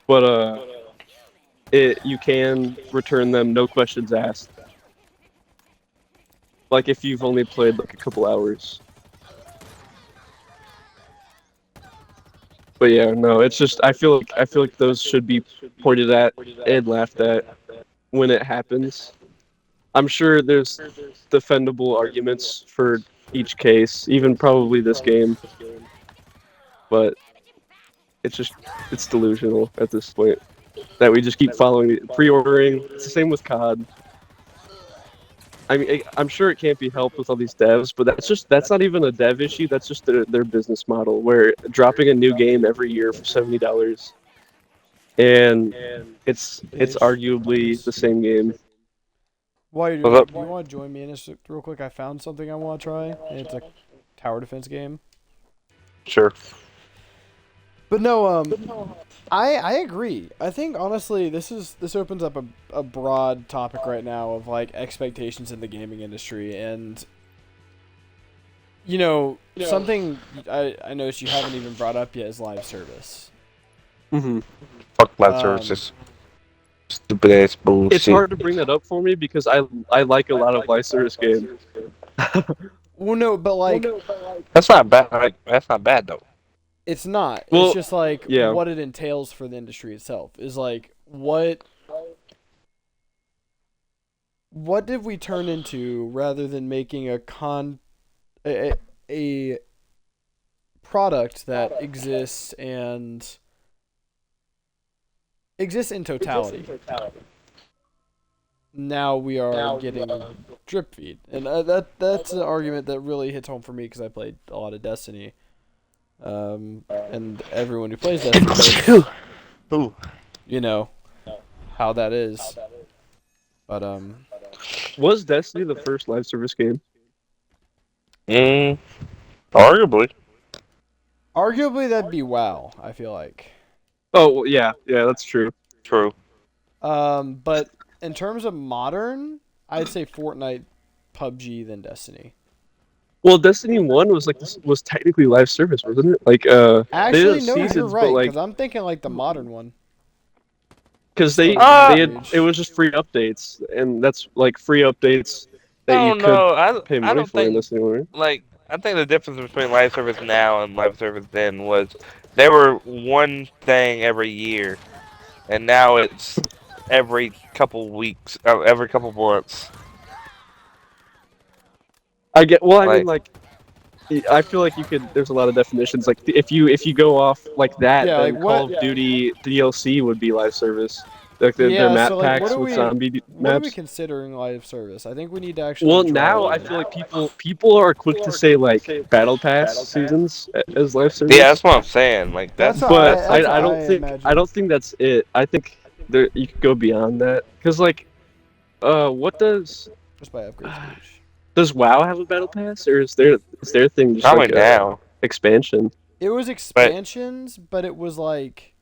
but you can return them no questions asked. Like if you've only played like a couple hours. But yeah, no, it's just I feel like those should be pointed at and laughed at when it happens. I'm sure there's defendable arguments for each case, even probably this game, but it's delusional at this point that we just keep following pre-ordering. It's the same with COD. I mean, I'm sure it can't be helped with all these devs, but that's not even a dev issue. That's just their business model, where dropping a new game every year for $70, and it's Ish, I arguably the guess. same game. While you're doing What's that, up? do you want to join me in this real quick? I found something I want to try, and it's a tower defense game. Sure. But no, I agree. I think honestly, this opens up a broad topic right now of like expectations in the gaming industry, and something I noticed you haven't even brought up yet is live service. Hmm. Fuck live Um, services. Stupid ass bullshit. It's hard to bring that up for me because I like a lot of live service games. Well, no, but like That's not bad. Like, that's not bad though. it's not. It's Well, just like yeah. what it entails for the industry itself is like what did we turn into rather than making a product that exists and exists in totality. Now we are getting drip feed, and that's an argument that really hits home for me because I played a lot of Destiny, and everyone who plays Destiny knows, Ooh. you know how that is. But Was Destiny the first live service game? Arguably. arguably that'd be WoW. I feel like. Oh, well, yeah, that's true. True. But in terms of modern, I'd say Fortnite, PUBG, then Destiny. Well, Destiny 1 was technically live service, wasn't it? Like Actually, they no, did you're seasons, right. but like Because I'm thinking like the modern one. because Just they like had it was just free updates, and that's like free updates I that you don't could know. pay I money don't for in think Destiny 1, right? like I think the difference between live service now and live service then was they were one thing every year, and now it's every couple weeks, every couple months. I get. Well, I mean, Like, I feel like you could. There's a lot of definitions. Like if you go off like that, Yeah, like then Call what? of Duty DLC would be live service. Like their Yeah, map so like, packs with zombie what are we maps. considering live service? I think we need to actually Well, draw a now I line. feel like people are quick to say like Battle Pass seasons as live yeah, service, that's what I'm saying. Like, That's what but I. that's That's like, what I I don't think imagine. that's it. I think there you could go beyond that because like what Just by upgrade stage. does WoW have a Battle Pass or is their thing just probably like a now, expansion? It was but expansions, but it was like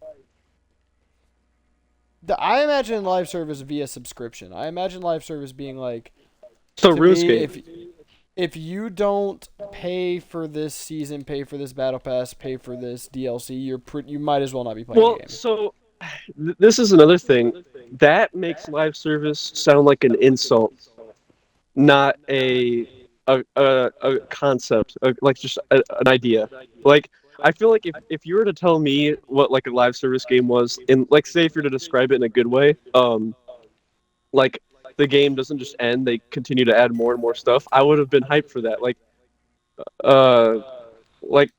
I imagine live service via subscription. I imagine live service being like So to me RuneScape. if you don't pay for this season, pay for this battle pass, pay for this DLC, you might as well not be playing the Well, game. so this is another thing that makes live service sound like an insult, not a concept, like just an idea. Like I feel like if you were to tell me what like a live service game was, in like say if you were to describe it in a good way, like the game doesn't just end, they continue to add more and more stuff. I would have been hyped for that. Uh, like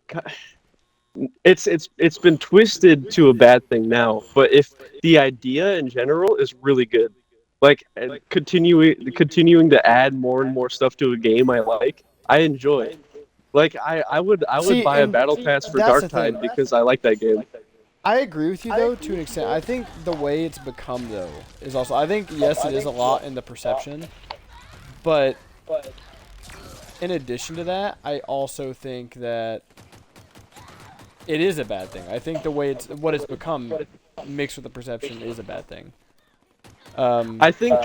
it's been twisted to a bad thing now. But if the idea in general is really good, like continuing to add more and more stuff to a game I enjoy. Like I would See, buy a and battle pass for that's the thing. Darktide because I like that game. I agree with you though to an extent. I think the way it's become though is also. I think yes, it is a lot in the perception, but in addition to that, I also think that it is a bad thing. I think the way what it's become mixed with the perception is a bad thing. I think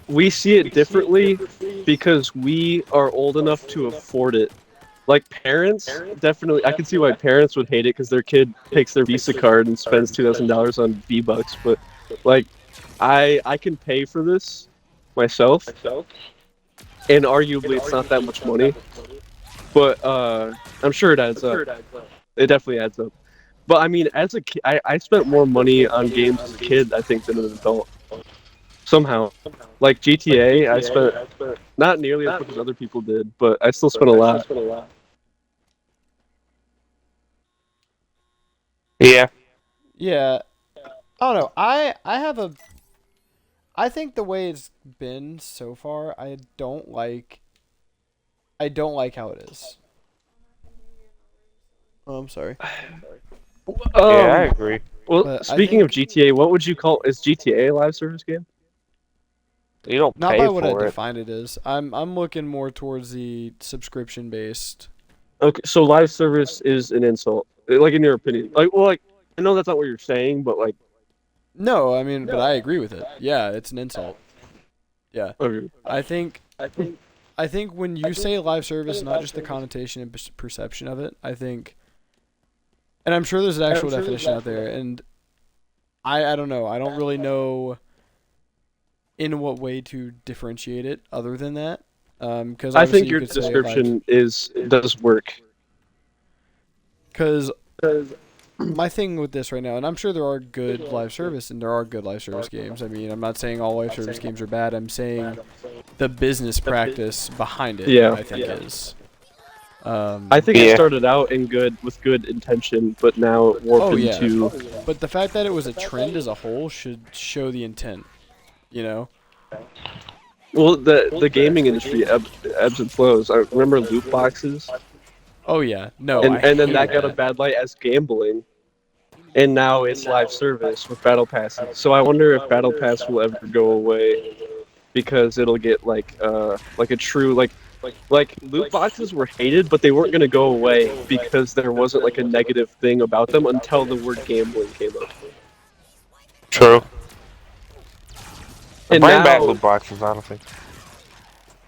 we see it differently because we are old enough to afford it. Like parents, definitely, I can see why parents would hate it because their kid takes their Visa card and spends $2,000 on V-Bucks. But like, I can pay for this myself, and arguably it's not that much money. But I'm sure it adds up. It definitely adds up. But I mean, as a kid, I spent more money on games as a kid, I think, than an adult. Somehow, like GTA, I spent not nearly as much as other people did, but I still spent a lot. yeah, Yeah, I don't know. I think the way it's been so far, I don't like. I don't like how it is. Oh, I'm sorry. yeah, I agree. Well, But I speaking of think GTA, what would you call is GTA a live service game? You don't not pay by what I for it. define it as. I'm looking more towards the subscription based. Okay, so live service is an insult, like in your opinion. Like, well, like I know that's not what you're saying, but like, No, I mean, but I agree with it. Yeah, it's an insult. Yeah, okay. I think when you say live service, not just the connotation and perception of it, I think, and I'm sure there's an actual definition out there, and I don't know. I don't really know in what way to differentiate it other than that. Because I think you your could say description does work. because my thing with this right now, and I'm sure there are good live service and there are good live service games. I mean, I'm not saying all live service games are bad. I'm saying the business practice behind it, Yeah. I think is. I think it Yeah. started out with good intention, but now it warped Oh yeah, into. but the fact that it was a trend as a whole should show the intent. You know? Well, the gaming industry ebbs and flows. I remember loot boxes, Oh yeah, no, and I then hate that got a that. bad light as gambling, and now it's live service with battle passes. So I wonder if battle pass will ever go away because it'll get like a true like loot boxes were hated, but they weren't gonna go away because there wasn't like a negative thing about them until the word gambling came up. True. And Bring back now, loot boxes, honestly.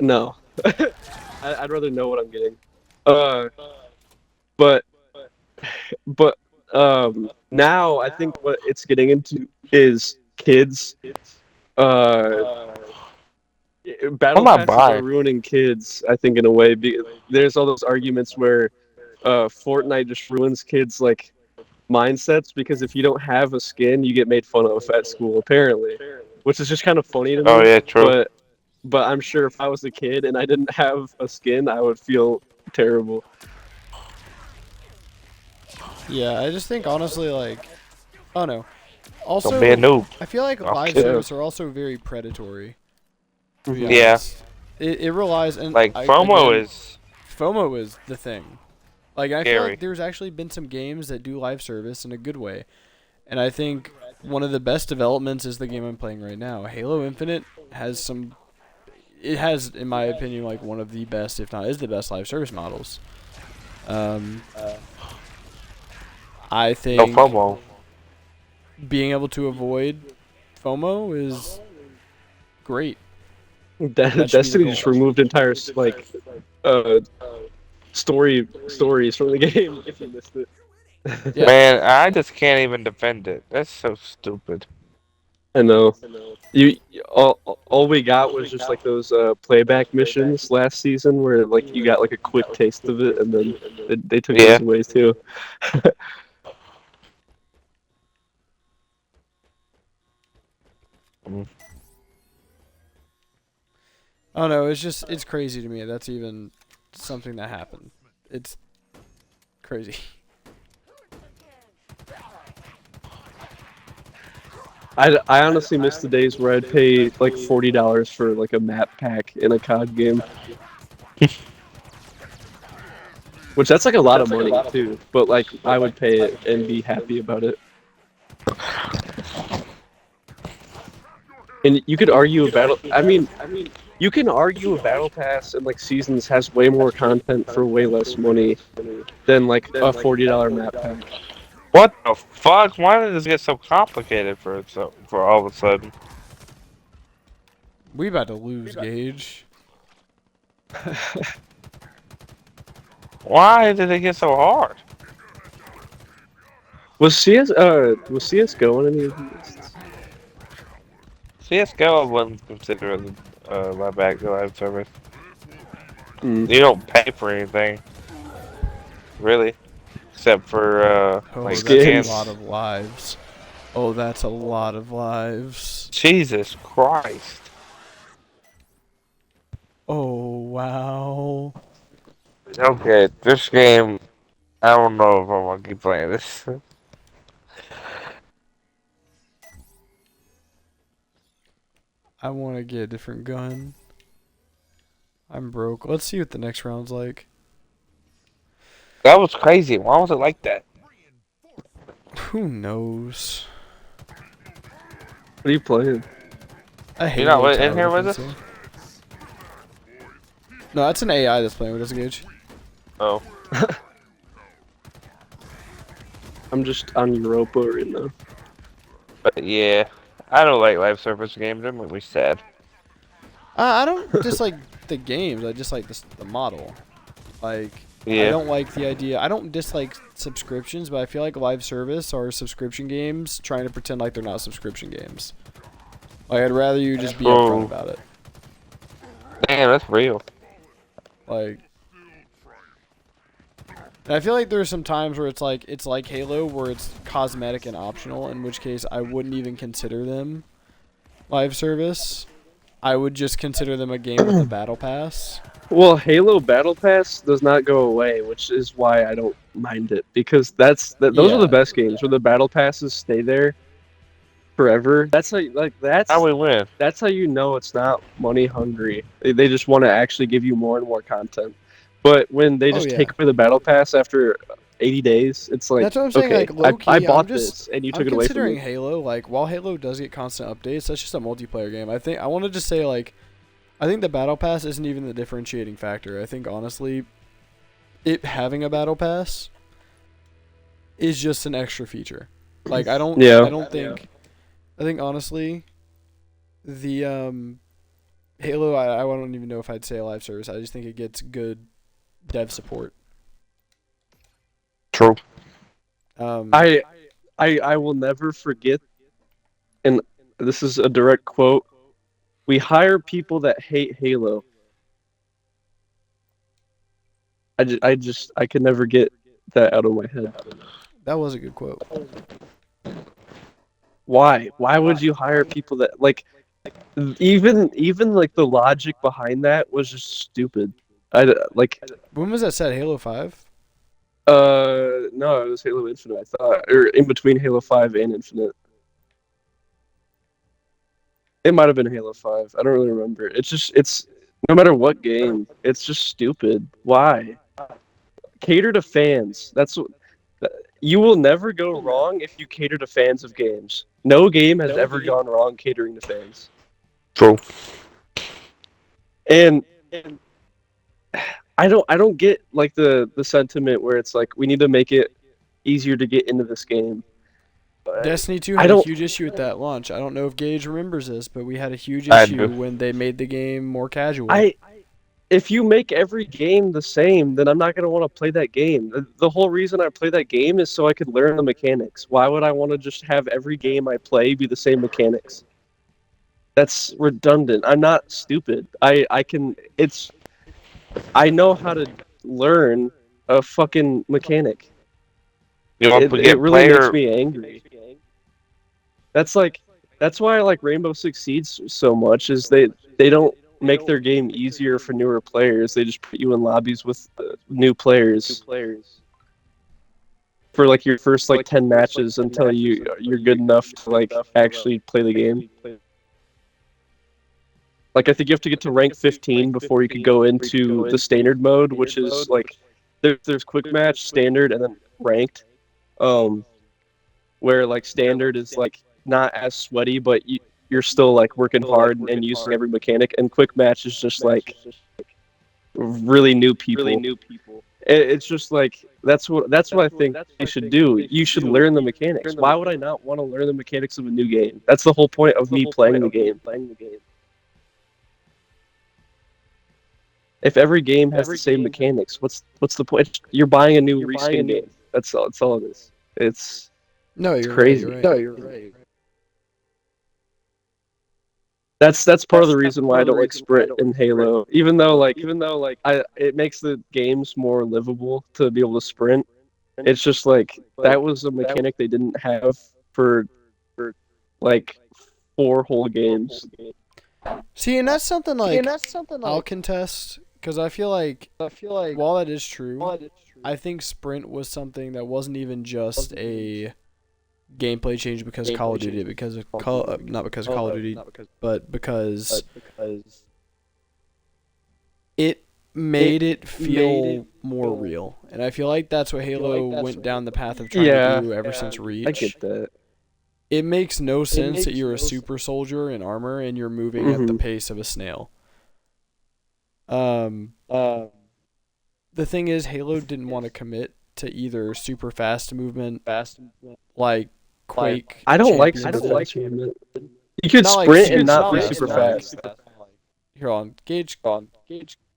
no, I'd rather know what I'm getting. Uh, but but now I think what it's getting into is kids. Battle I'm not passes are buying. ruining kids. I think in a way. There's all those arguments where Fortnite just ruins kids like mindsets because if you don't have a skin, you get made fun of at school apparently, which is just kind of funny to Oh me. yeah, true. But but I'm sure if I was a kid and I didn't have a skin, I would feel terrible. Yeah, I just think honestly, like, oh no. Don't be a Also, noob. I feel like live Okay. service are also very predatory. To be Yeah. honest, it relies and Like FOMO again, is FOMO is the thing. Like I feel like scary. there's actually been some games that do live service in a good way, and I think one of the best developments is the game I'm playing right now. Halo Infinite has some. It has, in my opinion, like one of the best, if not is the best, live service models. Um, I No think FOMO. being able to avoid FOMO is great. That should be the Destiny goal. just removed entire uh stories from the game if you missed it. Yeah. Man, I just can't even defend it. That's so stupid. I know. You all we got was just like those playback missions last season where like you got like a quick taste of it and then they took those Yeah. away too. Mm. I don't know. It's crazy to me. That's even something that happened. It's crazy. I honestly miss the days where I'd pay like $40 for like a map pack in a COD game. Which that's like a lot of money too, but like I would pay it and be happy about it. And you could argue a battle. You can argue a battle pass and like seasons has way more content for way less money than like a $40 map pack. What the fuck? Why did this get so complicated for all of a sudden? We about to lose Gage. Why did it get so hard? Was CS:GO on any of these? CS:GO I wouldn't consider it live service. Mm. You don't pay for anything, really, except for Oh, like that's a skins. lot of lives. Oh, that's a lot of lives. Jesus Christ. Oh, wow. Okay, this game, I don't know if I want to keep playing this. I want to get a different gun. I'm broke. Let's see what the next round's like. That was crazy. Why was it like that? Who knows? What are you playing? I hate You're not it. in here with us? No, that's an AI that's playing with us, Gage. Oh. I'm just on Europa right now. But yeah, I don't like live service games. They make me sad. I don't dislike the games. I just like the model. Like, I Yeah. don't like the idea. I don't dislike subscriptions, but I feel like live service are subscription games trying to pretend like they're not subscription games. Like, I'd rather you just be upfront about it. Damn, that's real. Like, and I feel like there's some times where it's like Halo, where it's cosmetic and optional, in which case I wouldn't even consider them live service. I would just consider them a game with a battle pass. Well, Halo Battle Pass does not go away, which is why I don't mind it because those are the Yeah. best games where the battle passes stay there forever. That's How we win? that's how you know it's not money hungry. They just want to actually give you more and more content. But when they Oh, just yeah. take away the battle pass after 80 days, it's like That's what I'm saying. okay, Like, low key, I bought I'm just this and you I'm took it away from considering me. Halo. Like, while Halo does get constant updates, that's just a multiplayer game. I want to just say, like, I think the battle pass isn't even the differentiating factor. I think honestly, it having a battle pass is just an extra feature. Like, I don't think. I think honestly, the Halo. I don't even know if I'd say a live service. I just think it gets good dev support. True. I will never forget, and this is a direct quote. We hire people that hate Halo. I could never get that out of my head. That was a good quote. Why? Why would you hire people that like? even like the logic behind that was just stupid. Like When was that set? Halo 5? no, it was Halo Infinite, I thought, or in between Halo 5 and Infinite. It might have been Halo 5. I don't really remember. It's no matter what game, it's just stupid. Why? Cater to fans. That's what you will never go wrong if you cater to fans of games. No game has ever gone wrong catering to fans. True. And I don't get like the sentiment where it's like we need to make it easier to get into this game. Destiny 2 I had a don't. huge issue with that launch. I don't know if Gage remembers this, but we had a huge I issue do. when they made the game more casual. If you make every game the same, then I'm not going to want to play that game. The whole reason I play that game is so I could learn the mechanics. Why would I want to just have every game I play be the same mechanics? That's redundant. I'm not stupid. I know how to learn a fucking mechanic. You want to It get really makes player? me angry. That's why I like Rainbow Six Siege so much is they don't make their game easier for newer players. They just put you in lobbies with new players for like your first like 10 matches until you're good enough to like actually play the game. Like I think you have to get to rank 15 before you could go into the standard mode, which is like there's quick match, standard, and then ranked. Um, where like standard is like not as sweaty, but you're still like working hard and using every mechanic. And quick match is just like really new people. It's just like that's what I think you should do. You should learn the mechanics. Why would I not want to learn the mechanics of a new game? That's the whole point of me playing the game. If every game has the same mechanics, what's the point? You're buying a new reskin game. That's all it is. It's No, you're crazy. right. You're right. That's part of the reason why I don't like sprint in Halo. Even though like it makes the games more livable to be able to sprint. It's just like that was a mechanic they didn't have for like 4 whole games. See, and that's something like I'll contest because I feel like while that is true, I think sprint was something that wasn't even just a gameplay change because Call of Duty, because of not because of Call of Duty, but because it made it feel more real. And I feel like that's what Halo went down the path of trying to do ever since Reach. I get that. It makes no sense that you're a super soldier in armor and you're moving at the pace of a snail. The thing is, Halo didn't want to commit to either super fast movement, like Quake. I don't like Champions. movement. You could Not like sprint super and not be fast, super but like- fast. Here on Gage.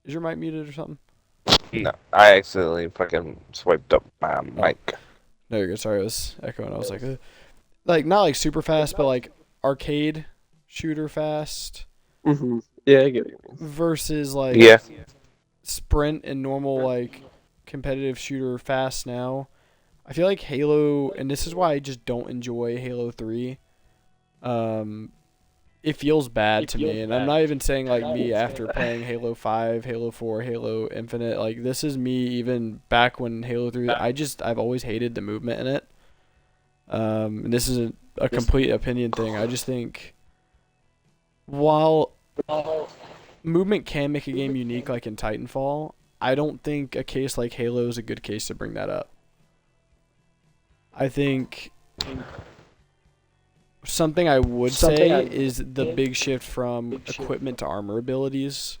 Is your mic muted or something? No, I accidentally fucking swiped up my mic. No, you're good. Sorry, I was echoing. I was like, ugh. Like not like super fast, but like arcade shooter fast Yeah, I get it. versus like Yeah. sprint and normal like competitive shooter fast now. I feel like Halo, and this is why I just don't enjoy Halo 3. It feels bad to me, and I'm not even saying like me after playing Halo 5, Halo 4, Halo Infinite. Like this is me even back when Halo 3. I've always hated the movement in it. And this is a complete opinion thing. I just think while movement can make a game unique, like in Titanfall, I don't think a case like Halo is a good case to bring that up. I think something I would say is the big shift from equipment to armor abilities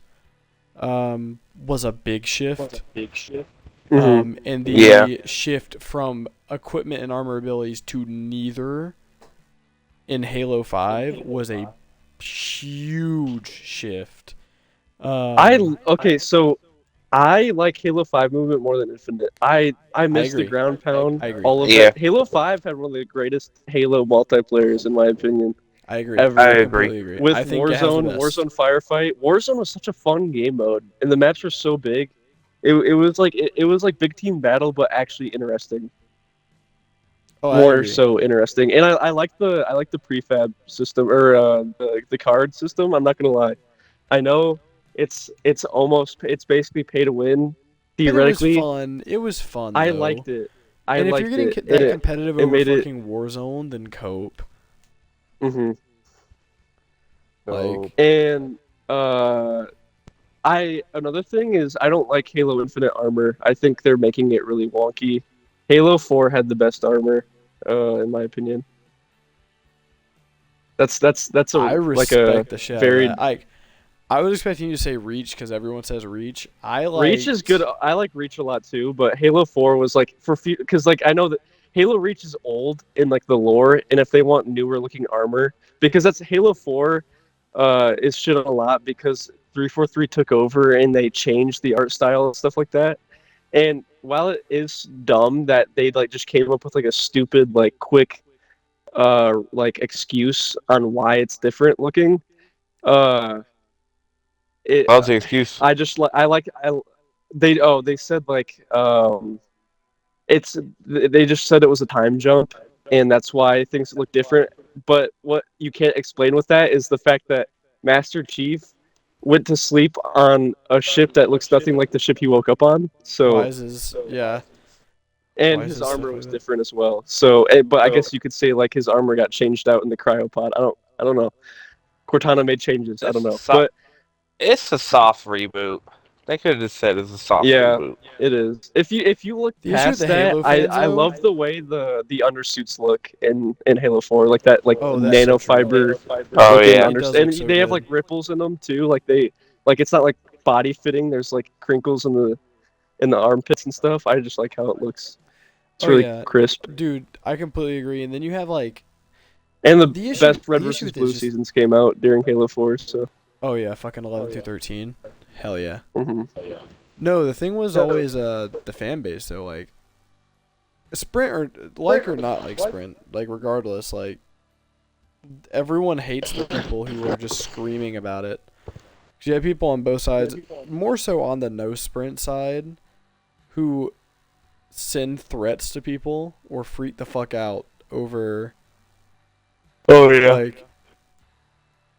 was a big shift. And the shift from equipment and armor abilities to neither in Halo 5 was a huge shift. So I like Halo 5 movement more than Infinite. I miss the agree. ground pound. I agree. All of Yeah. that. Halo 5 had one of the greatest Halo multiplayers in my opinion. I agree. Ever. I completely agree. With I think it has the Warzone, best. Warzone Firefight. Warzone was such a fun game mode, and the maps were so big. It was like big team battle, but actually interesting. Oh, I more agree. so interesting. And I like the prefab system or the card system. I'm not gonna lie. I know it's basically pay to win. But it was Theoretically, fun. It was fun I though. liked it. I And if you're liked getting it, and that competitive it over made it. fucking Warzone, then cope. Hmm. So Like, And uh, I another thing is I don't like Halo Infinite armor. I think they're making it really wonky. Halo 4 had the best armor, in my opinion. That's I a like a respect the shit out of very that. I was expecting you to say Reach because everyone says Reach. I Reach is good. liked. I like Reach a lot too, but Halo 4 was like for because like I know that Halo Reach is old in like the lore, and if they want newer looking armor, because that's Halo 4 is shit a lot because 343 took over and they changed the art style and stuff like that. And while it is dumb that they like just came up with like a stupid like quick like excuse on why it's different looking, uh it what's the excuse? I just like I they said like it's they just said it was a time jump and that's why things look different. But what you can't explain with that is the fact that Master Chief went to sleep on a ship that looks nothing like the ship he woke up on. Why So is his. Yeah. and Why is his his stuff armor like was that? different as well. So but I guess you could say like his armor got changed out in the cryopod. I don't know. Cortana made changes. I don't It's a know. But it's a soft reboot. They could have just said it's a soft yeah, reboot. it is. If you look The issue with past the that, Halo fans, I though. love the way the undersuits look in Halo 4, like that like Oh, that's so true. nanofiber Oh looking yeah. It does look undersuit, and so they have like good. ripples in them too. Like they like it's not like body fitting. There's like crinkles in the armpits and stuff. I just like how it looks. It's Oh, really yeah. crisp. Dude, I completely agree. And then you have, like. And the The issue, best Red the issue versus with it is Blue just. seasons came out during Halo 4, so. Oh, yeah. Fucking 11 through 13. Hell yeah. Hmm. No, the thing was always the fan base, though. Like, Sprint, or not like Sprint, like, regardless, like. Everyone hates the people who are just screaming about it. 'Cause you have people on both sides, more so on the no sprint side, who send threats to people or freak the fuck out over Oh yeah. like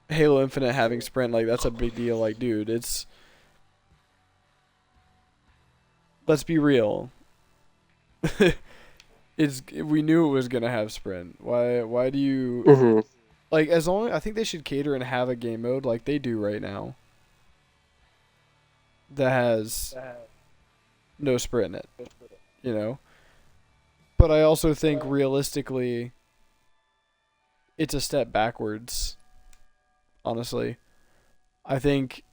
Halo Infinite having sprint. Like, that's a big deal. Like, dude, it's, let's be real. We knew it was gonna have sprint. Why do you, Hmm. like, as long, I think they should cater and have a game mode like they do right now that has no sprint in it, you know? But I also think realistically it's a step backwards, honestly. I think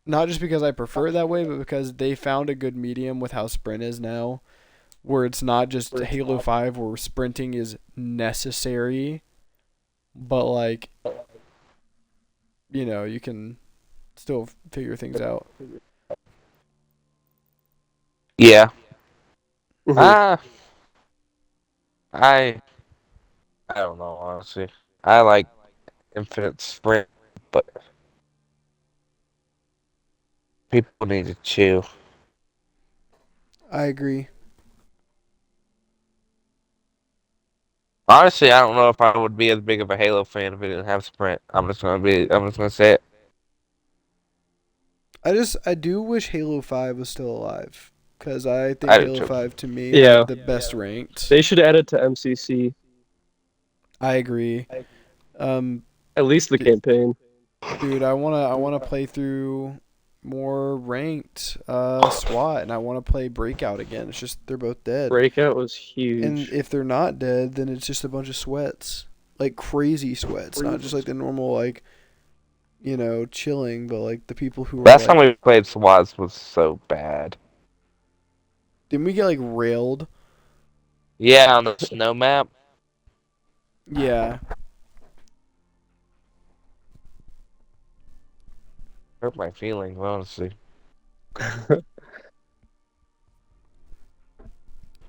not just because I prefer it that way, but because they found a good medium with how sprint is now, where it's not just Halo 5 where sprinting is necessary, but like, you can still figure things out. Yeah. Hmm. Ah, I I don't know honestly. I like Infinite Sprint, but people need to chill. I agree. Honestly, I don't know if I would be as big of a Halo fan if it didn't have Sprint. I'm just gonna say it. I do wish Halo 5 was still alive, because I think I do Halo too. 5 to me Yeah, had the best ranked. they should add it to MCC. I agree. Um, At least the D- campaign. dude, I wanna play through more ranked SWAT, and I wanna play Breakout again. It's just they're both dead. Breakout was And huge. if they're not dead, then it's just a bunch of sweats. Like crazy sweats, not just like the normal like, chilling, but like the people who are Last time like, we played SWATs was so bad. didn't we get like railed? Yeah, on the snow map. Yeah. Hurt my feelings, honestly.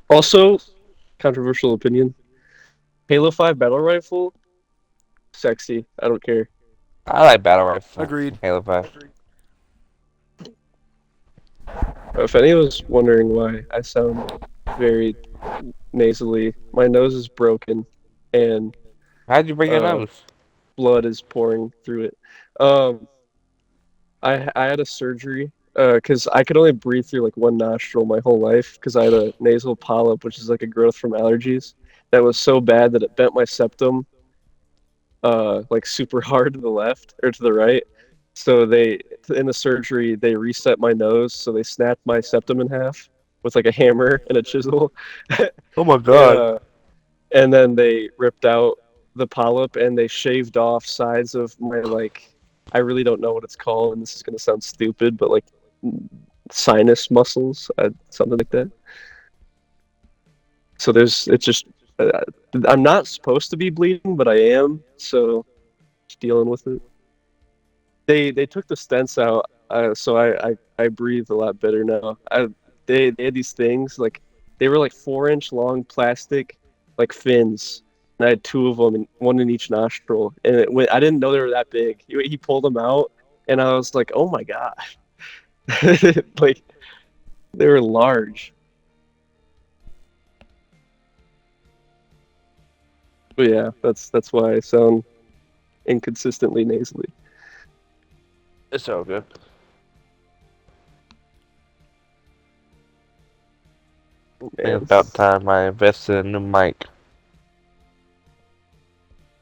Also, controversial opinion. Halo 5 Battle Rifle, sexy. I don't care. I like Battle Rifle Agreed. from Halo 5. If anyone's wondering why I sound very nasally. My nose is broken, and How'd you bring your uh, nose? blood is pouring through it. Um, I had a surgery because I could only breathe through like one nostril my whole life because I had a nasal polyp, which is like a growth from allergies that was so bad that it bent my septum like super hard to the left or to the right. So they in the surgery they reset my nose, so they snapped my septum in half with like a hammer and a chisel. Oh my and god. and then they ripped out the polyp and they shaved off sides of my like I really don't know what it's called, and this is gonna sound stupid, but like sinus muscles, something like that. So there's it's just uh, I'm not supposed to be bleeding, but I am, so just dealing with it. They took the stents out, so I breathe a lot better now. They had these things like they were like 4 inch long plastic like fins, and I had two of them, and one in each nostril. And I didn't know they were that big. He pulled them out, and I was like, oh my god, like they were large. But yeah, that's why I sound inconsistently nasally. It's all good. Man, It's about time I invested in a new mic.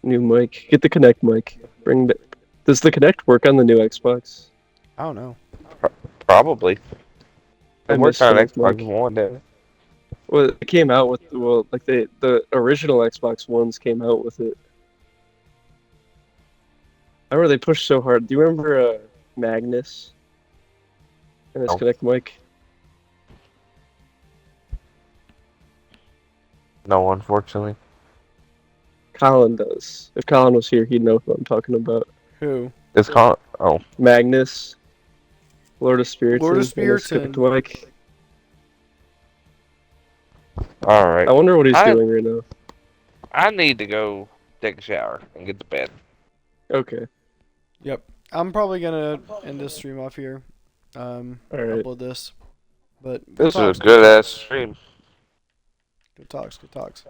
new mic. Get the Connect mic. Bring the. Does the Connect work on the new Xbox? I don't know. Probably. It I worked miss on Connect Xbox mic. One, didn't it? Well, it came out with like the original Xbox Ones came out with it. I remember they pushed so hard. Do you remember Magnus and his No. Connect mic? No, unfortunately. Colin does. If Colin was here, he'd know what I'm talking about. Who? It's called. Oh, Magnus, Lord of Lord of Spiriton, and his Connect Spiriton. mic. all right. I wonder what he's I doing right now. I need to go take a shower and get to bed. Okay. Yep. I'm probably gonna end this stream off here. All right. Upload this. But good This is a talks. good ass stream. Good talks. Good talks.